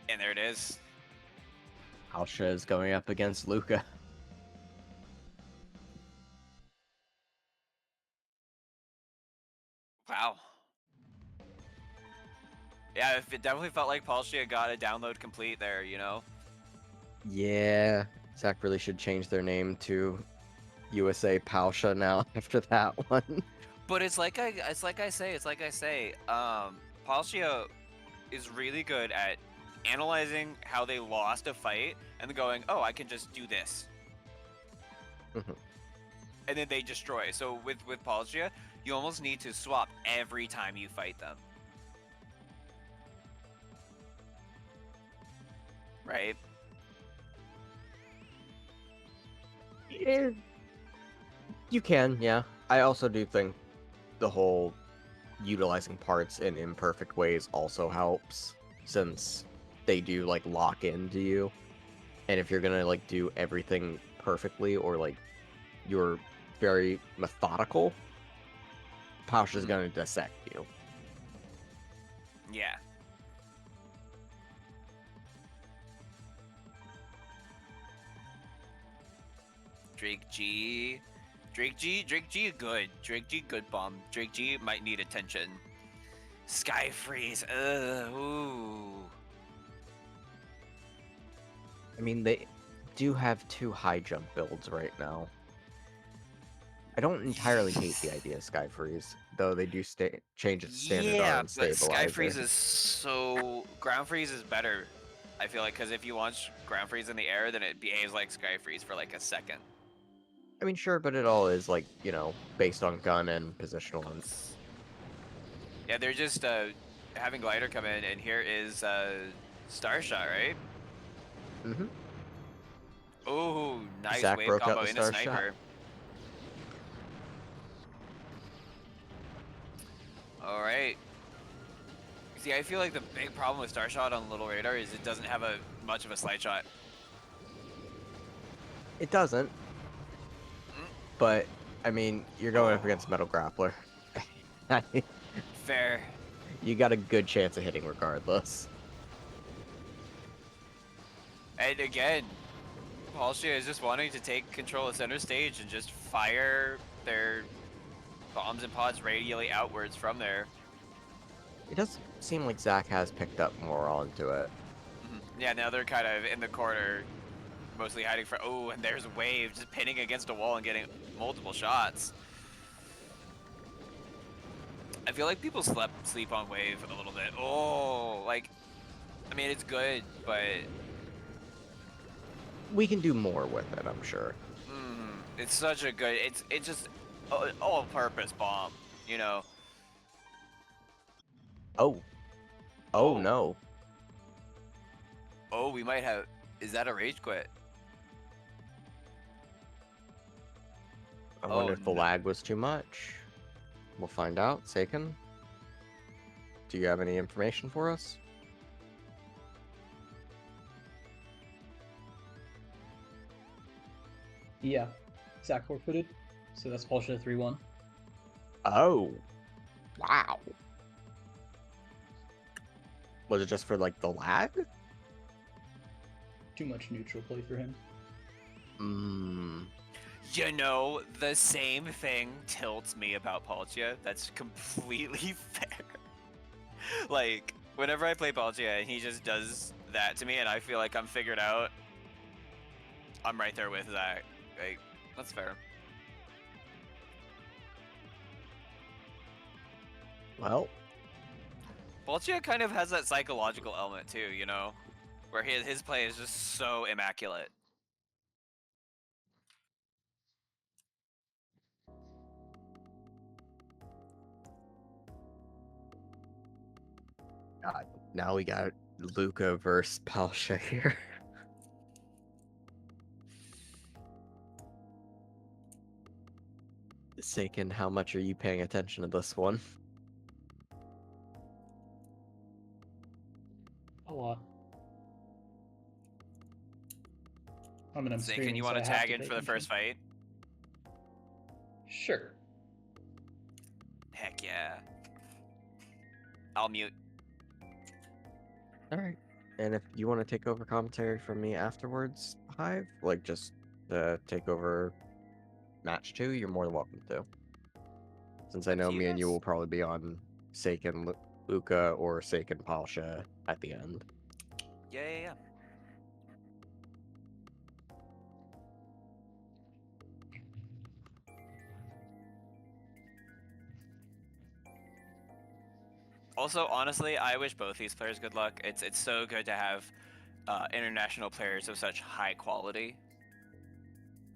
And there it is. Palshia is going up against Luca. Wow. Yeah, it definitely felt like Palshia got a download complete there, you know? Yeah, Zach really should change their name to USA Palshia now after that one. But it's like I say, Palshia is really good at analyzing how they lost a fight and then going, oh, I can just do this. Mhm. And then they destroy. So with Palshia, you almost need to swap every time you fight them. Right? Yeah, you can, yeah. I also do think the whole utilizing parts in imperfect ways also helps, since they do like lock into you. And if you're gonna like do everything perfectly, or like you're very methodical, Palshia's gonna dissect you. Yeah. Drake G, good. Drake G, good bomb. Drake G might need attention. Sky Freeze, ooh. I mean, they do have 2 high jump builds right now. I don't entirely hate the idea of Sky Freeze, though they do change its standard Yeah, R and but Sky stabilizer. Freeze is so... Ground Freeze is better, I feel like, because if you launch Ground Freeze in the air, then it behaves like Sky Freeze for like a second. I mean, sure, but it all is, like, you know, based on gun and positional. And... Yeah, they're just having Glider come in, and here is Star Shot, right? Mm-hmm. Oh, nice Zach wave broke out combo the into Star Shot. Sniper. All right. See, I feel like the big problem with Star Shot on Little Radar is it doesn't have much of a slide shot. It doesn't. But, I mean, you're going up against Metal Grappler. Fair. You got a good chance of hitting regardless. And again, Palshia is just wanting to take control of center stage and just fire their bombs and pods radially outwards from there. It does seem like Zach has picked up more onto it. Yeah, now they're kind of in the corner, mostly hiding for... Oh, and there's Wave just pinning against a wall and getting multiple shots. I feel like people sleep on Wave a little bit. Oh, like, I mean, it's good, but... We can do more with it, I'm sure. It's such a good... It's just all-purpose bomb, you know? Oh. Oh, no. Oh, we might have... Is that a rage quit? I wonder Oh, if the no. lag was too much. We'll find out. Seiken, do you have any information for us? Yeah. Zach forfeited. So that's Palshia 3-1. Oh. Wow. Was it just for, like, the lag? Too much neutral play for him. You know, the same thing tilts me about Palshia. That's completely fair. Like, whenever I play Palshia and he just does that to me and I feel like I'm figured out, I'm right there with Zach. Like, that's fair. Well, Palshia kind of has that psychological element too, you know? Where his play is just so immaculate. God, now we got Luca versus Palshia here. Seiken, how much are you paying attention to this one? A lot. I mean, I'm Seiken, streaming, you so want I to have tag to in pay for the attention. first fight? Sure. Heck yeah. I'll mute. Alright. And if you want to take over commentary from me afterwards, Hive, like just take over match 2, you're more than welcome to. Since I Up know to you me and you guys. will probably be on Seiken Luca or Seiken Palshia at the end. Yeah. Also, honestly, I wish both these players good luck. It's so good to have international players of such high quality.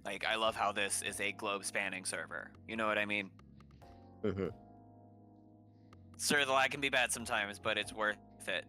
Like, I love how this is a globe-spanning server. You know what I mean? Mm-hmm. Sure, the lag can be bad sometimes, but it's worth it.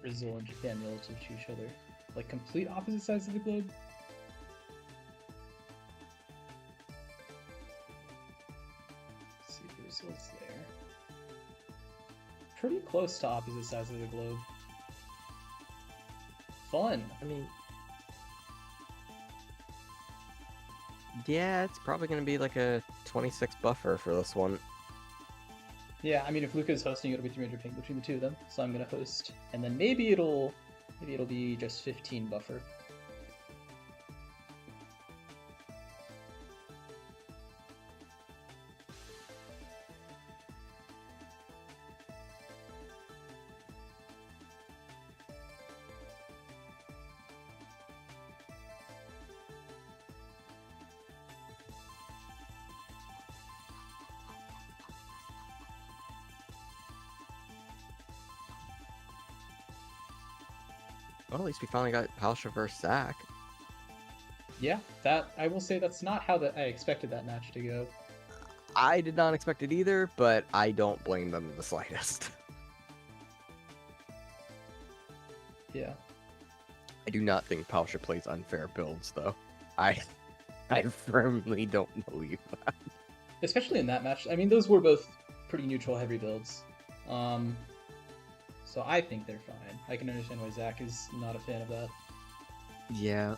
Brazil and Japan relative to each other. Like complete opposite sides of the globe? Let's see, Brazil's there. Pretty close to opposite sides of the globe. Fun. I mean, yeah, it's probably going to be like a 26 buffer for this one. Yeah, I mean, if Luca's hosting, it'll be 300 ping between the two of them. So I'm gonna host, and then maybe it'll be just 15 buffer. Well, at least we finally got Palshia versus Zach. Yeah, that I will say that's not how I expected that match to go. I did not expect it either, but I don't blame them in the slightest. Yeah. I do not think Palshia plays unfair builds, though. I firmly don't believe that. Especially in that match. I mean, those were both pretty neutral heavy builds. So I think they're fine. I can understand why Zach is not a fan of that. Yeah.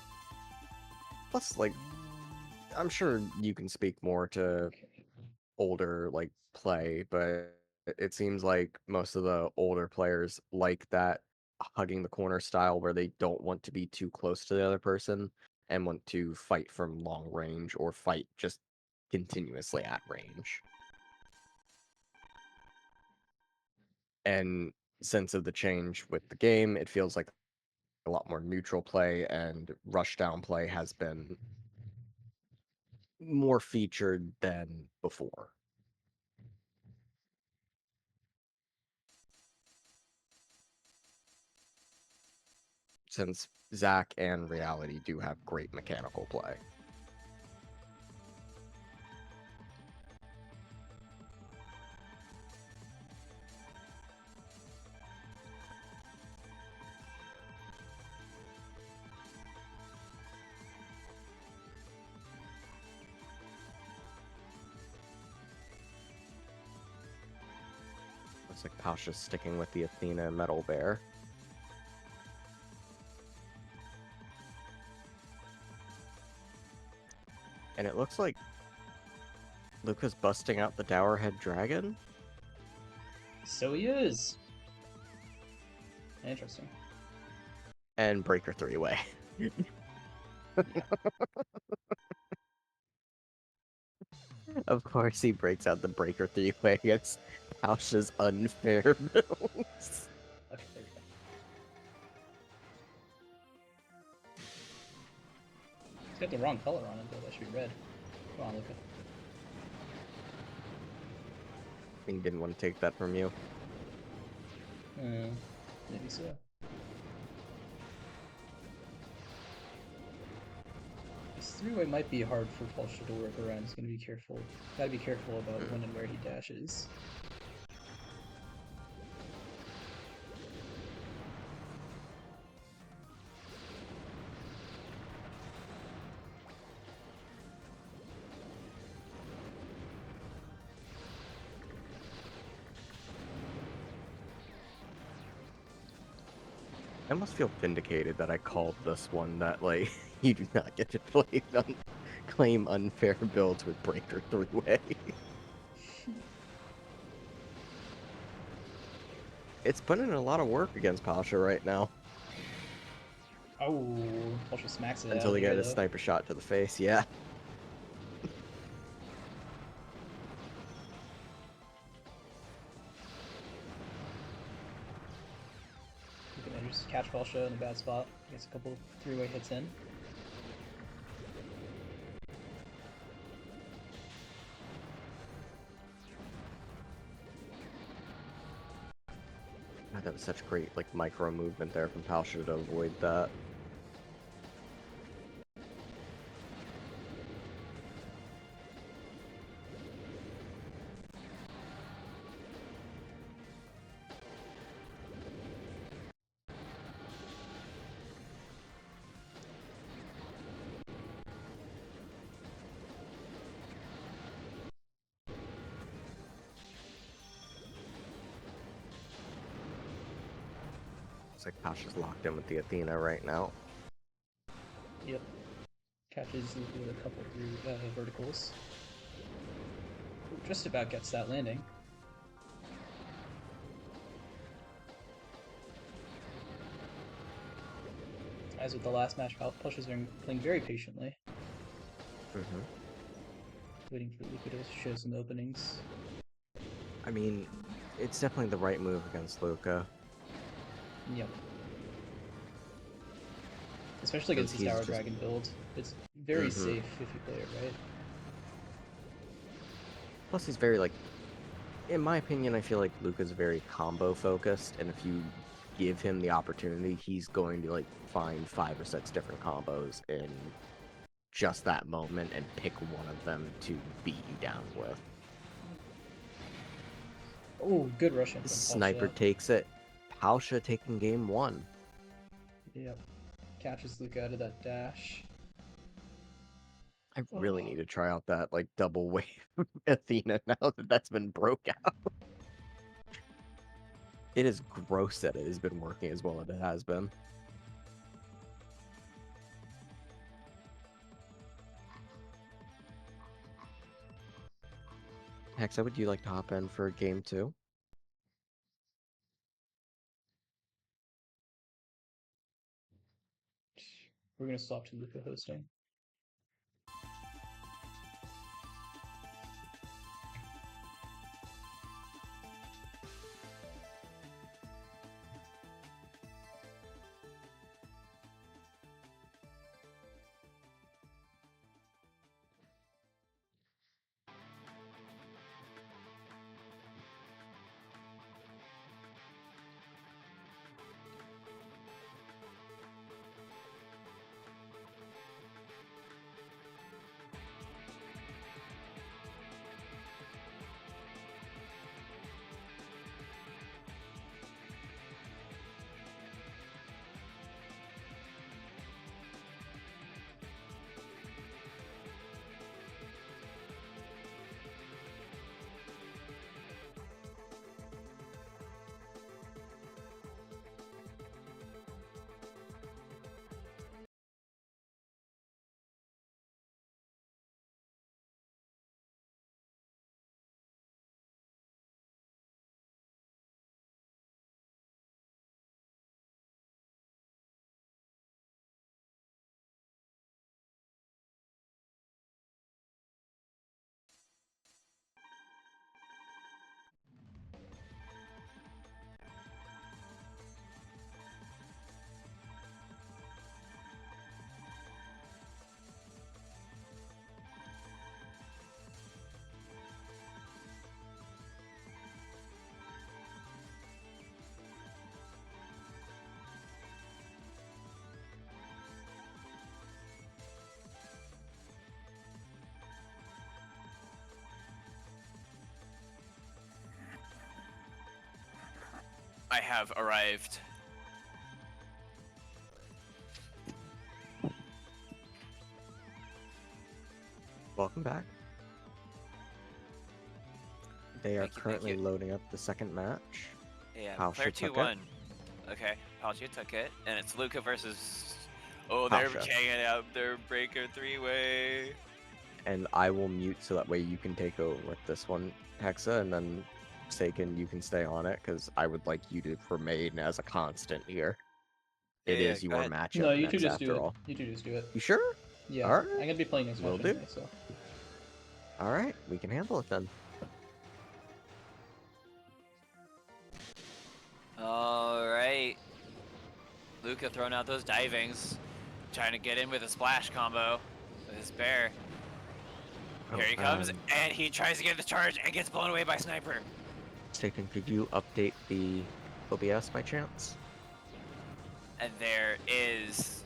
Plus, like, I'm sure you can speak more to older, like, play, but it seems like most of the older players like that hugging the corner style where they don't want to be too close to the other person and want to fight from long range or fight just continuously at range. And since of the change with the game, it feels like a lot more neutral play and rush down play has been more featured than before. Since Zach and Reality do have great mechanical play. Looks like Palshia's sticking with the Athena Metal Bear. And it looks like Luca's busting out the Dowerhead Dragon. So he is. Interesting. And Breaker 3-way. Of course he breaks out the Breaker 3-way against Palshia's unfair builds. Okay, there we go. He's got the wrong color on it, though. That should be red. Come on, Luca. He didn't want to take that from you. Maybe so. This three-way might be hard for Palshia to work around. He's gonna be careful. Gotta be careful about when and where he dashes. I almost feel vindicated that I called this one that, like, you do not get to play claim unfair builds with Breaker 3-way. It's putting in a lot of work against Palshia right now. Oh, Palshia smacks it out Until of they the air, get a though. sniper shot to the face, yeah. You can just catch Palshia in a bad spot. Gets a couple 3-way hits in. God, that was such great, like, micro movement there from Palshia to avoid that. It's like Palshia's locked in with the Athena right now. Yep. Catches Luca with a couple through verticals. Ooh, just about gets that landing. As with the last match, Palshia's been playing very patiently, Mm-hmm. waiting for Luca to show some openings. I mean, it's definitely the right move against Luca. Yep. Especially against his He's Tower just... Dragon build. It's very Mhm. safe if you play it right. Plus, he's very, like... In my opinion, I feel like Luca's very combo-focused, and if you give him the opportunity, he's going to, like, find 5 or 6 different combos in just that moment and pick one of them to beat you down with. Oh, good Russian The from sniper Palshia. takes it. Palshia taking game 1. Yep. Catches Luca out of that dash. I really Oh. need to try out that, like, double wave Athena now that that's been broke out. It is gross that it has been working as well as it has been. Hexa, would you like to hop in for game 2? We're gonna swap to Luca hosting. I have arrived. Welcome back. They are Thank you, thank currently you. loading up the second match. Yeah, Palshia player took it. 2-1. Okay. Palshia took it, and it's Luca versus. Oh, they're Palshia. hanging out their breaker 3-way. And I will mute so that way you can take over with this one, Hexa, and then Seiken, you can stay on it, because I would like you to remain as a constant here. It Yeah, is go your ahead. matchup No, you two next, just do after it. all. You two just do it. You sure? Yeah. Alright. I'm gonna be playing next Will match do. anyway, so. Alright, we can handle it then. Alright. Luca throwing out those divings. Trying to get in with a splash combo with his bear. Here he comes, and he tries to get the charge and gets blown away by Sniper. Seiken, could you update the OBS by chance? And there is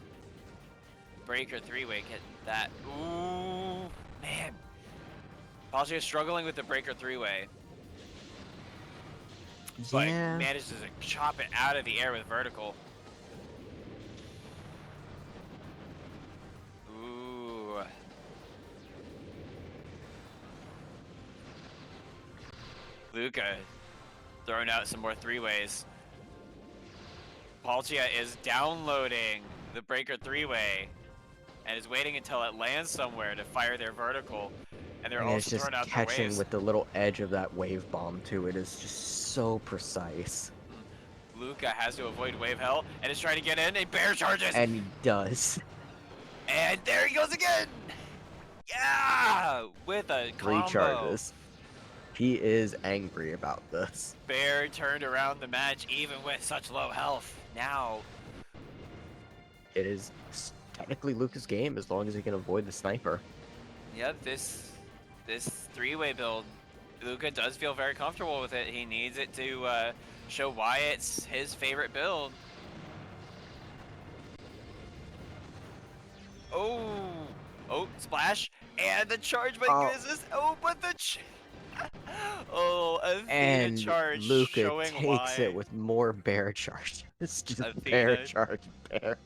breaker 3-way getting that. Ooh, man. Palshia is struggling with the breaker 3-way, but Yeah. manages to chop it out of the air with vertical. Ooh. Luca throwing out some more 3-ways. Palshia is downloading the breaker 3-way and is waiting until it lands somewhere to fire their vertical. And they're And it's also just throwing out the catching waves. with the little edge of that wave bomb too. It is just so precise. Luca has to avoid wave hell and is trying to get in. A bear charges. And he does. And there he goes again. Yeah, with a combo. 3 charges. He is angry about this. Bear turned around the match even with such low health. Now, It is technically Luca's game as long as he can avoid the sniper. yep, this 3-way build, Luca does feel very comfortable with it. He needs it to show why it's his favorite build. Oh, splash and the charge, my Oh. goodness. Oh, but the oh, Athena And charge Luca showing takes why. it with more bear charge. It's just Athena. bear charge, bear charge.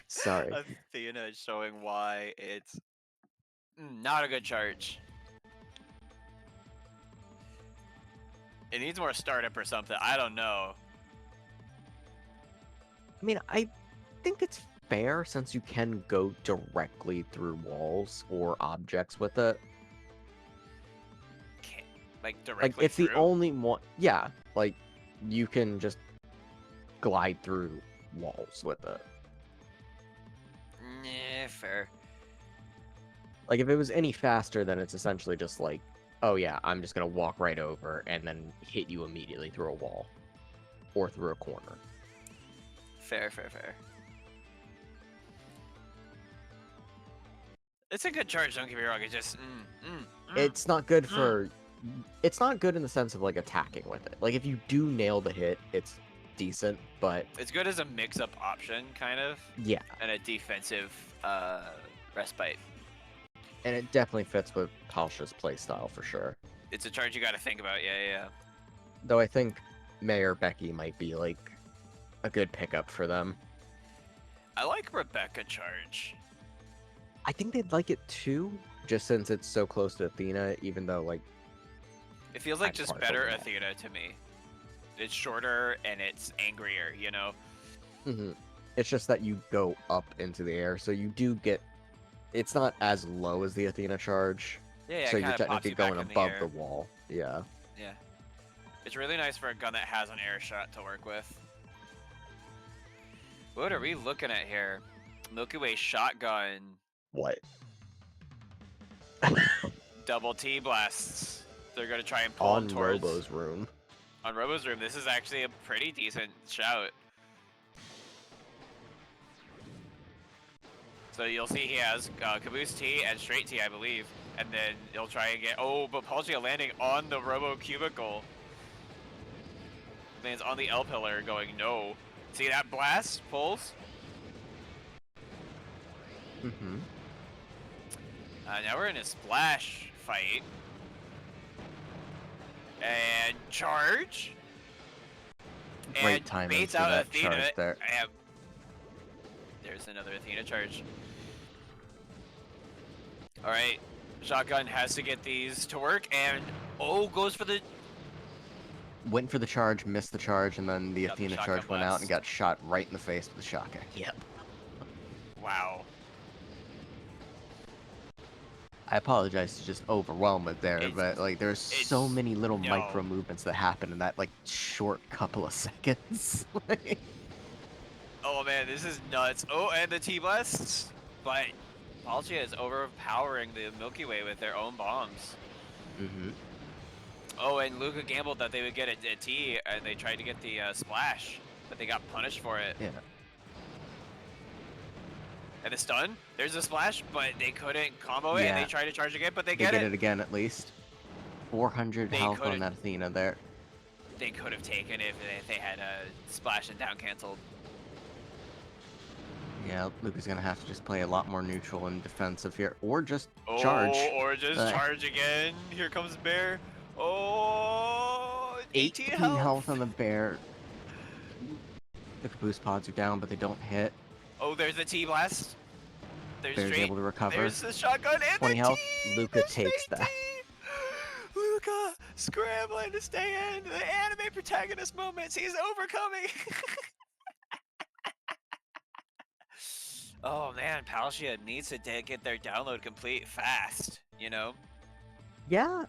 Sorry. Athena is showing why it's not a good charge. It needs more startup or something. I don't know. I mean, I think it's fair since you can go directly through walls or objects with it. Can't, like directly Like, it's through. the only one. Yeah, like, you can just glide through walls with it. Yeah, fair. Like, if it was any faster, then it's essentially just like, oh yeah, I'm just gonna walk right over and then hit you immediately through a wall. Or through a corner. Fair. It's a good charge, don't get me wrong. It just, It's not good for... It's not good in the sense of, like, attacking with it. Like, if you do nail the hit, it's decent, but... It's good as a mix-up option, kind of, Yeah. and a defensive respite. And it definitely fits with Palshia's playstyle, for sure. It's a charge you got to think about, yeah. Though I think May or Becky might be, like, a good pickup for them. I like Rebecca charge. I think they'd like it too, just since it's so close to Athena, even though, like... It feels like I'm just part of better that. Athena to me. It's shorter and it's angrier, you know? It's just that you go up into the air, so you do get... It's not as low as the Athena charge, Yeah, so it you're kind of pops technically you back going in the above air. the wall. Yeah. Yeah. It's really nice for a gun that has an air shot to work with. What are we looking at here? Milky Way shotgun, What? double T blasts. They're gonna try and pull On him towards Robo's room. on Robo's room. This is actually a pretty decent shout. So you'll see he has Caboose T and Straight T, I believe, and then he'll try and get. Oh, but Palshia landing on the Robo cubicle. Lands on the L pillar, going no. See that blast pulls? Now we're in a splash fight. And charge. Great And timing baits for out that Athena. charge there. There's another Athena charge. Alright. Shotgun has to get these to work and goes for the Went for the charge, missed the charge, and then the Got the Athena shotgun charge went out and blast. got shot right in the face with the shotgun. Yep. Wow. I apologize to just overwhelm it there, It's- but like there's so it's- many little no. micro movements that happen in that like short couple of seconds. Like, Oh man, this is nuts. Oh, and the T-Blasts. But Palshia is overpowering the Milky Way with their own bombs. mhm. Oh, and Luca gambled that they would get a T, and they tried to get the splash, but they got punished for it. Yeah. And the stun, there's a splash, but they couldn't combo it, and Yeah. they tried to charge again, but they They get get it. it again at least. 400 They health could've- on that Athena there. They could have taken it if they had a splash and down canceled. Yeah, Luca's gonna have to just play a lot more neutral and defensive here, or just charge. Oh, or just Uh, charge again. Here comes Bear. Oh, 18 health on the bear. The boost pods are down, but they don't hit. Oh, there's the T-Blast. There's Bear's straight. able to recover. There's the shotgun and 20 the health. T! Luca The takes straight that. T! Luca scrambling to stay in. The anime protagonist moments. He's overcoming. Oh man, Palshia needs to get their download complete fast. You know. Yeah,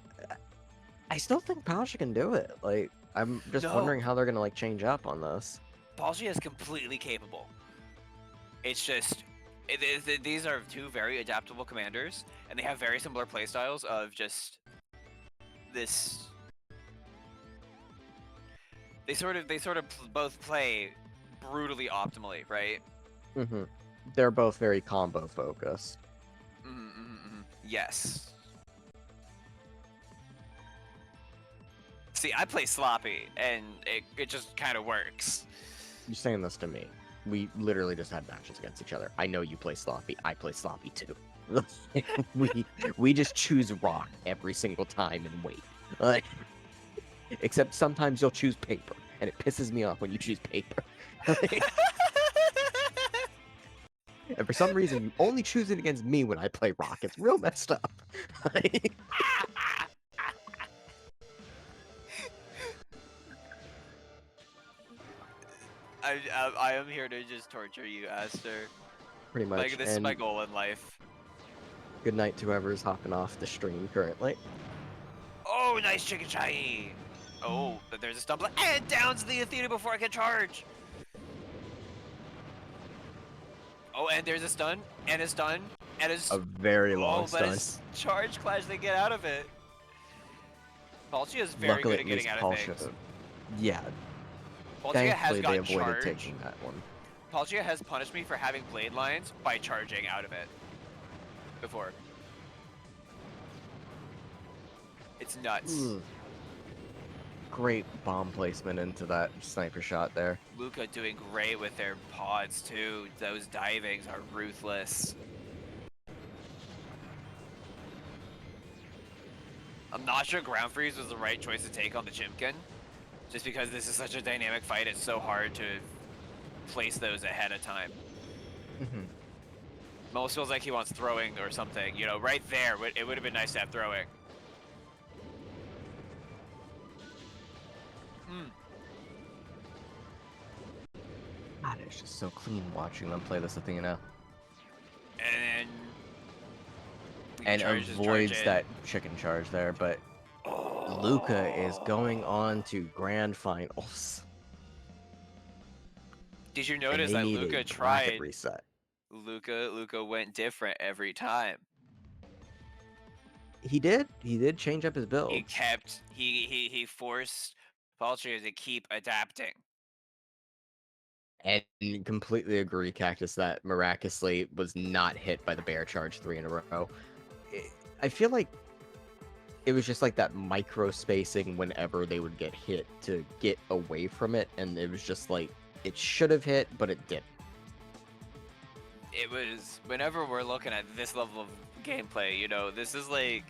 I still think Palshia can do it. Like, I'm just No. wondering how they're gonna like change up on this. Palshia is completely capable. It's just these are two very adaptable commanders, and they have very similar playstyles of just this. They sort of both play brutally optimally, right? Mm-hmm. They're both very combo focused. Yes. See, I play sloppy, and it just kind of works. You're saying this to me. We literally just had matches against each other. I know you play sloppy. I play sloppy too. we just choose rock every single time and wait. Like, except sometimes you'll choose paper, and it pisses me off when you choose paper. And for some reason, you only choose it against me when I play rock. It's real messed up. I am here to just torture you, Aster. Pretty much. Like, this is And my goal in life. good night to whoever's hopping off the stream currently. Oh, nice chicken shiny! Oh, but there's a stumble, and downs the Athena before I can charge! Oh, and there's a stun, and a stun, and A very long but stun. it's charge clash, they get out of it. Palshia is very Luckily, good at at getting least out of Palshia. things. Yeah, Palshia has thankfully they got avoided charge. taking that one. Palshia has punished me for having blade lines by charging out of it. Before. It's nuts. Mm. Great bomb placement into that sniper shot there. Luca doing great with their pods too. Those divings are ruthless. I'm not sure ground freeze was the right choice to take on the Chimkin. Just because this is such a dynamic fight, it's so hard to place those ahead of time. Mhm. Most feels like he wants throwing or something. You know, right there, it would have been nice to have throwing. God, it's just so clean watching them play this Athena. And then And charge his avoids charge in. that chicken charge there, but Luca is going on to grand finals. Did you And notice they that need a Luca bracket tried? reset. Luca went different every time. He did change up his build. He kept he forced Palshia to keep adapting. And completely agree, Cactus, that miraculously was not hit by the bear charge 3 in a row. I feel like it was just like that micro spacing whenever they would get hit to get away from it, and it was just like it should have hit, but it didn't. It was whenever we're looking at this level of gameplay, you know, this is like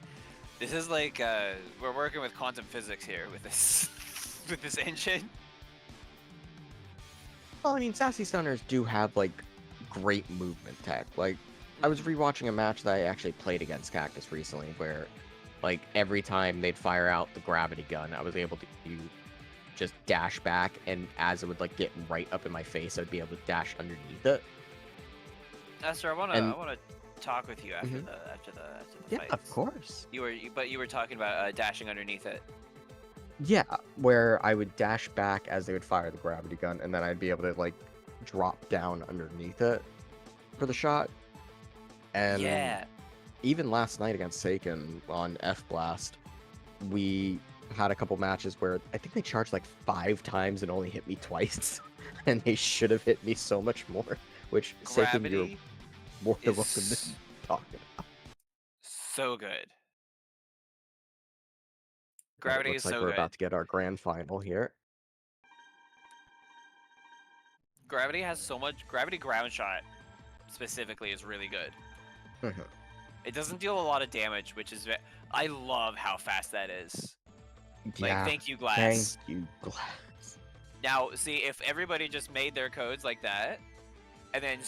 we're working with quantum physics here with this with this engine. Well, I mean, Sassy Stunners do have like great movement tech. Like, I was rewatching a match that I actually played against Cactus recently, where like every time they'd fire out the gravity gun, I was able to just dash back, and as it would like get right up in my face, I'd be able to dash underneath it. Aster, I And- wanna talk with you after Mhm. the Yeah, fight. of course. But you were talking about dashing underneath it. Yeah, where I would dash back as they would fire the gravity gun, and then I'd be able to like drop down underneath it for the shot. And Yeah. even last night against Seiken on F Blast, we had a couple matches where I think they charged like 5 times and only hit me twice, and they should have hit me so much more. Which Seiken, you're Gravity more than is welcome to talk about. so good. But it Gravity looks is like so we're good. about to get our grand final here. Gravity has so much. Gravity ground shot specifically is really good. Mhm. It doesn't deal a lot of damage, which is. I love how fast that is. Like, Yeah, thank you, Glass. thank you, Glass. Now, see, if everybody just made their codes like that, and then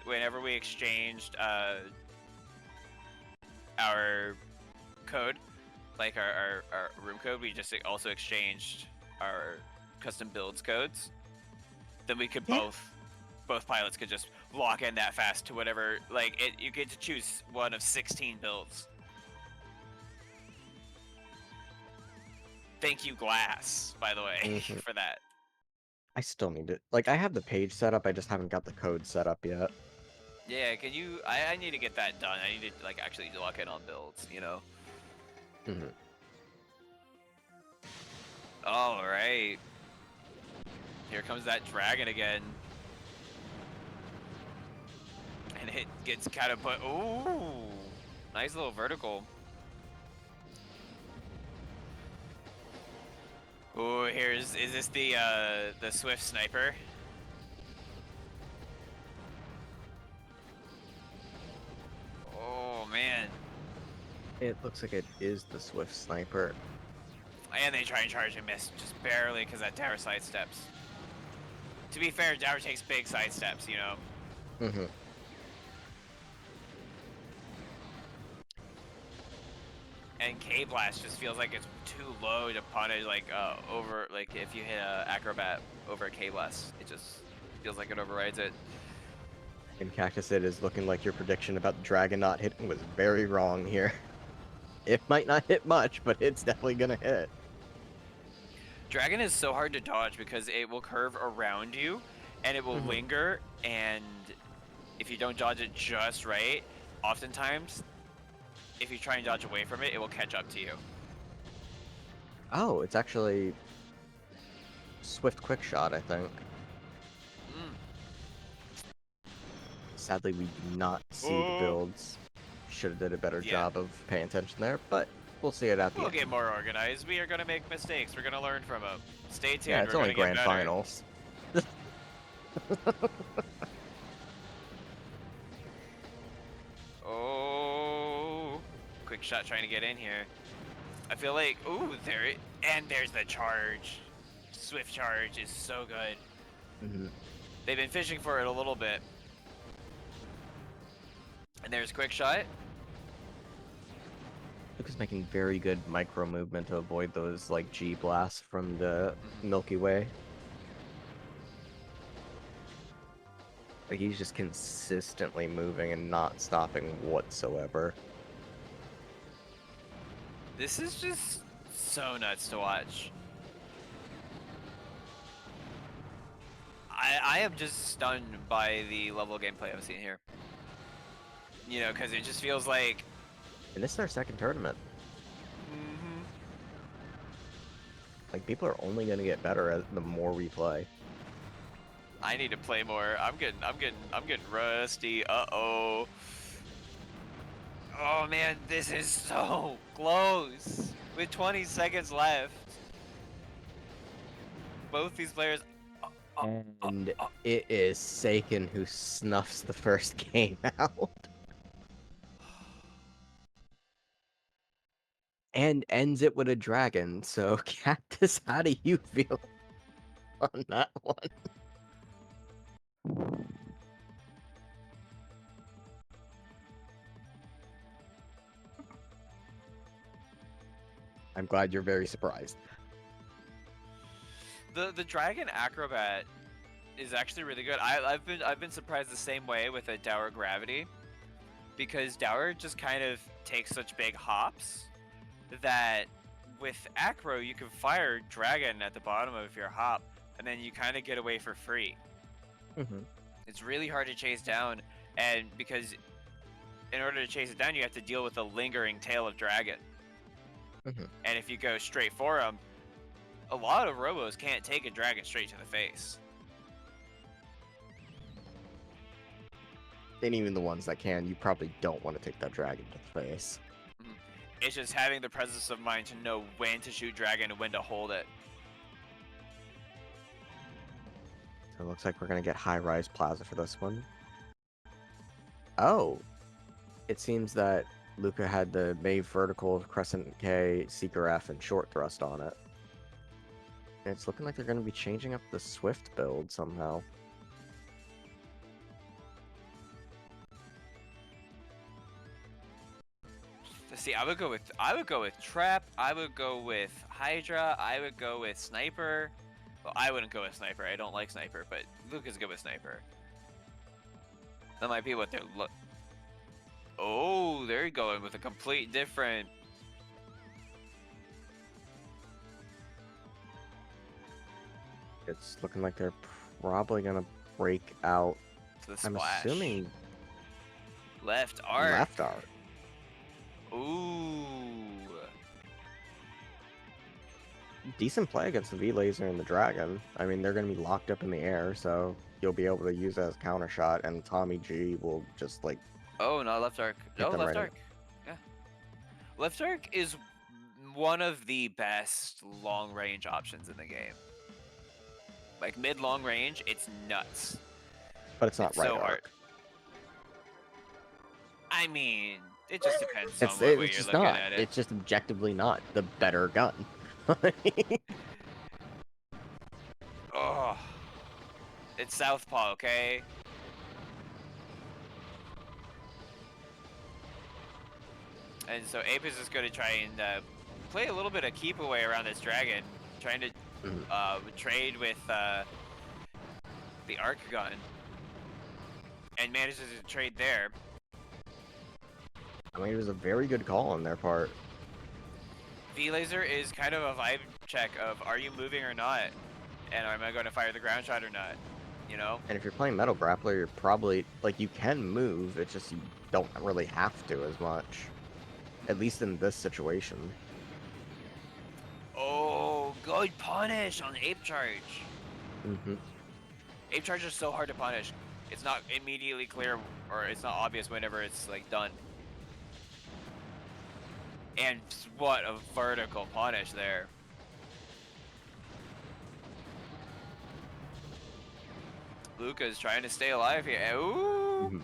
whenever we exchanged our code, like our room code, we just also exchanged our custom builds codes, then we could Yeah. both pilots could just lock in that fast to whatever, like, you get to choose one of 16 builds. Thank you, Glass, by the way, Mhm. for that. I still need it. Like, I have the page set up, I just haven't got the code set up yet. Yeah, can you? I need to get that done. I need to like actually lock in on builds, you know. Mhm. All right. Here comes that dragon again. And it gets kind of put. Ooh, nice little vertical. Ooh, is this the Swift sniper? Oh man. It looks like it is the Swift Sniper. And they try and charge and miss just barely because that tower sidesteps. To be fair, tower takes big sidesteps, you know. Mm-hmm. And K-Blast just feels like it's too low to punish, like, over, like, if you hit a Acrobat over a K-Blast, it just feels like it overrides it. And Cactus, it is looking like your prediction about the dragon not hitting was very wrong here. It might not hit much, but it's definitely gonna hit. Dragon is so hard to dodge because it will curve around you, and it will Mhm. linger, and if you don't dodge it just right, oftentimes, if you try and dodge away from it, it will catch up to you. Oh, it's actually Swift Quick Shot, I think. Sadly, we do not see the Oh. builds. Should have did a better Yeah. job of paying attention there, but we'll see it at the We'll end. get more organized. We are going to make mistakes. We're going to learn from them. Stay tuned. Yeah, it's We're only gonna get grand better. finals. Oh, quick shot trying to get in here. I feel like, ooh, and there's the charge. Swift charge is so good. Mm-hmm. They've been fishing for it a little bit. And there's quick shot. Luke is making very good micro movement to avoid those like G blasts from the Milky Way. Like he's just consistently moving and not stopping whatsoever. This is just so nuts to watch. I am just stunned by the level of gameplay I've seen here. You know, because it just feels like... And this is our second tournament. Mm-hmm. Like people are only gonna get better as the more we play. I need to play more. I'm getting rusty. Uh-oh. Oh man, this is so close. With 20 seconds left. Both these players. And it is Seiken who snuffs the first game out. And ends it with a dragon. So, Cactus, how do you feel on that one? I'm glad you're very surprised. The Dragon Acrobat is actually really good. I've been surprised the same way with a Dower Gravity, because Dower just kind of takes such big hops that with Acro you can fire Dragon at the bottom of your hop, and then you kind of get away for free. Mm-hmm. It's really hard to chase down, and because in order to chase it down, you have to deal with the lingering tail of Dragon. Mm-hmm. And if you go straight for him, a lot of Robos can't take a Dragon straight to the face. And even the ones that can, you probably don't want to take that dragon to the face. It's just having the presence of mind to know when to shoot Dragon and when to hold it. So it looks like we're going to get high-rise plaza for this one. Oh. It seems that Luca had the May vertical, Crescent K, Seeker F, and short thrust on it. And it's looking like they're going to be changing up the Swift build somehow. See, I would go with Trap, I would go with Hydra, I would go with Sniper. Well, I wouldn't go with Sniper. I don't like Sniper, but Luca's good with Sniper. That might be what they're Oh, they're going with a complete different. It's looking like they're probably going to break out. The I'm splash. assuming Left arc. left arc. Ooh. Decent play against the V-Laser and the Dragon. I mean, they're going to be locked up in the air, so you'll be able to use it as a counter shot, and Tommy G will just, like... Oh, no, left arc. No, them left right arc. Yeah. Left arc is one of the best long-range options in the game. Like, mid-long range, it's nuts. But it's not It's right so arc. hard. I mean, it just depends on It's what way you're just looking not. at it. It's just objectively not the better gun. Oh, it's Southpaw, okay? And so Apis is going to try and play a little bit of keep away around this dragon, trying to trade with the arc gun, and manages to trade there. I mean, it was a very good call on their part. V-Laser is kind of a vibe check of, are you moving or not? And am I going to fire the ground shot or not? You know? And if you're playing Metal Grappler, you're probably, like, you can move, it's just you don't really have to as much. At least in this situation. Oh, good punish on Ape Charge. Mm-hmm. Ape Charge is so hard to punish. It's not immediately clear, or it's not obvious whenever it's, like, done. And what a vertical punish there. Luca's trying to stay alive here. Ooh! Mm-hmm.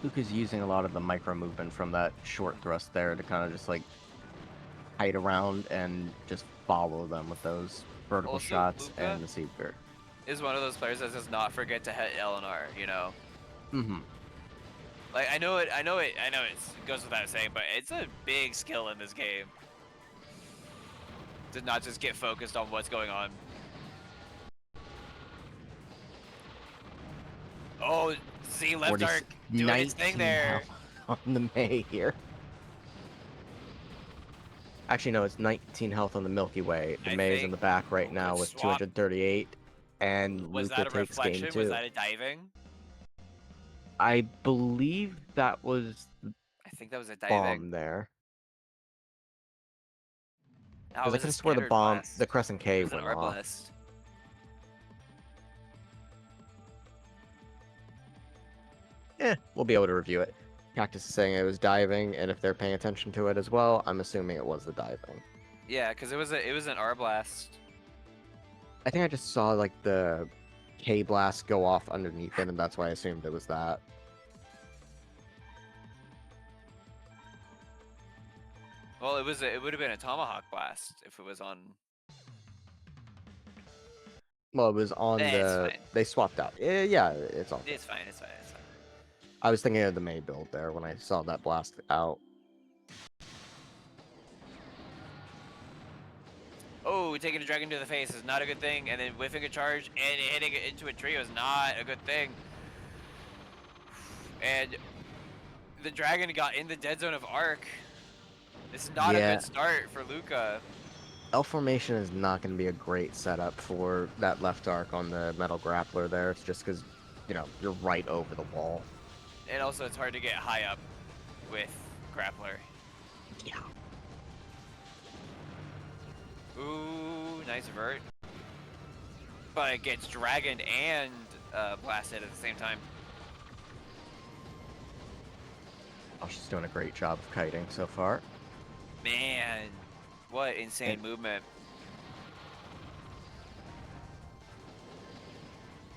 Luca's using a lot of the micro movement from that short thrust there to kind of just like hide around and just follow them with those vertical Also, shots Luca and the Seeker. Is one of those players that does not forget to hit L and R, you know? Mm-hmm. Like, I know it goes without saying, but it's a big skill in this game. To not just get focused on what's going on. Oh, Z left arc doing his thing there. On the May here. Actually, no, it's 19 health on the Milky Way. The I May is in think- the back right now good with swap. 238, and Was Luca that a takes game reflection? 2. Was that a diving? I believe that was the I think that was a diving. bomb there. No, it Because I was could a swear the standard bomb, blast. the Crescent K It was an went off. arbalest. We'll be able to review it. Cactus is saying it was diving, and if they're paying attention to it as well, I'm assuming it was the diving. Yeah, because it was an arblast. I think I just saw like the K blast go off underneath it, and that's why I assumed it was that. Well, it would have been a tomahawk blast if it was on. Well, it was on It's the. fine. They swapped out. Yeah, it's all. It's fine. It's fine. It's fine. I was thinking of the May build there when I saw that blast out. Oh, taking a dragon to the face is not a good thing, and then whiffing a charge and hitting it into a trio is not a good thing. And the dragon got in the dead zone of Arc. This is not a Yeah. good start for Lucca. L formation is not going to be a great setup for that left arc on the metal grappler there. It's just because, you know, you're right over the wall. And also, it's hard to get high up with Grappler. Yeah. Ooh, nice vert. But it gets dragoned and blasted at the same time. Oh, she's doing a great job of kiting so far. Man, what insane movement.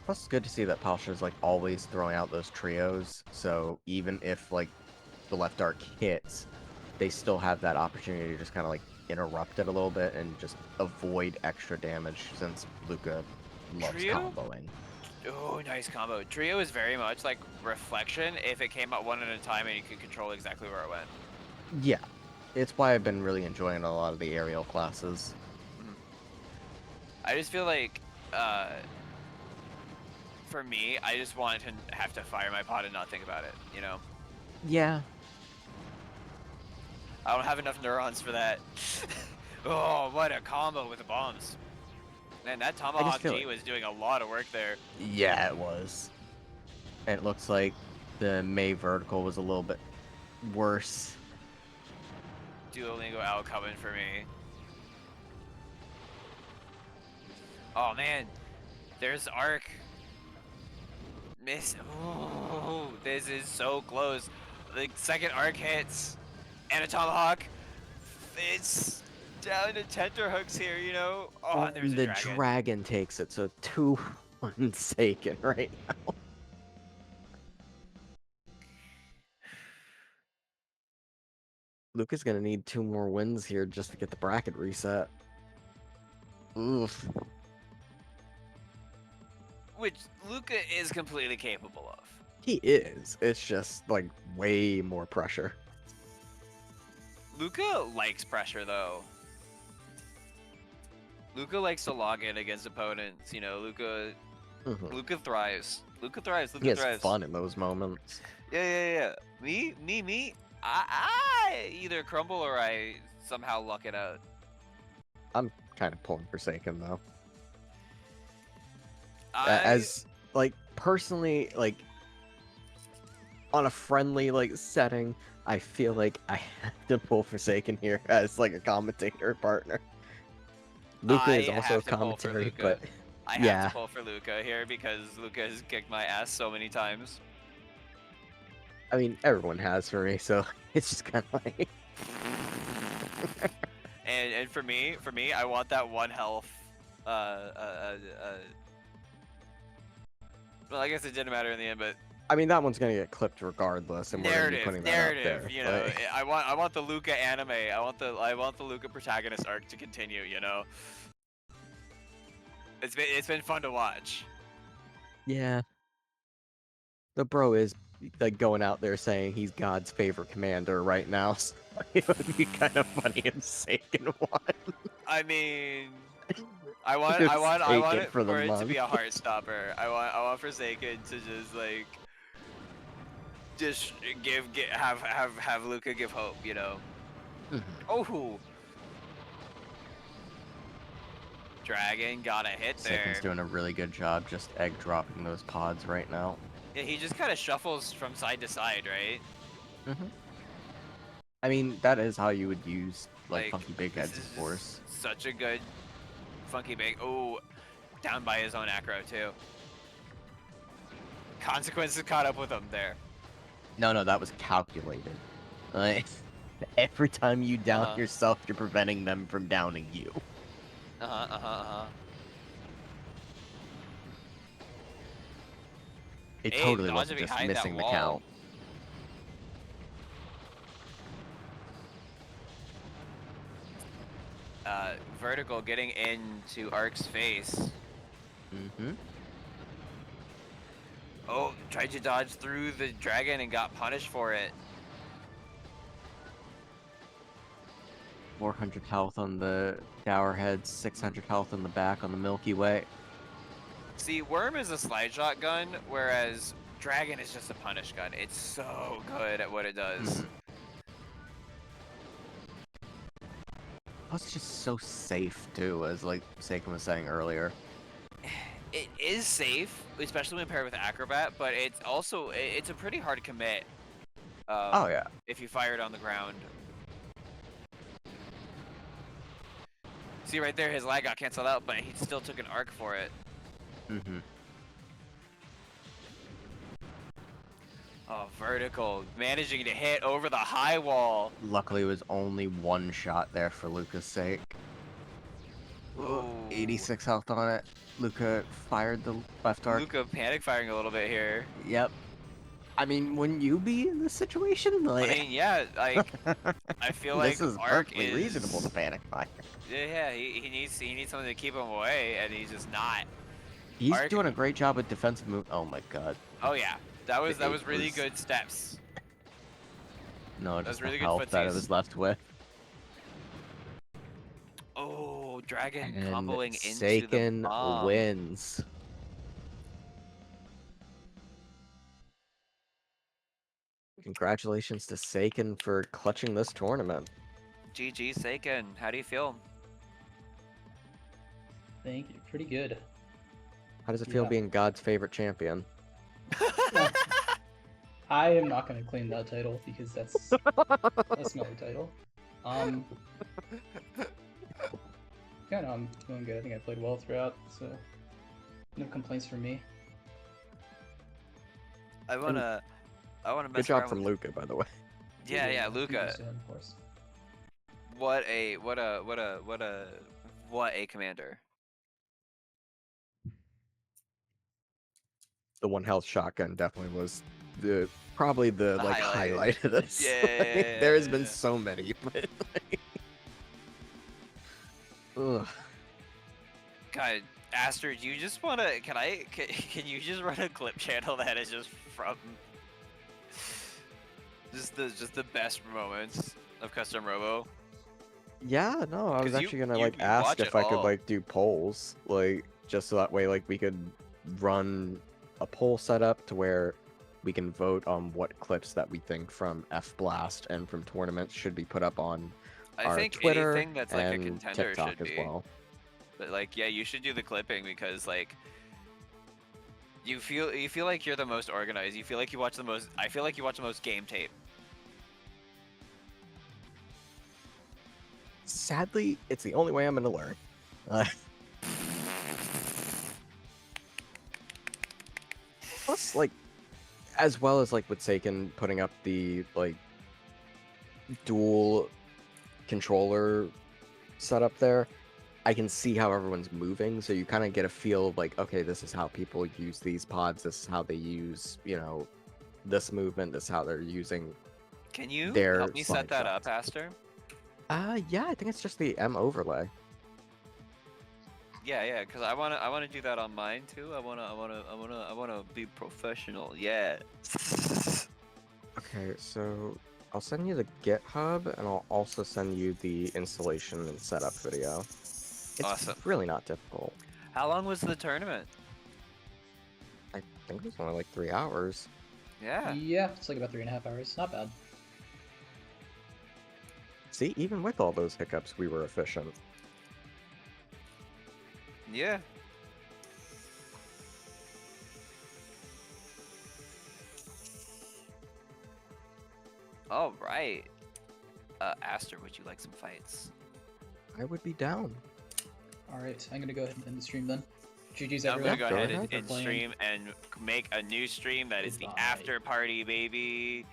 Plus, it's good to see that Palshia's like always throwing out those trios. So even if like the left arc hits, they still have that opportunity to just kind of like interrupt it a little bit and just avoid extra damage since Lucca loves Trio? comboing. Oh, nice combo. Trio is very much like Reflection if it came out one at a time and you could control exactly where it went. Yeah, it's why I've been really enjoying a lot of the aerial classes. I just feel like, for me, I just want to have to fire my pod and not think about it, you know? Yeah. I don't have enough neurons for that. Oh, what a combo with the bombs. Man, that Tomahawk feel G was doing a lot of work there. Yeah, it was. And it looks like the May vertical was a little bit worse. Duolingo out coming for me. Oh man, there's Arc. Miss. Oh, this is so close. The second Arc hits, and a Tomahawk. It's down to tenterhooks here, you know. Oh, and there's a the dragon. dragon takes it, so 2-1 seiken right now. Lucca's gonna need 2 more wins here just to get the bracket reset. Oof. Which Lucca is completely capable of. He is. It's just like way more pressure. Lucca likes pressure though. Lucca likes to log in against opponents. You know, Lucca thrives. Lucca thrives. Lucca He has thrives. fun in those moments. Yeah. Me. I either crumble or I somehow luck it out. I'm kind of pulling for Seiken though. I As like personally, like on a friendly like setting, I feel like I have to pull for Seiken here as like a commentator partner. Lucca is also a have to pull for commentary, Lucca. but I yeah. have to pull for Lucca here because Lucca has kicked my ass so many times. I mean, everyone has for me, so it's just kind of like. And for me, I want that 1 health. Well, I guess it didn't matter in the end, but I mean, that one's gonna get clipped regardless, and we're gonna be putting that up there. you know, but- I want the Lucca anime. I want the Lucca protagonist arc to continue. You know, it's been fun to watch. Yeah. The bro is like going out there saying he's God's favorite commander right now. So it would be kind of funny if Seiken won. I mean, I want Just take it it for the it to be a month. heart stopper. I want Forsaken to just like have Lucca give hope. You know. Oh. Dragon got a hit there. Seiken's doing a really good job just egg dropping those pods right now. Yeah, he just kind of shuffles from side to side, right? I mean, that is how you would use like Like, funky big this heads, is of course. Such a good funky big. Oh, down by his own acro too. Consequences caught up with him there. No, that was calculated. Like, every time you down yourself, you're preventing them from downing you. It Hey, totally dodging wasn't just behind that missing the wall. count. Vertical getting into Ark's face. Oh, tried to dodge through the dragon and got punished for it. 400 health on the Dower Head, 600 health on the back on the Milky Way. See, Worm is a slide shotgun, whereas Dragon is just a punish gun. It's so good at what it does. Plus, it's just so safe too, as like Seiken was saying earlier. It is safe, especially when paired with Acrobat, but it's also it's a pretty hard commit. Oh yeah. If you fire it on the ground. See right there, his lag got canceled out, but he still took an arc for it. Mm-hmm. Oh, vertical, managing to hit over the high wall. Luckily, it was only one shot there for Luca's sake. Ooh. 86 health on it. Luca fired the left arc. Luca panic firing a little bit here. Yep. I mean, wouldn't you be in this situation? Like, I mean, yeah, like I feel like this is arc perfectly is reasonable to panic fire. Yeah, he needs something to keep him away, and he's just not. He's Arc- doing a great job with defensive move. Oh my god. Oh yeah, that was It really was- good steps. No, That's just really the good health that it footsies. was left with. Oh, Dragon And comboing into the Seiken bomb. wins. Congratulations to Seiken for clutching this tournament. GG Seiken, how do you feel? Thank you. Pretty good. How does it feel Yeah. being God's favorite champion? I am not going to claim that title because that's another title. Yeah, no, I'm feeling good. I think I played well throughout, so no complaints from me. I wanna mess Good job around from with- Luca, by the way. Yeah, Thank you Luca. soon, of course. What a commander. The one health shotgun definitely was probably the The like highlight. highlight of this. Yeah. There has been so many, but like... Ugh. God, Aster, do you just wanna? Can you just run a clip channel that is just from just the best moments of custom Robo? Yeah, no, I was 'Cause you- actually gonna you like watch ask it if I could all. like do polls, like just so that way like we could run a poll setup to where we can vote on what clips that we think from F Blast and from tournaments should be put up on I our think Twitter anything that's like a and contender TikTok should as be. well. But like, yeah, you should do the clipping because like you feel like you're the most organized. You feel like you watch the most. I feel like you watch the most game tape. Sadly, it's the only way I'm gonna learn. Plus, like, as well as like with Seiken putting up the like dual controller setup there, I can see how everyone's moving, so you kind of get a feel of like, okay, this is how people use these pods. This is how they use, you know, this movement. This is how they're using. Can you Their help me set that up, slide Aster? Yeah, I think it's just the M overlay. Yeah, because I wanna do that on mine too. I wanna be professional. Yeah. Okay, so I'll send you the GitHub, and I'll also send you the installation and setup video. It's Awesome. really not difficult. How long was the tournament? I think it was only like 3 hours. Yeah. Yeah, it's like about 3.5 hours. Not bad. See, even with all those hiccups, we were efficient. Yeah. All right. Aster, would you like some fights? I would be down. Alright, I'm gonna go ahead and end the stream then. GG's I'm gonna everyone. go go ahead ahead. and Playing. stream and make a new stream that is the Goodbye. after party, baby.